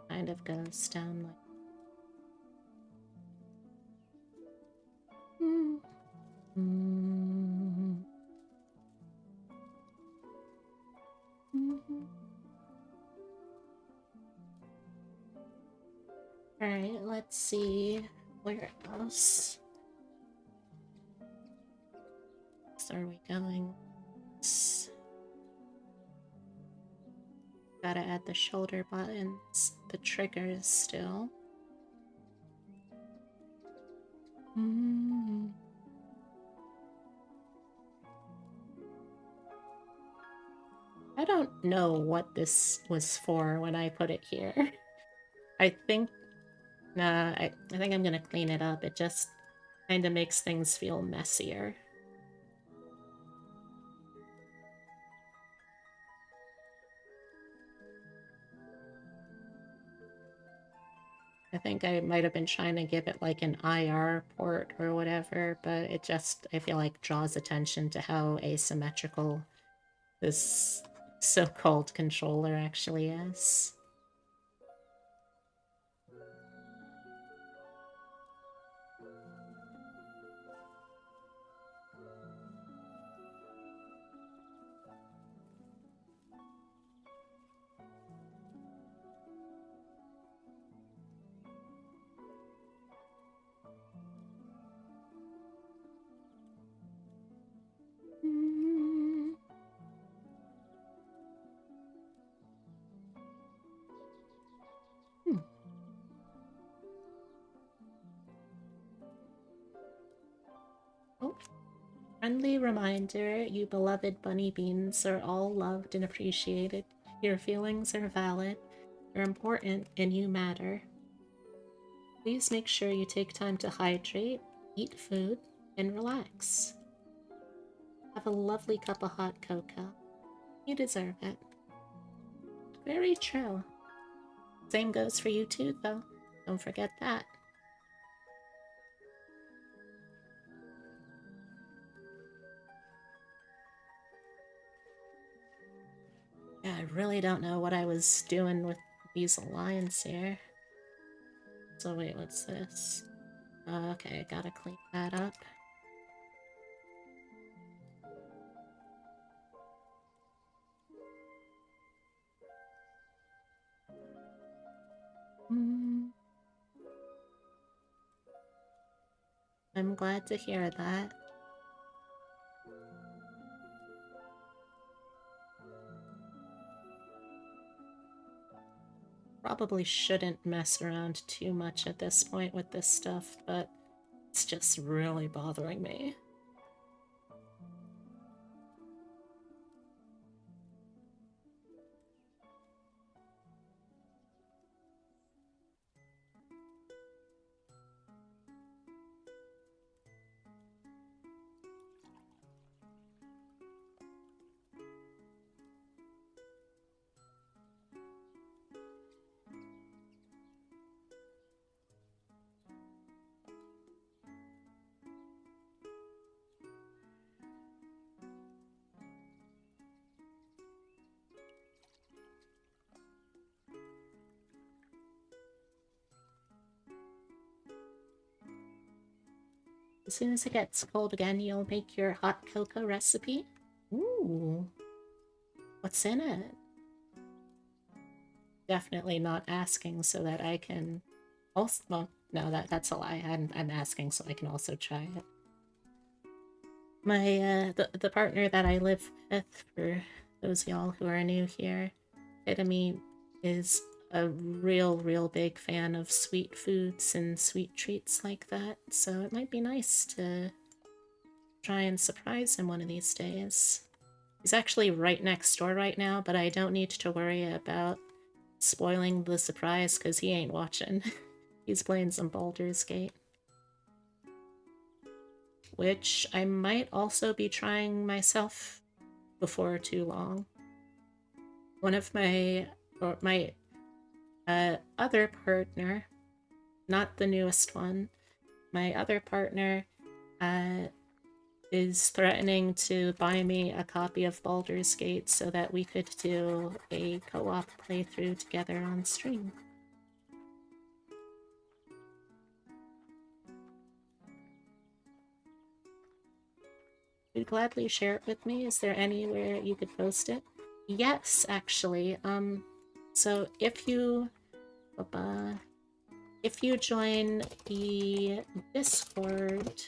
Kind of goes down like. Alright, let's see. Where else? Are we going? Gotta add the shoulder buttons, the triggers still. I don't know what this was for when I put it here. I think, nah, I think I'm gonna clean it up. It just kind of makes things feel messier. I think I might have been trying to give it like an IR port or whatever, but it just, I feel like, draws attention to how asymmetrical this so-called controller actually is. Oh, friendly reminder, you beloved bunny beans are all loved and appreciated. Your feelings are valid, you're important, and you matter. Please make sure you take time to hydrate, eat food, and relax. Have a lovely cup of hot cocoa. You deserve it. Very true. Same goes for you too, though. Don't forget that. Yeah, I really don't know what I was doing with these lines here. So wait, what's this? Okay, I gotta clean that up. I'm glad to hear that. Probably shouldn't mess around too much at this point with this stuff, but it's just really bothering me. As soon as it gets cold again, you'll make your hot cocoa recipe. Ooh. What's in it? Definitely not asking so that I can also, well, no, that's a lie. I'm asking so I can also try it. My the partner that I live with, for those y'all who are new here, Epitome, is a real big fan of sweet foods and sweet treats like that, so it might be nice to try and surprise him one of these days. He's actually right next door right now, but I don't need to worry about spoiling the surprise because he ain't watching. He's playing some Baldur's Gate. Which I might also be trying myself before too long. One of my other partner, not the newest one, my other partner is threatening to buy me a copy of Baldur's Gate so that we could do a co-op playthrough together on stream. You'd gladly share it with me. Is there anywhere you could post it? Yes, actually. So if you join the Discord,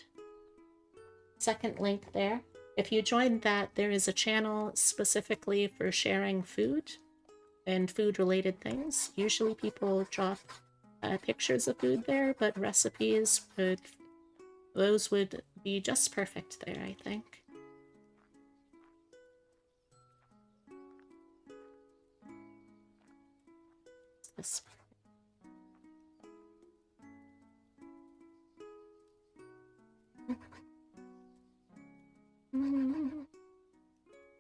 second link there, if you join that, there is a channel specifically for sharing food and food-related things. Usually people drop pictures of food there, but recipes would be just perfect there, I think. This.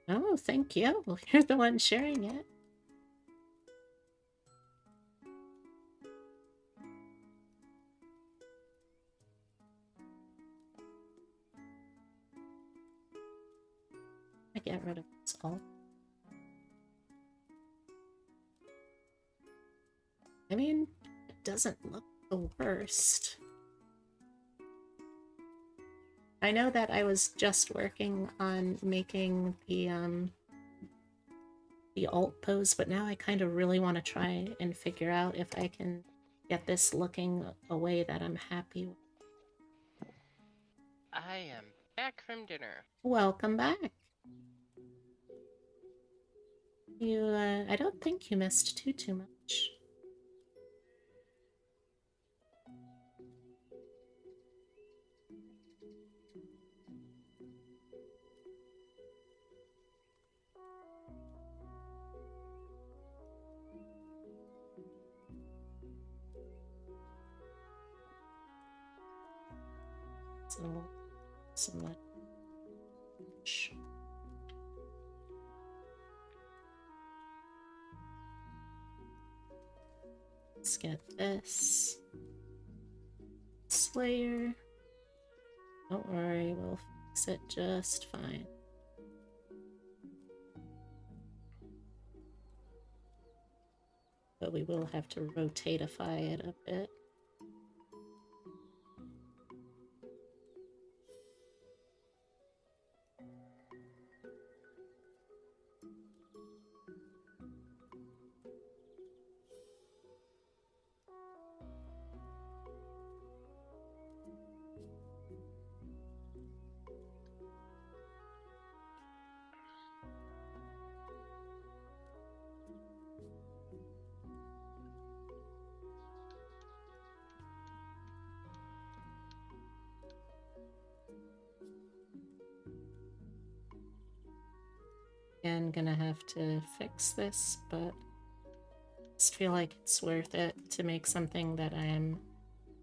Oh, thank you. Well, you're the one sharing it. I get rid of this all. I mean, it doesn't look the worst. I know that I was just working on making the alt pose, but now I kind of really want to try and figure out if I can get this looking a way that I'm happy with. I am back from dinner. Welcome back. You, I don't think you missed too much. So, some let's get this Slayer. Don't worry, we'll fix it just fine. But we will have to rotatify it a bit. Again, gonna have to fix this, but I just feel like it's worth it to make something that I am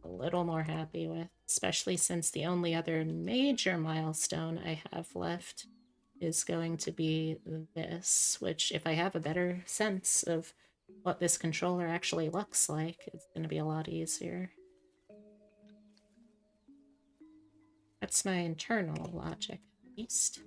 a little more happy with, especially since the only other major milestone I have left is going to be this, which if I have a better sense of what this controller actually looks like, it's going to be a lot easier. That's my internal logic, at least.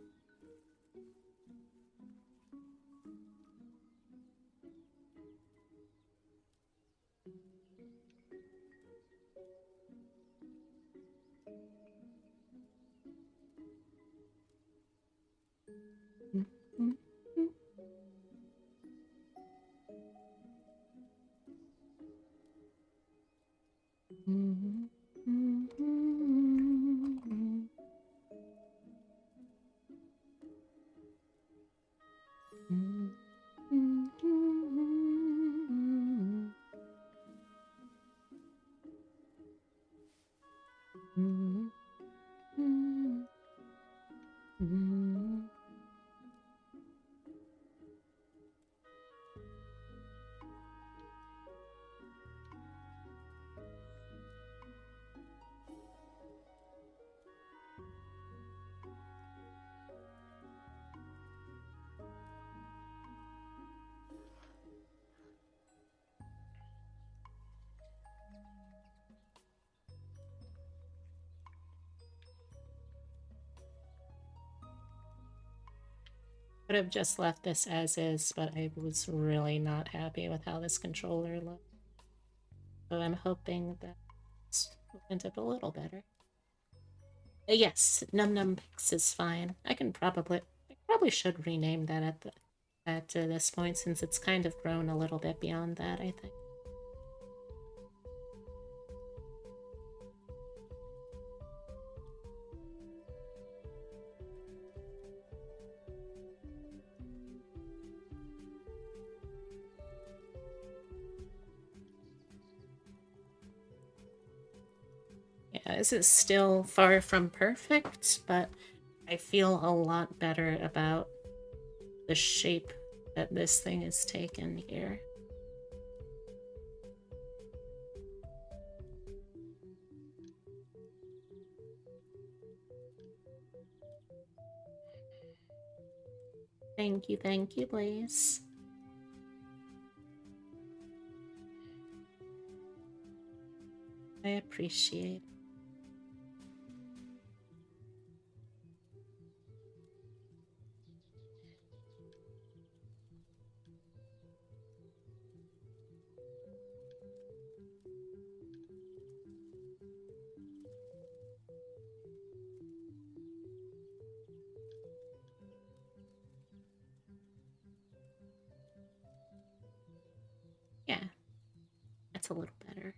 Could have just left this as is, but I was really not happy with how this controller looked. So I'm hoping that will end up a little better. Yes, Num Num Pix is fine. I probably should rename that at this point, since it's kind of grown a little bit beyond that, I think. Yeah, this is still far from perfect, but I feel a lot better about the shape that this thing is taken here. Thank you, Blaze. I appreciate it. Yeah, that's a little better.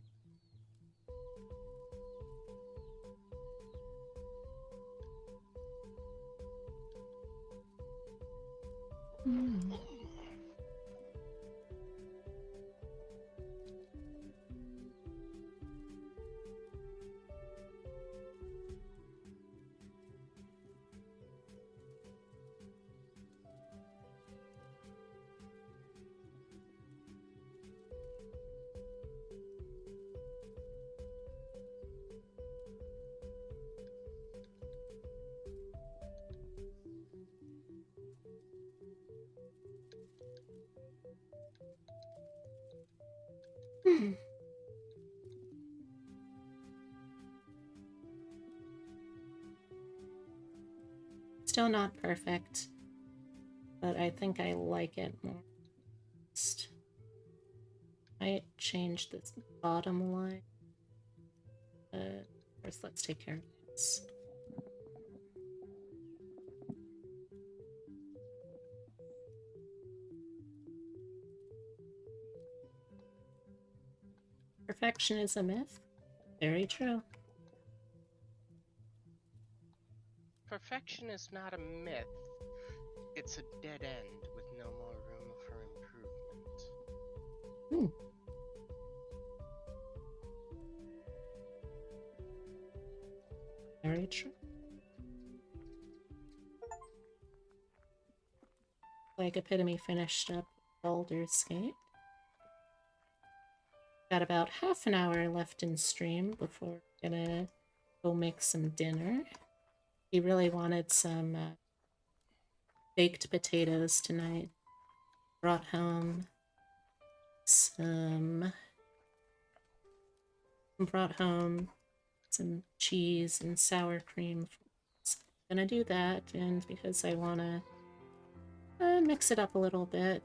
Still not perfect, but I think I like it more. Might change this bottom line. First, let's take care of this. Perfection is a myth. Very true. Perfection is not a myth. It's a dead end with no more room for improvement. Very true. Like Epitome finished up Baldur's Gate. Got about half an hour left in stream before we're gonna go make some dinner. He really wanted some baked potatoes tonight. Brought home some cheese and sour cream. So I'm gonna do that, and because I wanna mix it up a little bit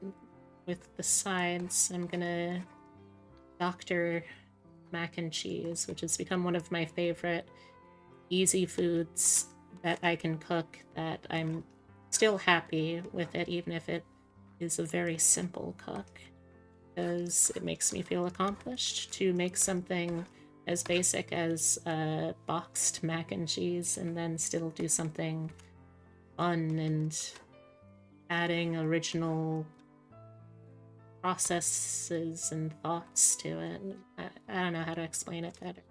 with the sides, I'm gonna doctor mac and cheese, which has become one of my favorite easy foods that I can cook that I'm still happy with it, even if it is a very simple cook, because it makes me feel accomplished to make something as basic as boxed mac and cheese and then still do something fun and adding original processes and thoughts to it. I don't know how to explain it better.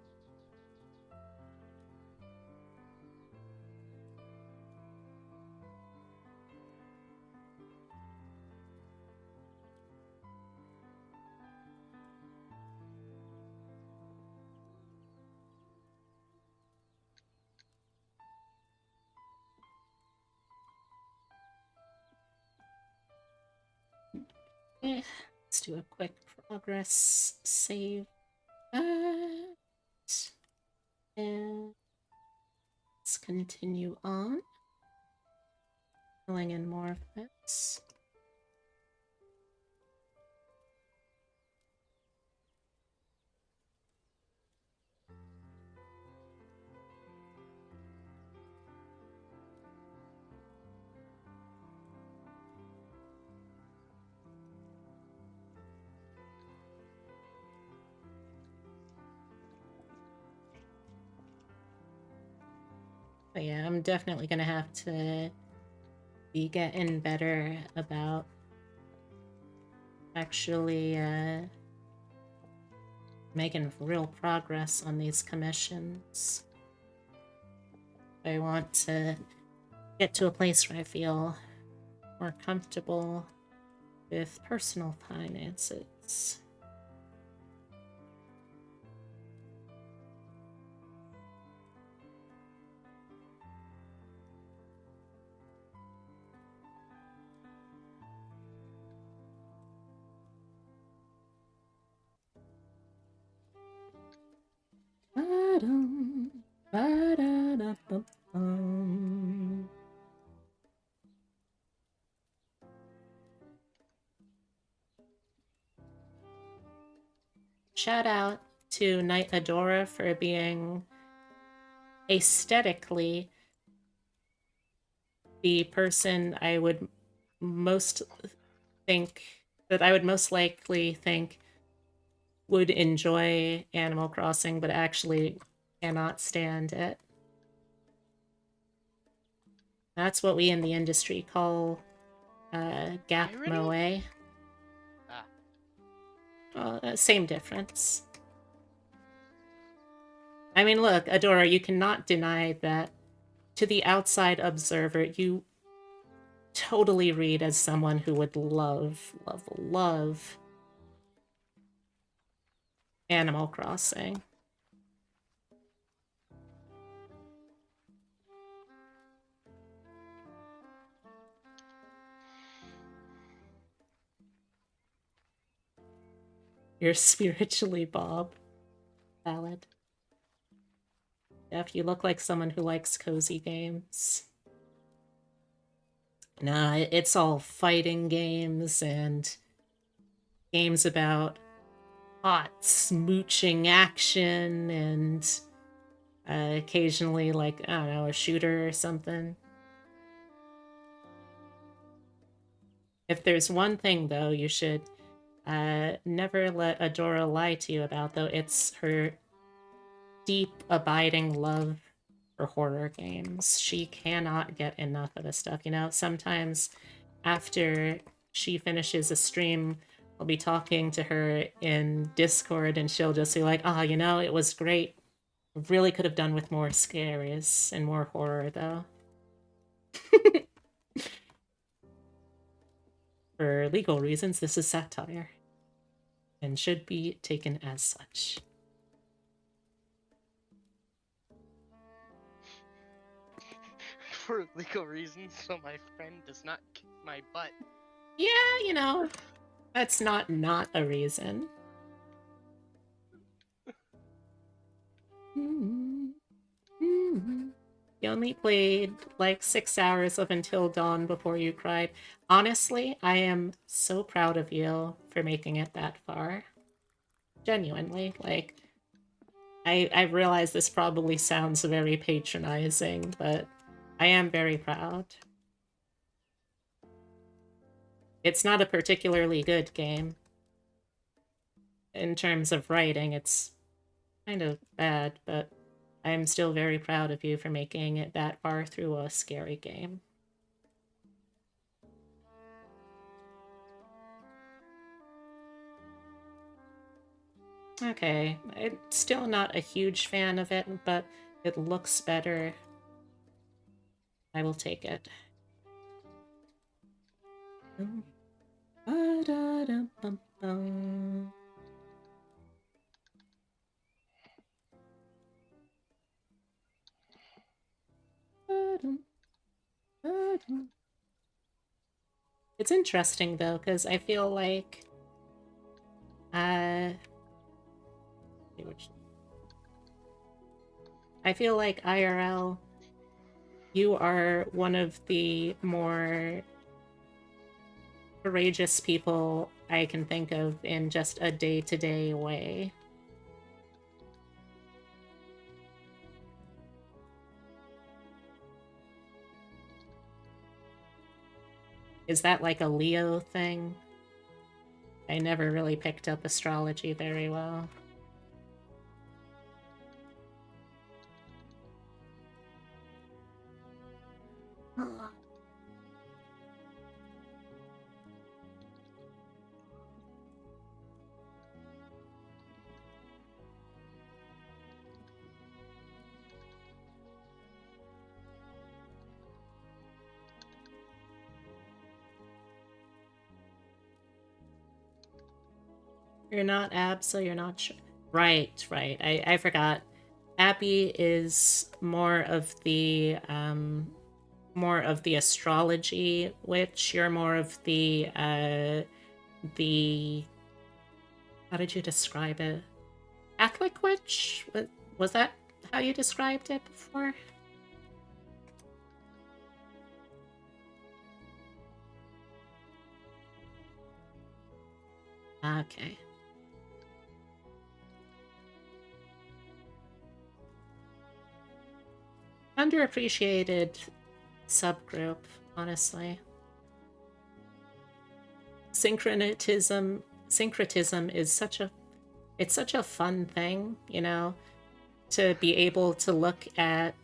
Let's do a quick progress save. And let's continue on. Filling in more of this. But yeah, I'm definitely gonna have to be getting better about actually making real progress on these commissions. I want to get to a place where I feel more comfortable with personal finances. Ba-dum, ba-da-da-bum-bum. Shout out to Knight Adora for being aesthetically the person I would most likely think would enjoy Animal Crossing, but actually cannot stand it. That's what we in the industry call gap moe. Same difference. I mean, look, Adora, you cannot deny that to the outside observer, you totally read as someone who would love Animal Crossing. You're spiritually Bob. Valid. Jeff, you look like someone who likes cozy games. Nah, it's all fighting games and games about hot smooching action and occasionally, like, I don't know, a shooter or something. If there's one thing, though, you should never let Adora lie to you about, though, it's her deep, abiding love for horror games. She cannot get enough of this stuff, you know? Sometimes after she finishes a stream, I'll be talking to her in Discord and she'll just be like, you know, it was great. Really could have done with more scares and more horror, though. For legal reasons, this is satire and should be taken as such. For legal reasons, so my friend does not kick my butt. Yeah, you know, that's not a reason. You only played like 6 hours of Until Dawn before you cried. Honestly, I am so proud of you for making it that far. Genuinely, like, I realize this probably sounds very patronizing, but I am very proud. It's not a particularly good game. In terms of writing, it's kind of bad, but I'm still very proud of you for making it that far through a scary game. Okay, I'm still not a huge fan of it, but it looks better. I will take it. Ba-da-dum-bum-bum. Ba-dum, ba-dum. It's interesting though, because I feel like I feel like IRL, you are one of the more courageous people I can think of in just a day-to-day way. Is that like a Leo thing? I never really picked up astrology very well. You're not Ab, so you're not sure. Right, right. I forgot. Abby is more of the astrology witch. You're more of the how did you describe it? Catholic witch? Was that how you described it before? Okay. Underappreciated subgroup, honestly. Syncretism is such a fun thing, you know, to be able to look at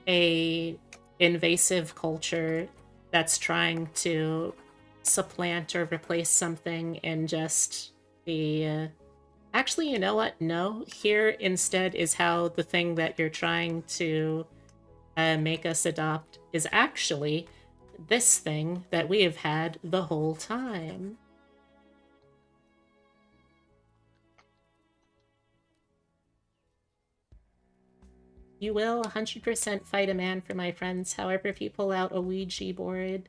a invasive culture that's trying to supplant or replace something and just be actually, you know what? No, here instead is how the thing that you're trying to make us adopt is actually this thing that we have had the whole time. You will 100% fight a man for my friends. However, if you pull out a Ouija board,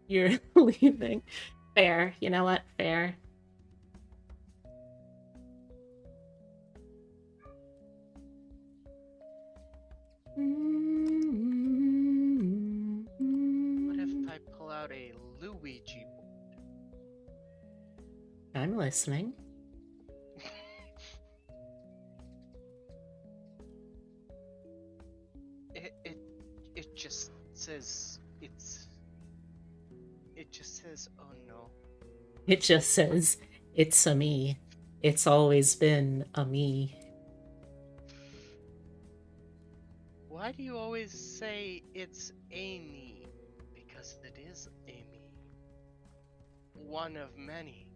you're leaving. Fair. You know what? Fair. What if I pull out a Luigi board? I'm listening. It just says it just says oh no. It just says, it's a me. It's always been a me. Why do you always say it's Amy? Because it is Amy. One of many.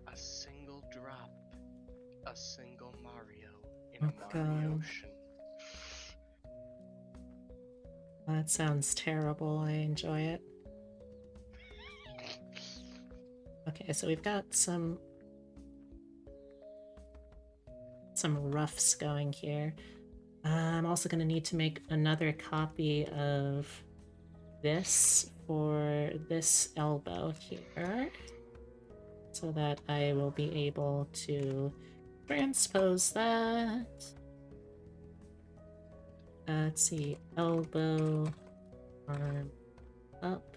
A single drop. A single Mario in Oh, a Mario God. ocean. That sounds terrible. I enjoy it. Okay, so we've got some roughs going here. I'm also going to need to make another copy of this for this elbow here, so that I will be able to transpose that. Let's see, elbow, arm up,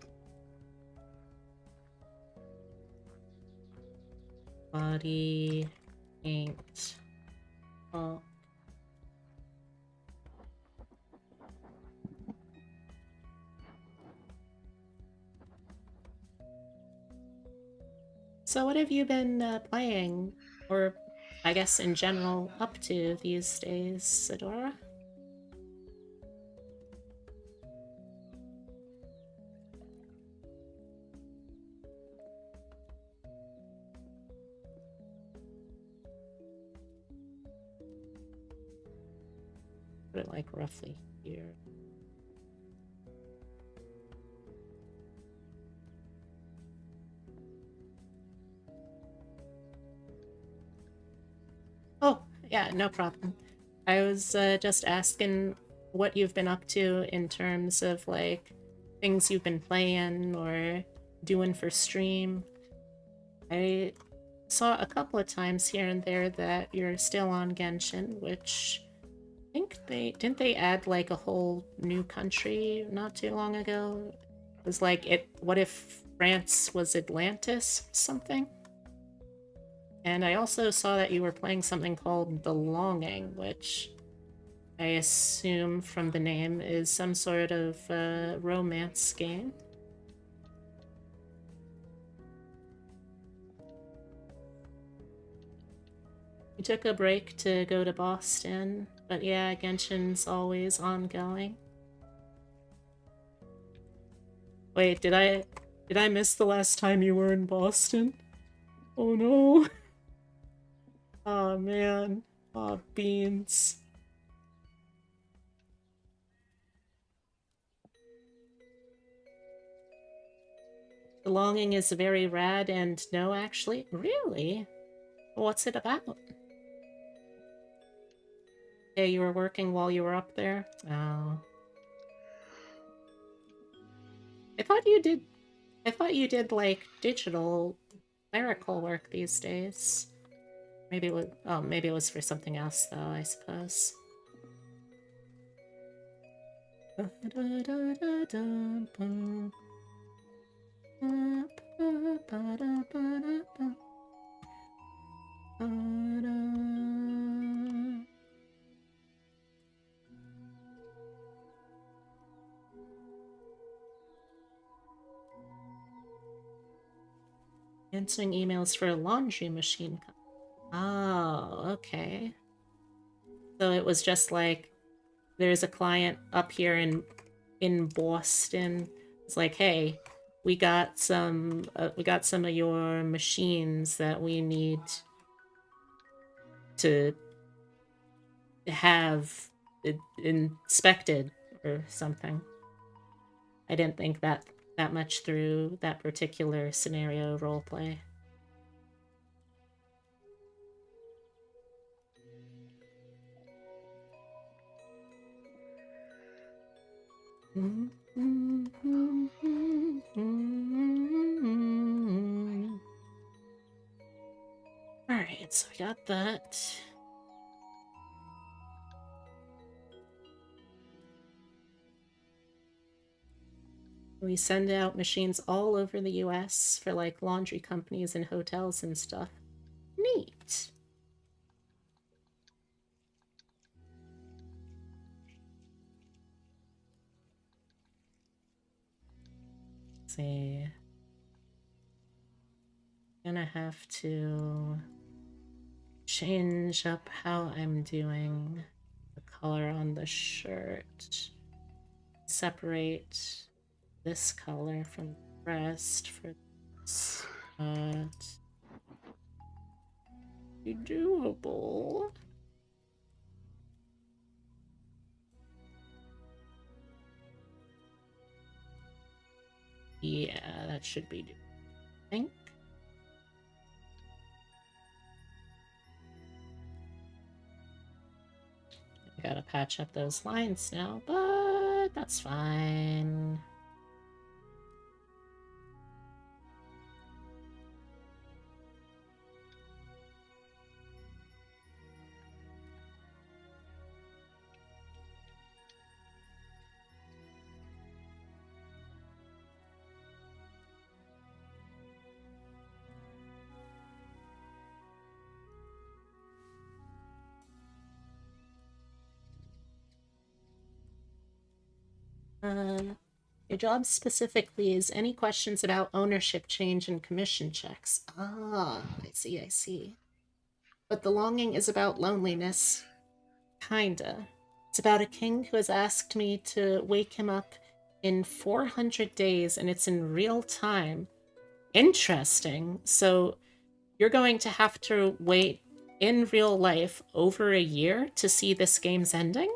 body, paint, up. So what have you been playing, or I guess in general, up to these days, Sidora? Put it like roughly here. Oh, yeah, no problem. I was just asking what you've been up to in terms of like things you've been playing or doing for stream. I saw a couple of times here and there that you're still on Genshin, which I think they add like a whole new country not too long ago. It was like what if France was Atlantis something? And I also saw that you were playing something called The Longing, which I assume from the name is some sort of romance game. We took a break to go to Boston, but yeah, Genshin's always ongoing. Wait, did I miss the last time you were in Boston? Oh no. Oh man. Oh beans. The Longing is very rad and no actually. Really? What's it about? Yeah, you were working while you were up there? Oh. I thought you did like digital clerical work these days. Maybe it was maybe it was for something else though, I suppose. Answering emails for a laundry machine. Oh, okay. So it was just like there's a client up here in Boston. It's like, hey, we got some of your machines that we need to have inspected or something. I didn't think that much through that particular scenario roleplay. Alright, so we got that. We send out machines all over the US for like laundry companies and hotels and stuff. Neat. Let's see. Gonna have to change up how I'm doing the color on the shirt. Separate this color from the rest for this. Be doable. Yeah, that should be doable. I think. I gotta patch up those lines now, but that's fine. Your job specifically is any questions about ownership change and commission checks. Ah, I see, I see. But the longing is about loneliness. Kinda. It's about a king who has asked me to wake him up in 400 days, and it's in real time. Interesting. So you're going to have to wait in real life over a year to see this game's ending?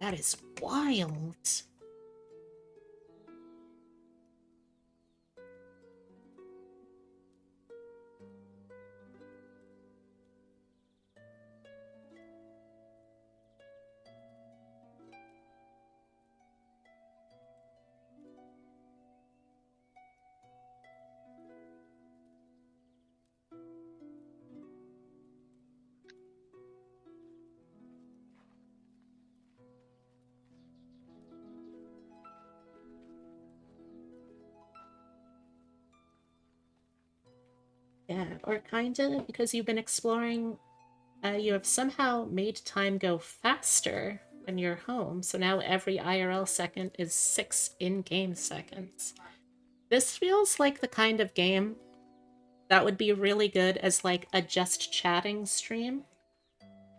That is wild. Yeah, or kinda because you've been exploring, you have somehow made time go faster when you're home. So now every IRL second is 6 in-game seconds. This feels like the kind of game that would be really good as like a just chatting stream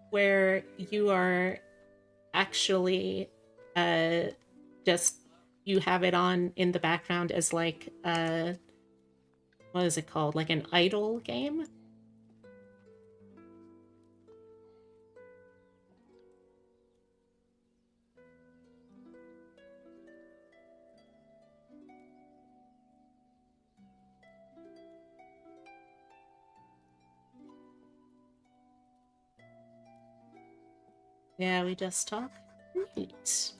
where you are actually just you have it on in the background as like what is it called? Like an idle game? Yeah, we just talk. Great.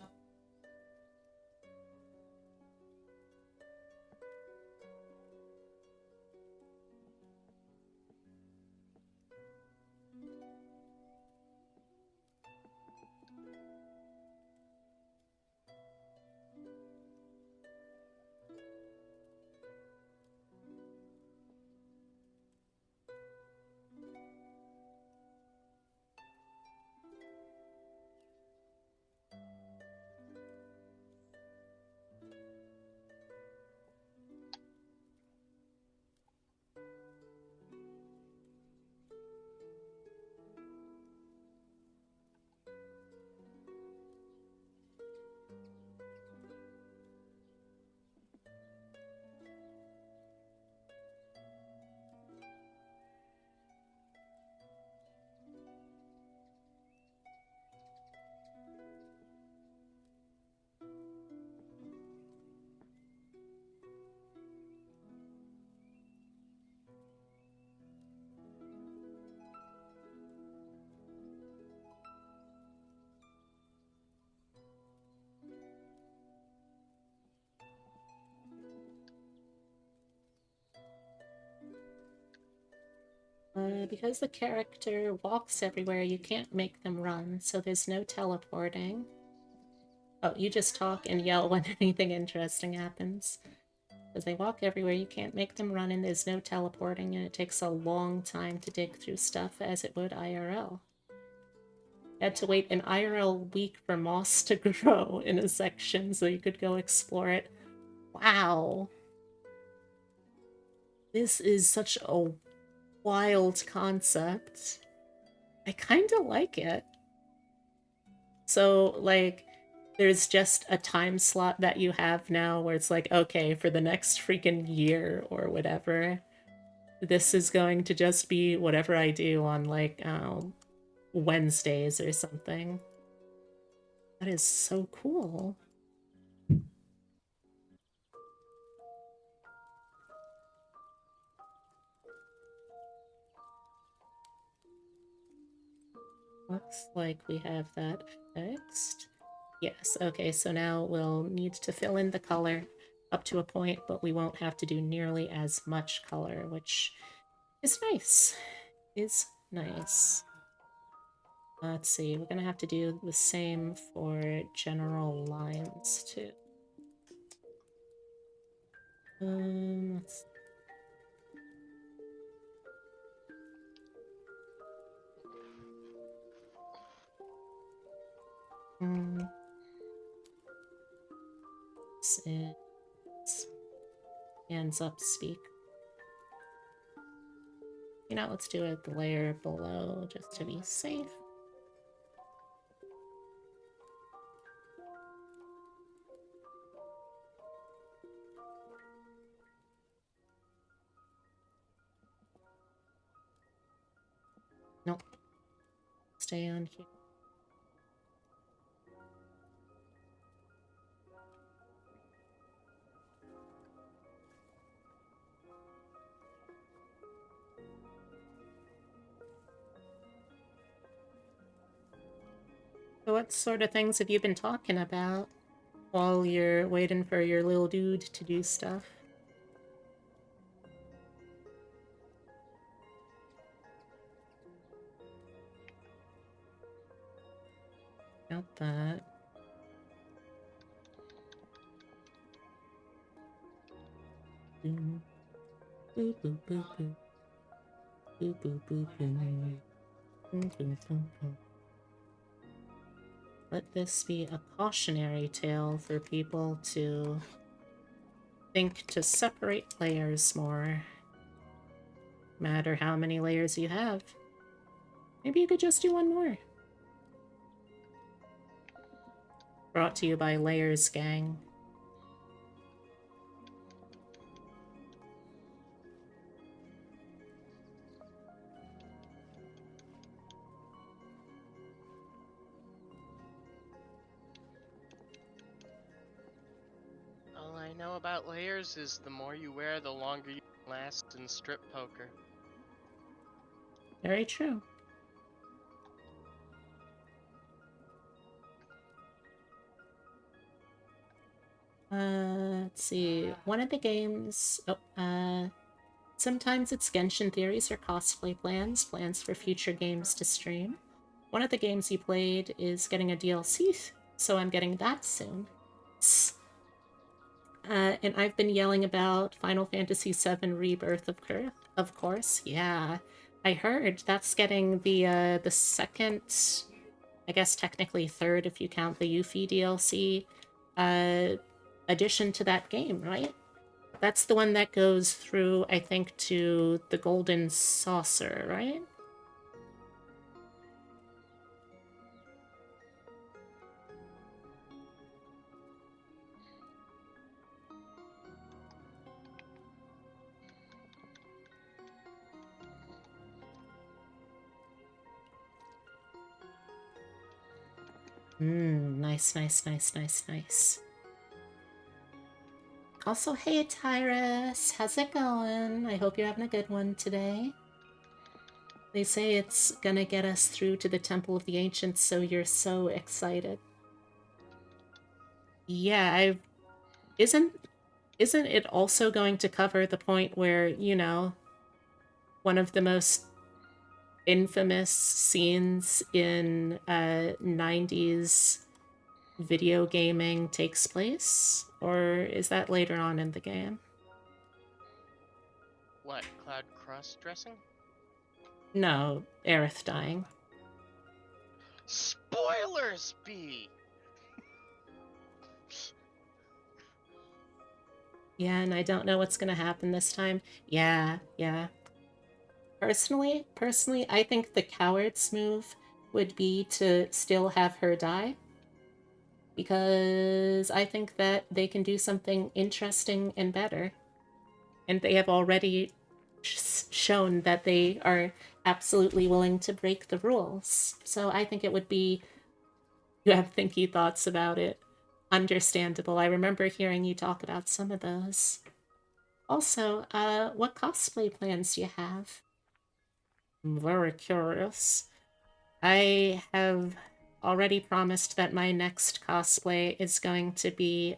Because the character walks everywhere, you can't make them run, so there's no teleporting. Oh, you just talk and yell when anything interesting happens. Because they walk everywhere, you can't make them run, and there's no teleporting, and it takes a long time to dig through stuff as it would IRL. Had to wait an IRL week for moss to grow in a section so you could go explore it. Wow. This is such a wild concept. I kind of like it. So, like, there's just a time slot that you have now where it's like, okay, for the next freaking year or whatever, this is going to just be whatever I do on, like, Wednesdays or something. That is so cool. Looks like we have that fixed. Yes, okay, so now we'll need to fill in the color up to a point, but we won't have to do nearly as much color, which is nice. Is nice. Let's see, we're gonna have to do the same for general lines too. Let's This is hands up speak. You know, let's do it the layer below just to be safe. Nope. Stay on here. So what sort of things have you been talking about while you're waiting for your little dude to do stuff? Got that. Boom. Boop, boop, boop, boop. Boop, boop, boop, boop. Boom, boom, boom, boom. Let this be a cautionary tale for people to think to separate layers more. No matter how many layers you have. Maybe you could just do one more. Brought to you by Layers Gang. All I know about layers is the more you wear, the longer you last in strip poker. Very true. Let's see. One of the games... sometimes it's Genshin theories or cosplay plans for future games to stream. One of the games you played is getting a DLC, so I'm getting that soon. And I've been yelling about Final Fantasy VII Rebirth of course. Yeah, I heard that's getting the second, I guess technically third if you count the Yuffie DLC, addition to that game, right? That's the one that goes through, I think, to the Golden Saucer, right? Nice, nice, nice, nice, nice. Also, hey Tyrus, how's it going? I hope you're having a good one today. They say it's gonna get us through to the Temple of the Ancients, so you're so excited. Yeah, isn't it also going to cover the point where, you know, one of the most infamous scenes in 90s video gaming takes place? Or is that later on in the game? What, Cloud cross-dressing? No, Aerith dying. Spoilers, B! Yeah, and I don't know what's gonna happen this time. Yeah. Personally, I think the coward's move would be to still have her die. Because I think that they can do something interesting and better. And they have already shown that they are absolutely willing to break the rules. So I think it would be... You have thinky thoughts about it. Understandable. I remember hearing you talk about some of those. Also, what cosplay plans do you have? I'm very curious. I have already promised that my next cosplay is going to be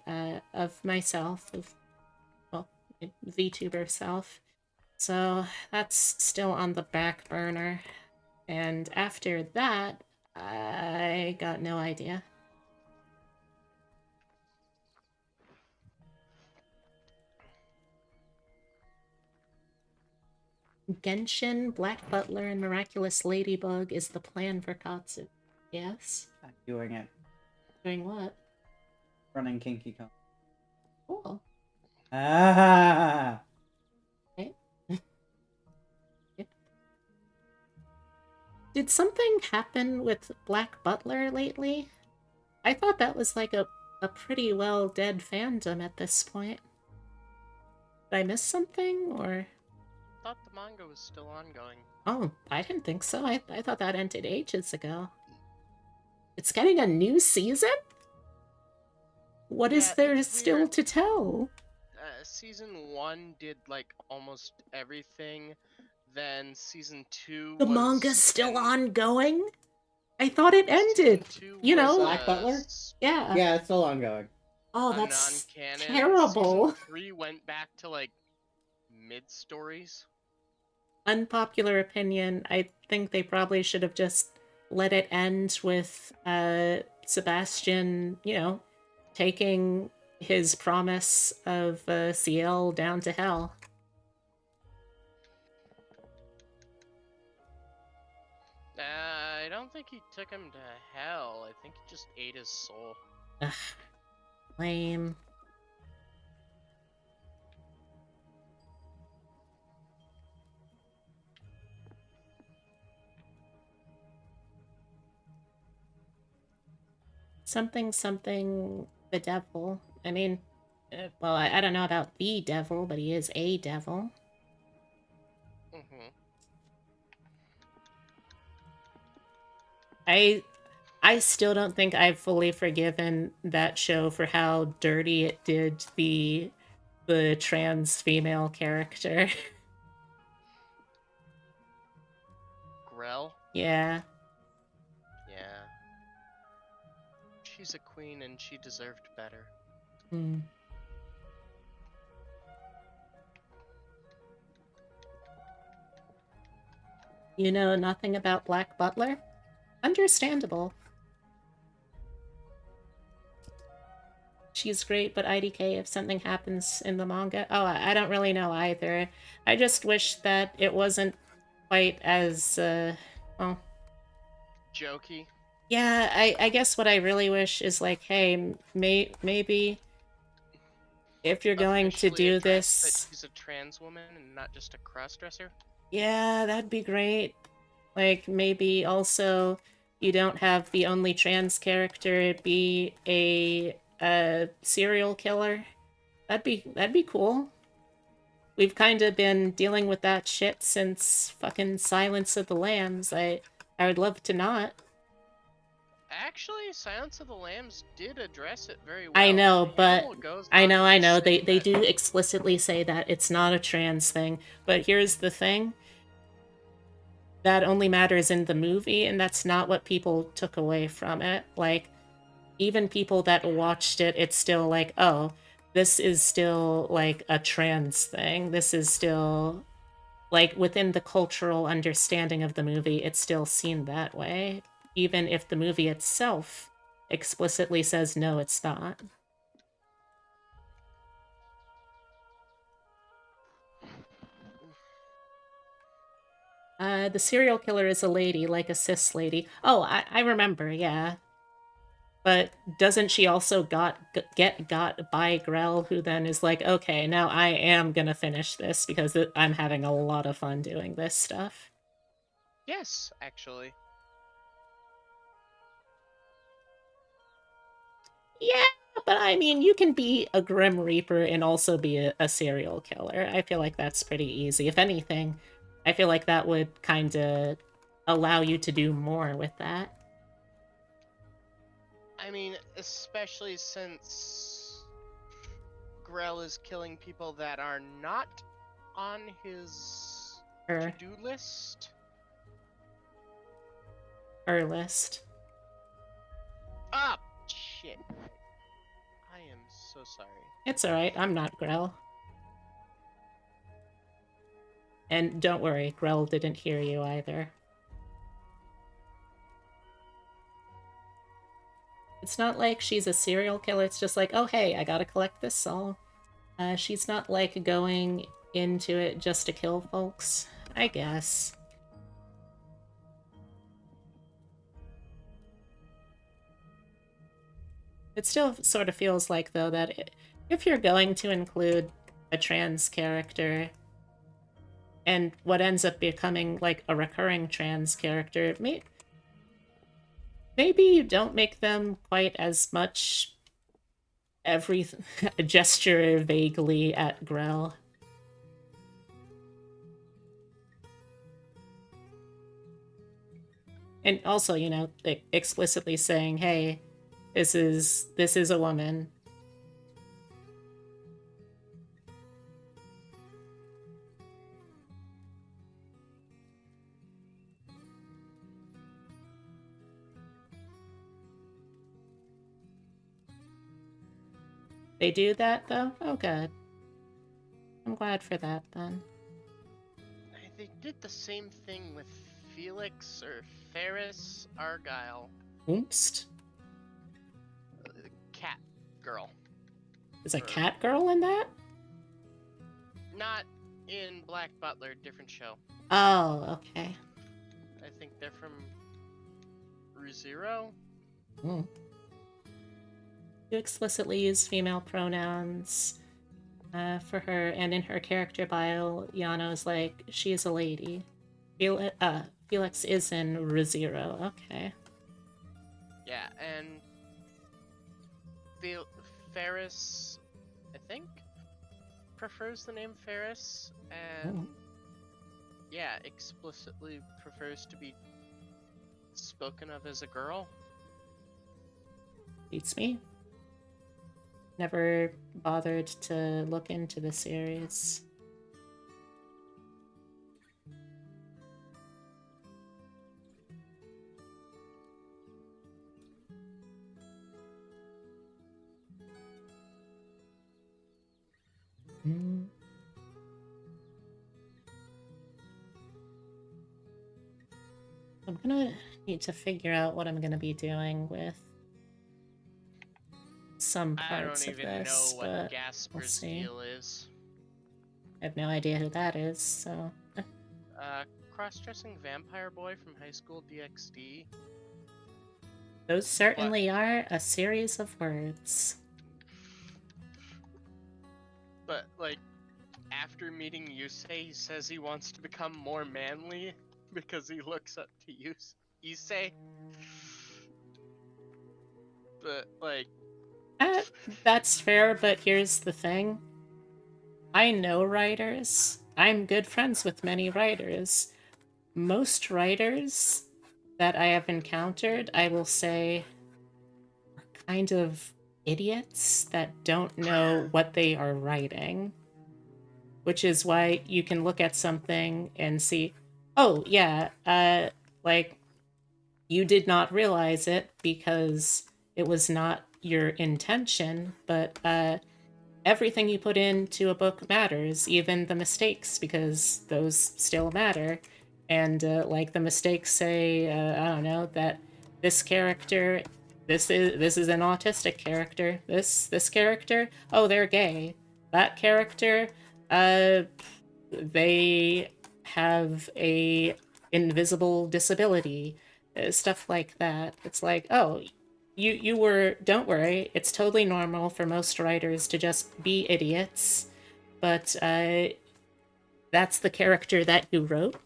of myself, well, VTuber self. So that's still on the back burner. And after that, I got no idea. Genshin, Black Butler, and Miraculous Ladybug is the plan for Katsu. Yes? I'm doing it. Doing what? Running Kinky Kong. Cool. Ah! Okay. Did something happen with Black Butler lately? I thought that was like a pretty well dead fandom at this point. Did I miss something, or? Thought the manga was still ongoing. Oh, I didn't think so. I thought that ended ages ago. It's getting a new season? What is Yeah, there it's still weird. to tell? Season 1 did like almost everything. Then season 2 The manga's was still ongoing? I thought it Season ended. 2 You was know? Black Butler? Yeah. Yeah, it's still ongoing. Oh, a that's non-canon. Season terrible. 3 went back to like mid-stories. Unpopular opinion, I think they probably should have just let it end with Sebastian, taking his promise of Ciel down to hell. I don't think he took him to hell. I think he just ate his soul. Ugh, lame. Something, the devil. I mean, well, I don't know about the devil, but he is a devil. Mm-hmm. I still don't think I've fully forgiven that show for how dirty it did the trans female character. Grell? Yeah. Yeah. She's a queen and she deserved better. Hmm. You know nothing about Black Butler? Understandable. She's great, but IDK if something happens in the manga. Oh, I don't really know either. I just wish that it wasn't quite as, well... Jokey? Yeah, I guess what I really wish is like, hey, maybe if you're going to Officially do address that this... she's a trans woman and not just a cross-dresser? Yeah, that'd be great. Like, maybe also you don't have the only trans character be a serial killer. That'd be cool. We've kind of been dealing with that shit since fucking Silence of the Lambs. I would love to not. Actually, Silence of the Lambs did address it very well. I know, but Hamill goes I on know, to I know. say They that do explicitly say that it's not a trans thing. But here's the thing. That only matters in the movie, and that's not what people took away from it. Like, even people that watched it, it's still like, oh, this is still like a trans thing. This is still like within the cultural understanding of the movie, it's still seen that way, even if the movie itself explicitly says no, it's not. The serial killer is a lady, like a cis lady. Oh, I remember, yeah. But doesn't she also get got by Grell, who then is like, okay, now I am gonna finish this because I'm having a lot of fun doing this stuff. yes, actually. Yeah, but I mean, you can be a Grim Reaper and also be a serial killer. I feel like that's pretty easy. If anything, I feel like that would kind of allow you to do more with that. I mean, especially since Grell is killing people that are not on his Her, to-do list. her list. Ah, shit. I am so sorry. It's alright, I'm not Grell. And don't worry, Grell didn't hear you either. It's not like she's a serial killer, it's just like, oh hey, I gotta collect this soul. She's not like going into it just to kill folks, I guess. It still sort of feels like, though, that if you're going to include a trans character and what ends up becoming like a recurring trans character, maybe you don't make them quite as much every gesture vaguely at Grell. And also, explicitly saying, "Hey, this is a woman." They do that though? Oh, good. I'm glad for that then. They did the same thing with Felix or Ferris Argyle, Oomst? cat girl. Is a Or- cat girl in that? Not in Black Butler, different show. Oh, okay. I think they're from ReZero. Mm. You explicitly use female pronouns for her, and in her character bio, Yano's like, she's a lady. Felix is in ReZero. Okay. Yeah, and Ferris, I think, prefers the name Ferris, and yeah, explicitly prefers to be spoken of as a girl. Beats me. Never bothered to look into the series. Mm. I'm gonna need to figure out what I'm gonna be doing with some I parts don't of even this, know what but Gasper's see. deal is. I have no idea who that is, so... Cross-dressing vampire boy from High School DxD. Those certainly are a series of words. But, like, after meeting Yusei, he says he wants to become more manly because he looks up to Yusei. But, like... That's fair, but here's the thing. I know writers. I'm good friends with many writers. Most writers that I have encountered, I will say, are kind of idiots that don't know what they are writing. Which is why you can look at something and see, oh, yeah, like, you did not realize it because it was not your intention, but everything you put into a book matters, even the mistakes, because those still matter. And like the mistakes say, I don't know, that this character, this is an autistic character. This character, oh, they're gay. That character, uh, they have a invisible disability, stuff like that. It's like, oh, you were, don't worry, it's totally normal for most writers to just be idiots, but that's the character that you wrote.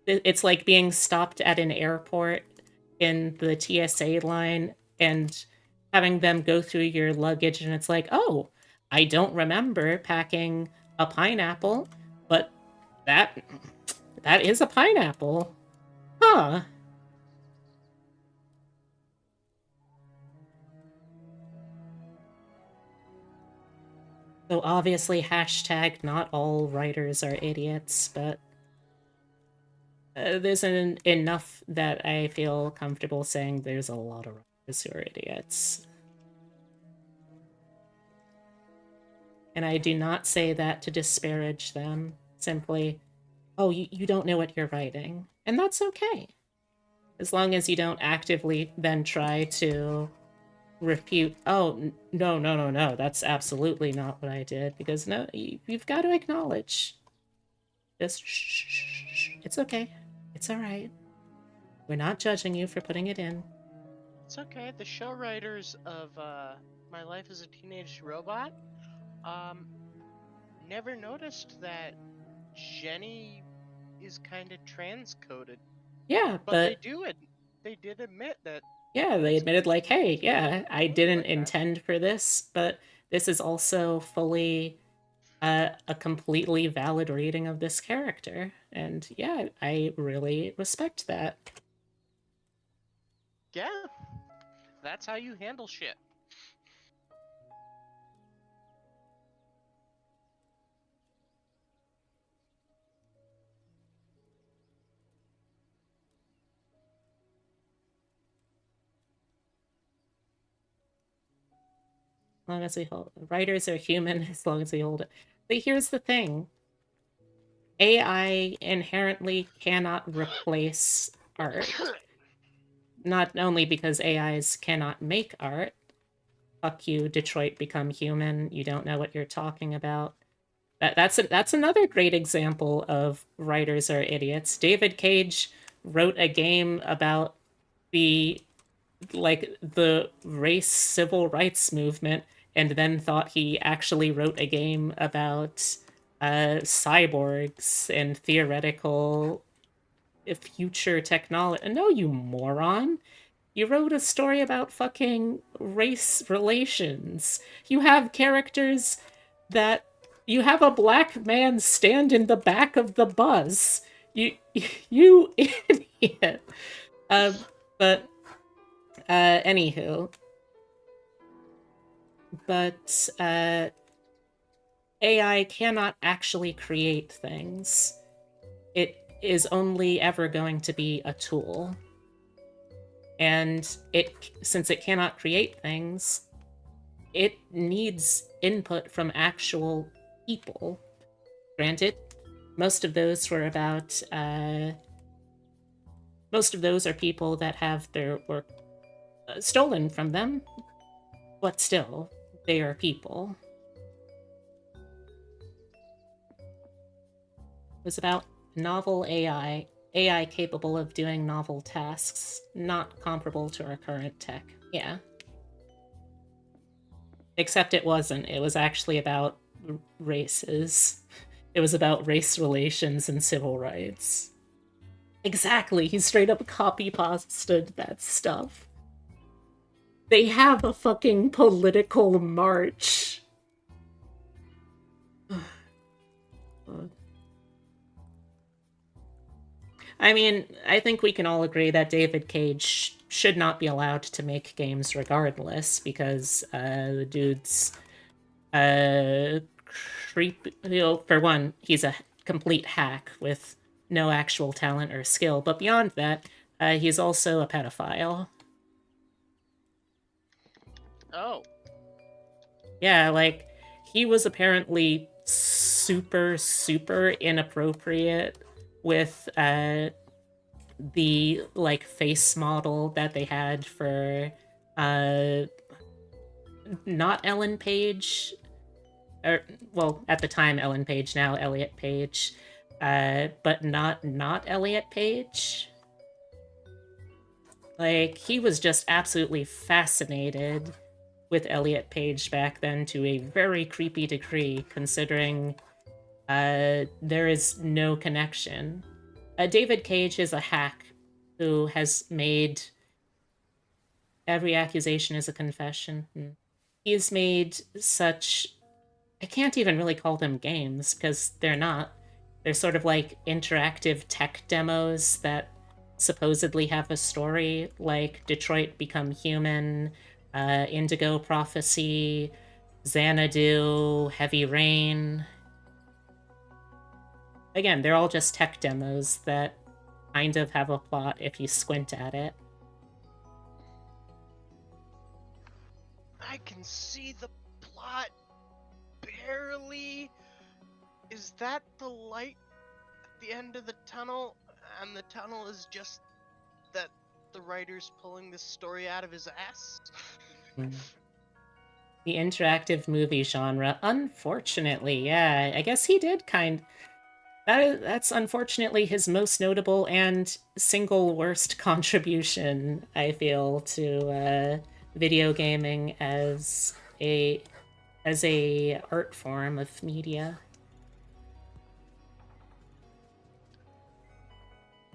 It's like being stopped at an airport in the TSA line and having them go through your luggage, and it's like, oh, I don't remember packing a pineapple, but that that is a pineapple. Huh. So obviously, hashtag not all writers are idiots, but there's enough that I feel comfortable saying there's a lot of writers who are idiots. And I do not say that to disparage them. Simply, oh, you don't know what you're writing. And that's okay. As long as you don't actively then try to refute, oh, no, no, no, no, that's absolutely not what I did. Because no, you've got to acknowledge. Just shh. It's okay. It's all right. We're not judging you for putting it in. It's okay. The show writers of My Life as a Teenage Robot never noticed that Jenny is kind of transcoded, Yeah, but but they did admit that yeah, they it's admitted, like, hey, totally yeah, I didn't like that. intend for this, but this is also fully a completely valid reading of this character. And yeah, I really respect that. Yeah, that's how you handle shit. As long as we hold writers are human, as long as we hold it. But here's the thing. AI inherently cannot replace art. Not only because AIs cannot make art. Fuck you, Detroit Become Human. You don't know what you're talking about. That's another great example of writers are idiots. David Cage wrote a game about the the race civil rights movement and then thought he actually wrote a game about cyborgs and theoretical future technology. No, you moron. You wrote a story about fucking race relations. You have characters that you have a black man stand in the back of the bus. You you idiot. But anywho, but AI cannot actually create things. It is only ever going to be a tool. And since it cannot create things, it needs input from actual people. Granted, most of those were about most of those are people that have their work stolen from them, but still, they are people. It was about novel AI capable of doing novel tasks, not comparable to our current tech. Yeah. Except it wasn't. It was actually about races. It was about race relations and civil rights. Exactly, he straight up copy pasted that stuff. They have a fucking political march. I mean, I think we can all agree that David Cage should not be allowed to make games regardless, because the dude's creep. You know, for one, he's a complete hack with no actual talent or skill. But beyond that, he's also a pedophile. Oh, Yeah, like he was apparently super inappropriate with the like face model that they had for uh not Ellen Page, or well, at the time Ellen Page, now Elliot Page, but not Elliot Page. Like he was just absolutely fascinated with Elliot Page back then to a very creepy degree, considering there is no connection. David Cage is a hack who has made every accusation is a confession. He's made such. I can't even really call them games because they're not. They're sort of like interactive tech demos that supposedly have a story, like Detroit Become Human, Indigo Prophecy, Xanadu, Heavy Rain. Again, they're all just tech demos that kind of have a plot if you squint at it. I can see the plot barely. Is that the light at the end of the tunnel? And the tunnel is just that the writer's pulling this story out of his ass? The interactive movie genre, unfortunately, yeah. I guess he did kind. That's unfortunately his most notable and single worst contribution, I feel, to video gaming as a art form of media.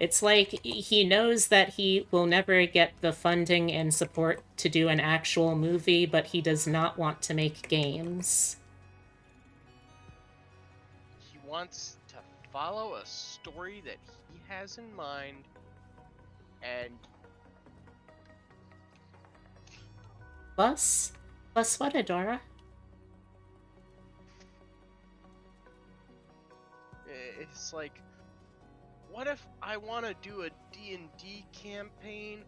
It's like he knows that he will never get the funding and support to do an actual movie, but he does not want to make games. He wants to follow a story that he has in mind, and Plus what, Adora? it's like, what if I want to do a D&D campaign,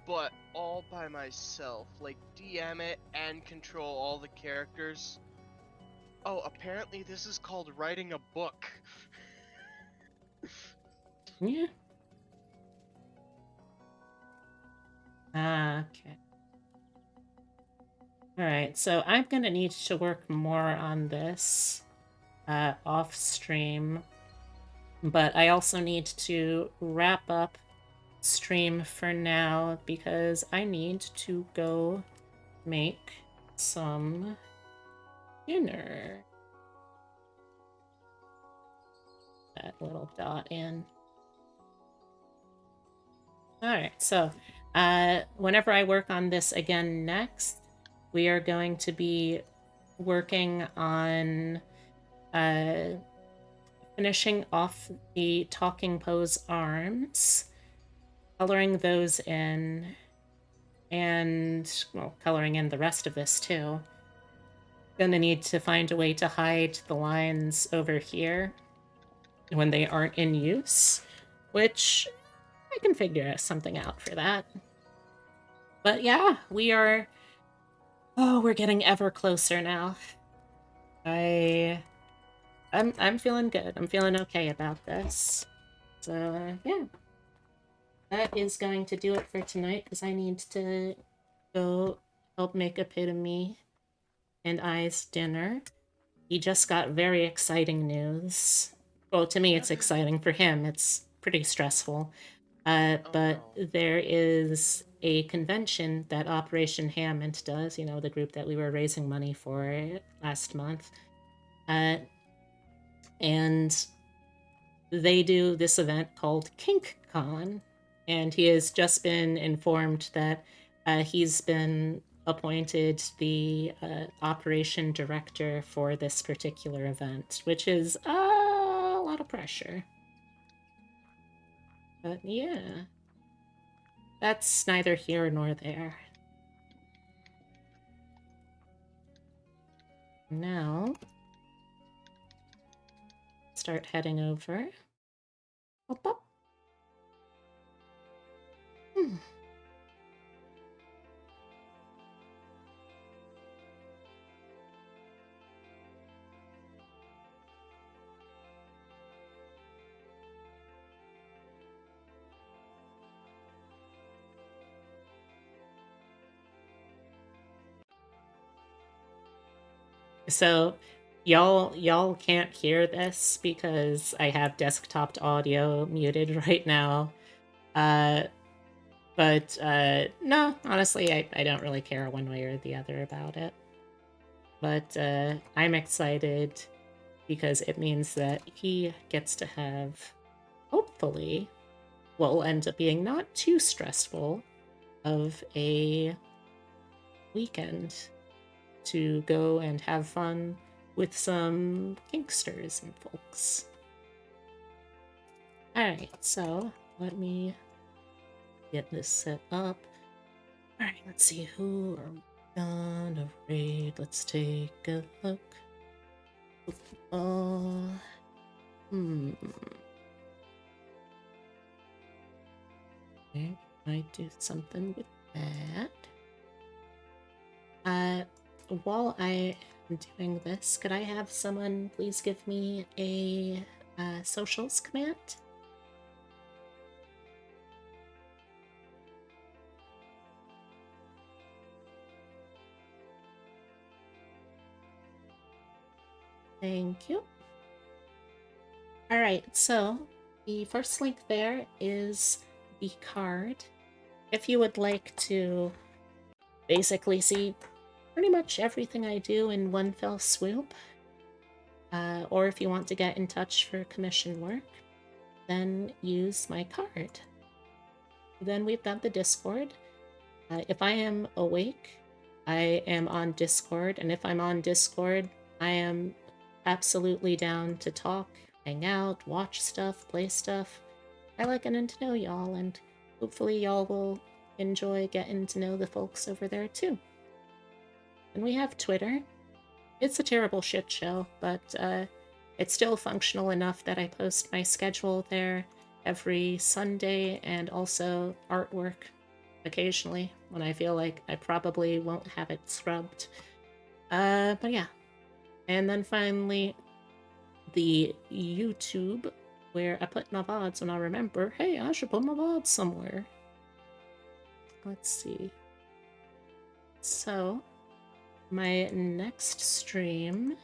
but all by myself? Like, DM it and control all the characters? Oh, apparently this is called writing a book. Yeah. Okay. Alright, so I'm gonna need to work more on this off stream, but I also need to wrap up stream for now because I need to go make some dinner. That little dot in. Alright, so whenever I work on this again next, we are going to be working on finishing off the talking pose arms, coloring those in, and, well, coloring in the rest of this too. Gonna need to find a way to hide the lines over here when they aren't in use, which I can figure something out for that. But yeah, we're getting ever closer now. I'm feeling good. I'm feeling okay about this. So yeah, that is going to do it for tonight because I need to go help make Epitome and I's dinner. He just got very exciting news. Well, to me, it's exciting. For him, it's pretty stressful. But no. there is a convention that Operation Hammond does, the group that we were raising money for last month. And they do this event called KinkCon, and he has just been informed that he's been appointed the operation director for this particular event, which is a lot of pressure. But yeah, that's neither here nor there. Now, start heading over. Up, up. So y'all can't hear this because I have desktop audio muted right now. But no, honestly, I don't really care one way or the other about it. But I'm excited because it means that he gets to have, hopefully, what will end up being not too stressful of a weekend to go and have fun with some kinksters and folks. Alright, so let me get this set up. Alright, let's see who are we gonna raid. Let's take a look. Okay, might do something with that. While I am doing this, could I have someone please give me a socials command? Thank you. Alright, so the first link there is the card. If you would like to basically see pretty much everything I do in one fell swoop, or if you want to get in touch for commission work, then use my card. Then we've got the Discord. If I am awake, I am on Discord, and if I'm on Discord, I am absolutely down to talk, hang out, watch stuff, play stuff. I like getting to know y'all, and hopefully y'all will enjoy getting to know the folks over there too. And we have Twitter. It's a terrible shit show, but it's still functional enough that I post my schedule there every Sunday and also artwork occasionally when I feel like I probably won't have it scrubbed. But yeah. And then finally, the YouTube, where I put my VODs when I remember, hey, I should put my VODs somewhere. Let's see. So, my next stream...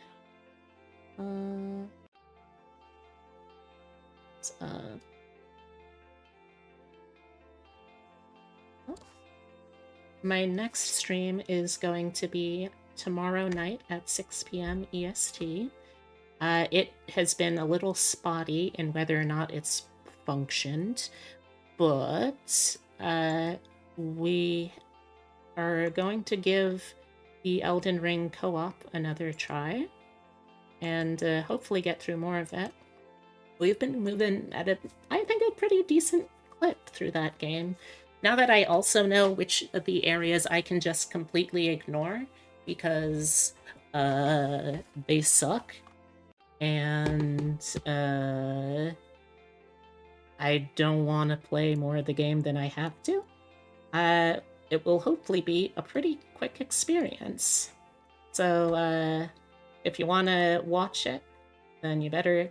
oh. My next stream is going to be tomorrow night at 6 p.m. EST. It has been a little spotty in whether or not it's functioned, but we are going to give the Elden Ring co-op another try and hopefully get through more of it. We've been moving at I think, a pretty decent clip through that game. Now that I also know which of the areas I can just completely ignore because they suck, and I don't want to play more of the game than I have to, it will hopefully be a pretty quick experience. So if you want to watch it, then you better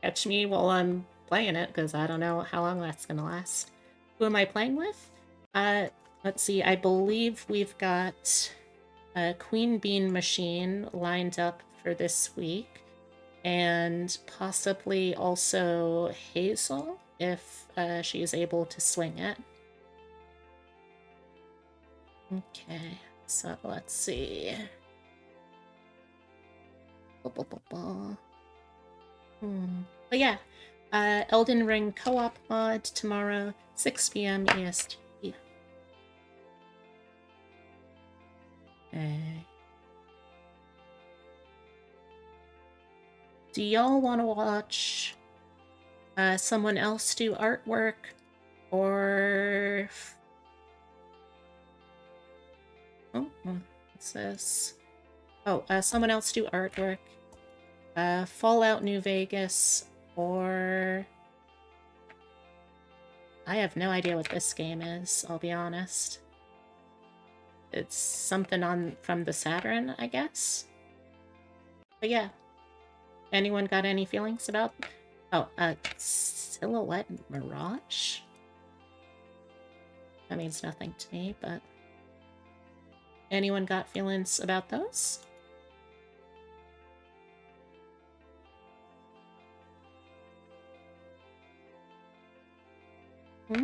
catch me while I'm playing it, because I don't know how long that's going to last. Who am I playing with? Let's see, I believe we've got a Queen Bean Machine lined up for this week, and possibly also Hazel, if she is able to swing it. Okay, so let's see. But yeah, Elden Ring co-op mod tomorrow, 6 p.m. EST. Do y'all want to watch someone else do artwork, or... oh, what's this? Oh, someone else do artwork. Fallout New Vegas, or... I have no idea what this game is, I'll be honest. It's something from the Saturn, I guess? But yeah. Anyone got any feelings about... oh, Silhouette Mirage? That means nothing to me, but... anyone got feelings about those? Hmm?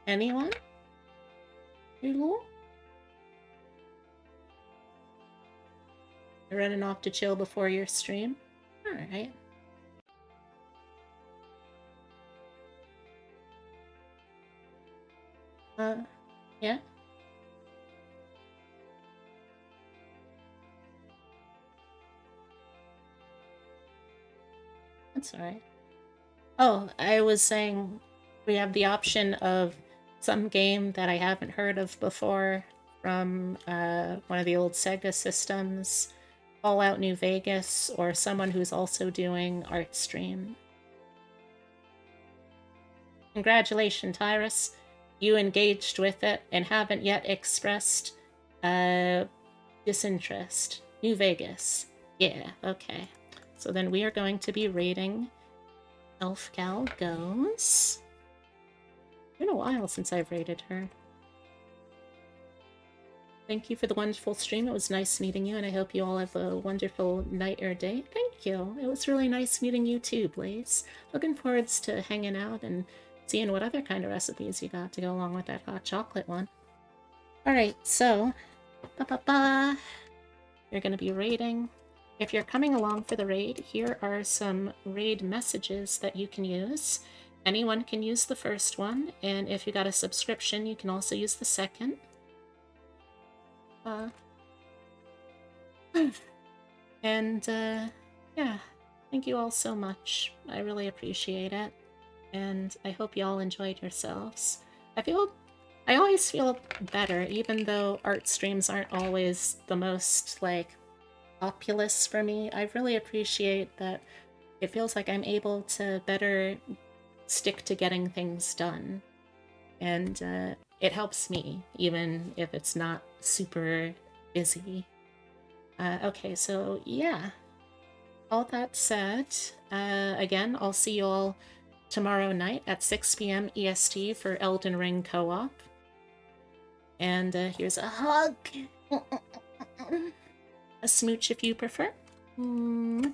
Anyone? You're running off to chill before your stream? Alright. Yeah? That's alright. Oh, I was saying we have the option of some game that I haven't heard of before from one of the old Sega systems, Fallout New Vegas, or someone who's also doing art stream. Congratulations, Tyrus. You engaged with it and haven't yet expressed disinterest. New Vegas. Yeah, okay. So then we are going to be rating Elfgal Goes. Been a while since I've rated her. Thank you for the wonderful stream. It was nice meeting you, and I hope you all have a wonderful night or day. Thank you. It was really nice meeting you too, Blaze. Looking forward to hanging out and seeing what other kind of recipes you got to go along with that hot chocolate one. Alright, so, ba-ba-ba. You're going to be raiding. If you're coming along for the raid, here are some raid messages that you can use. Anyone can use the first one, and if you got a subscription, you can also use the second. Yeah, thank you all so much. I really appreciate it, and I hope you all enjoyed yourselves. I always feel better, even though art streams aren't always the most, like, populous for me. I really appreciate that it feels like I'm able to better stick to getting things done. And it helps me, even if it's not super busy. Okay, so yeah. All that said, again, I'll see you all tomorrow night at 6 p.m. EST for Elden Ring Co-op. And here's a hug. A smooch if you prefer. And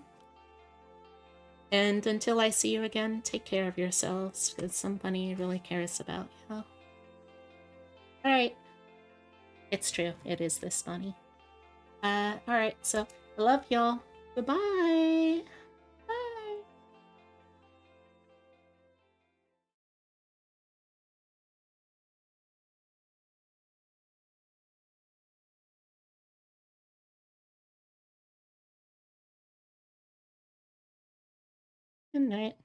until I see you again, take care of yourselves, because somebody really cares about you. Alright. It's true. It is this bunny. Alright, so I love y'all. Goodbye! Bye! Good night.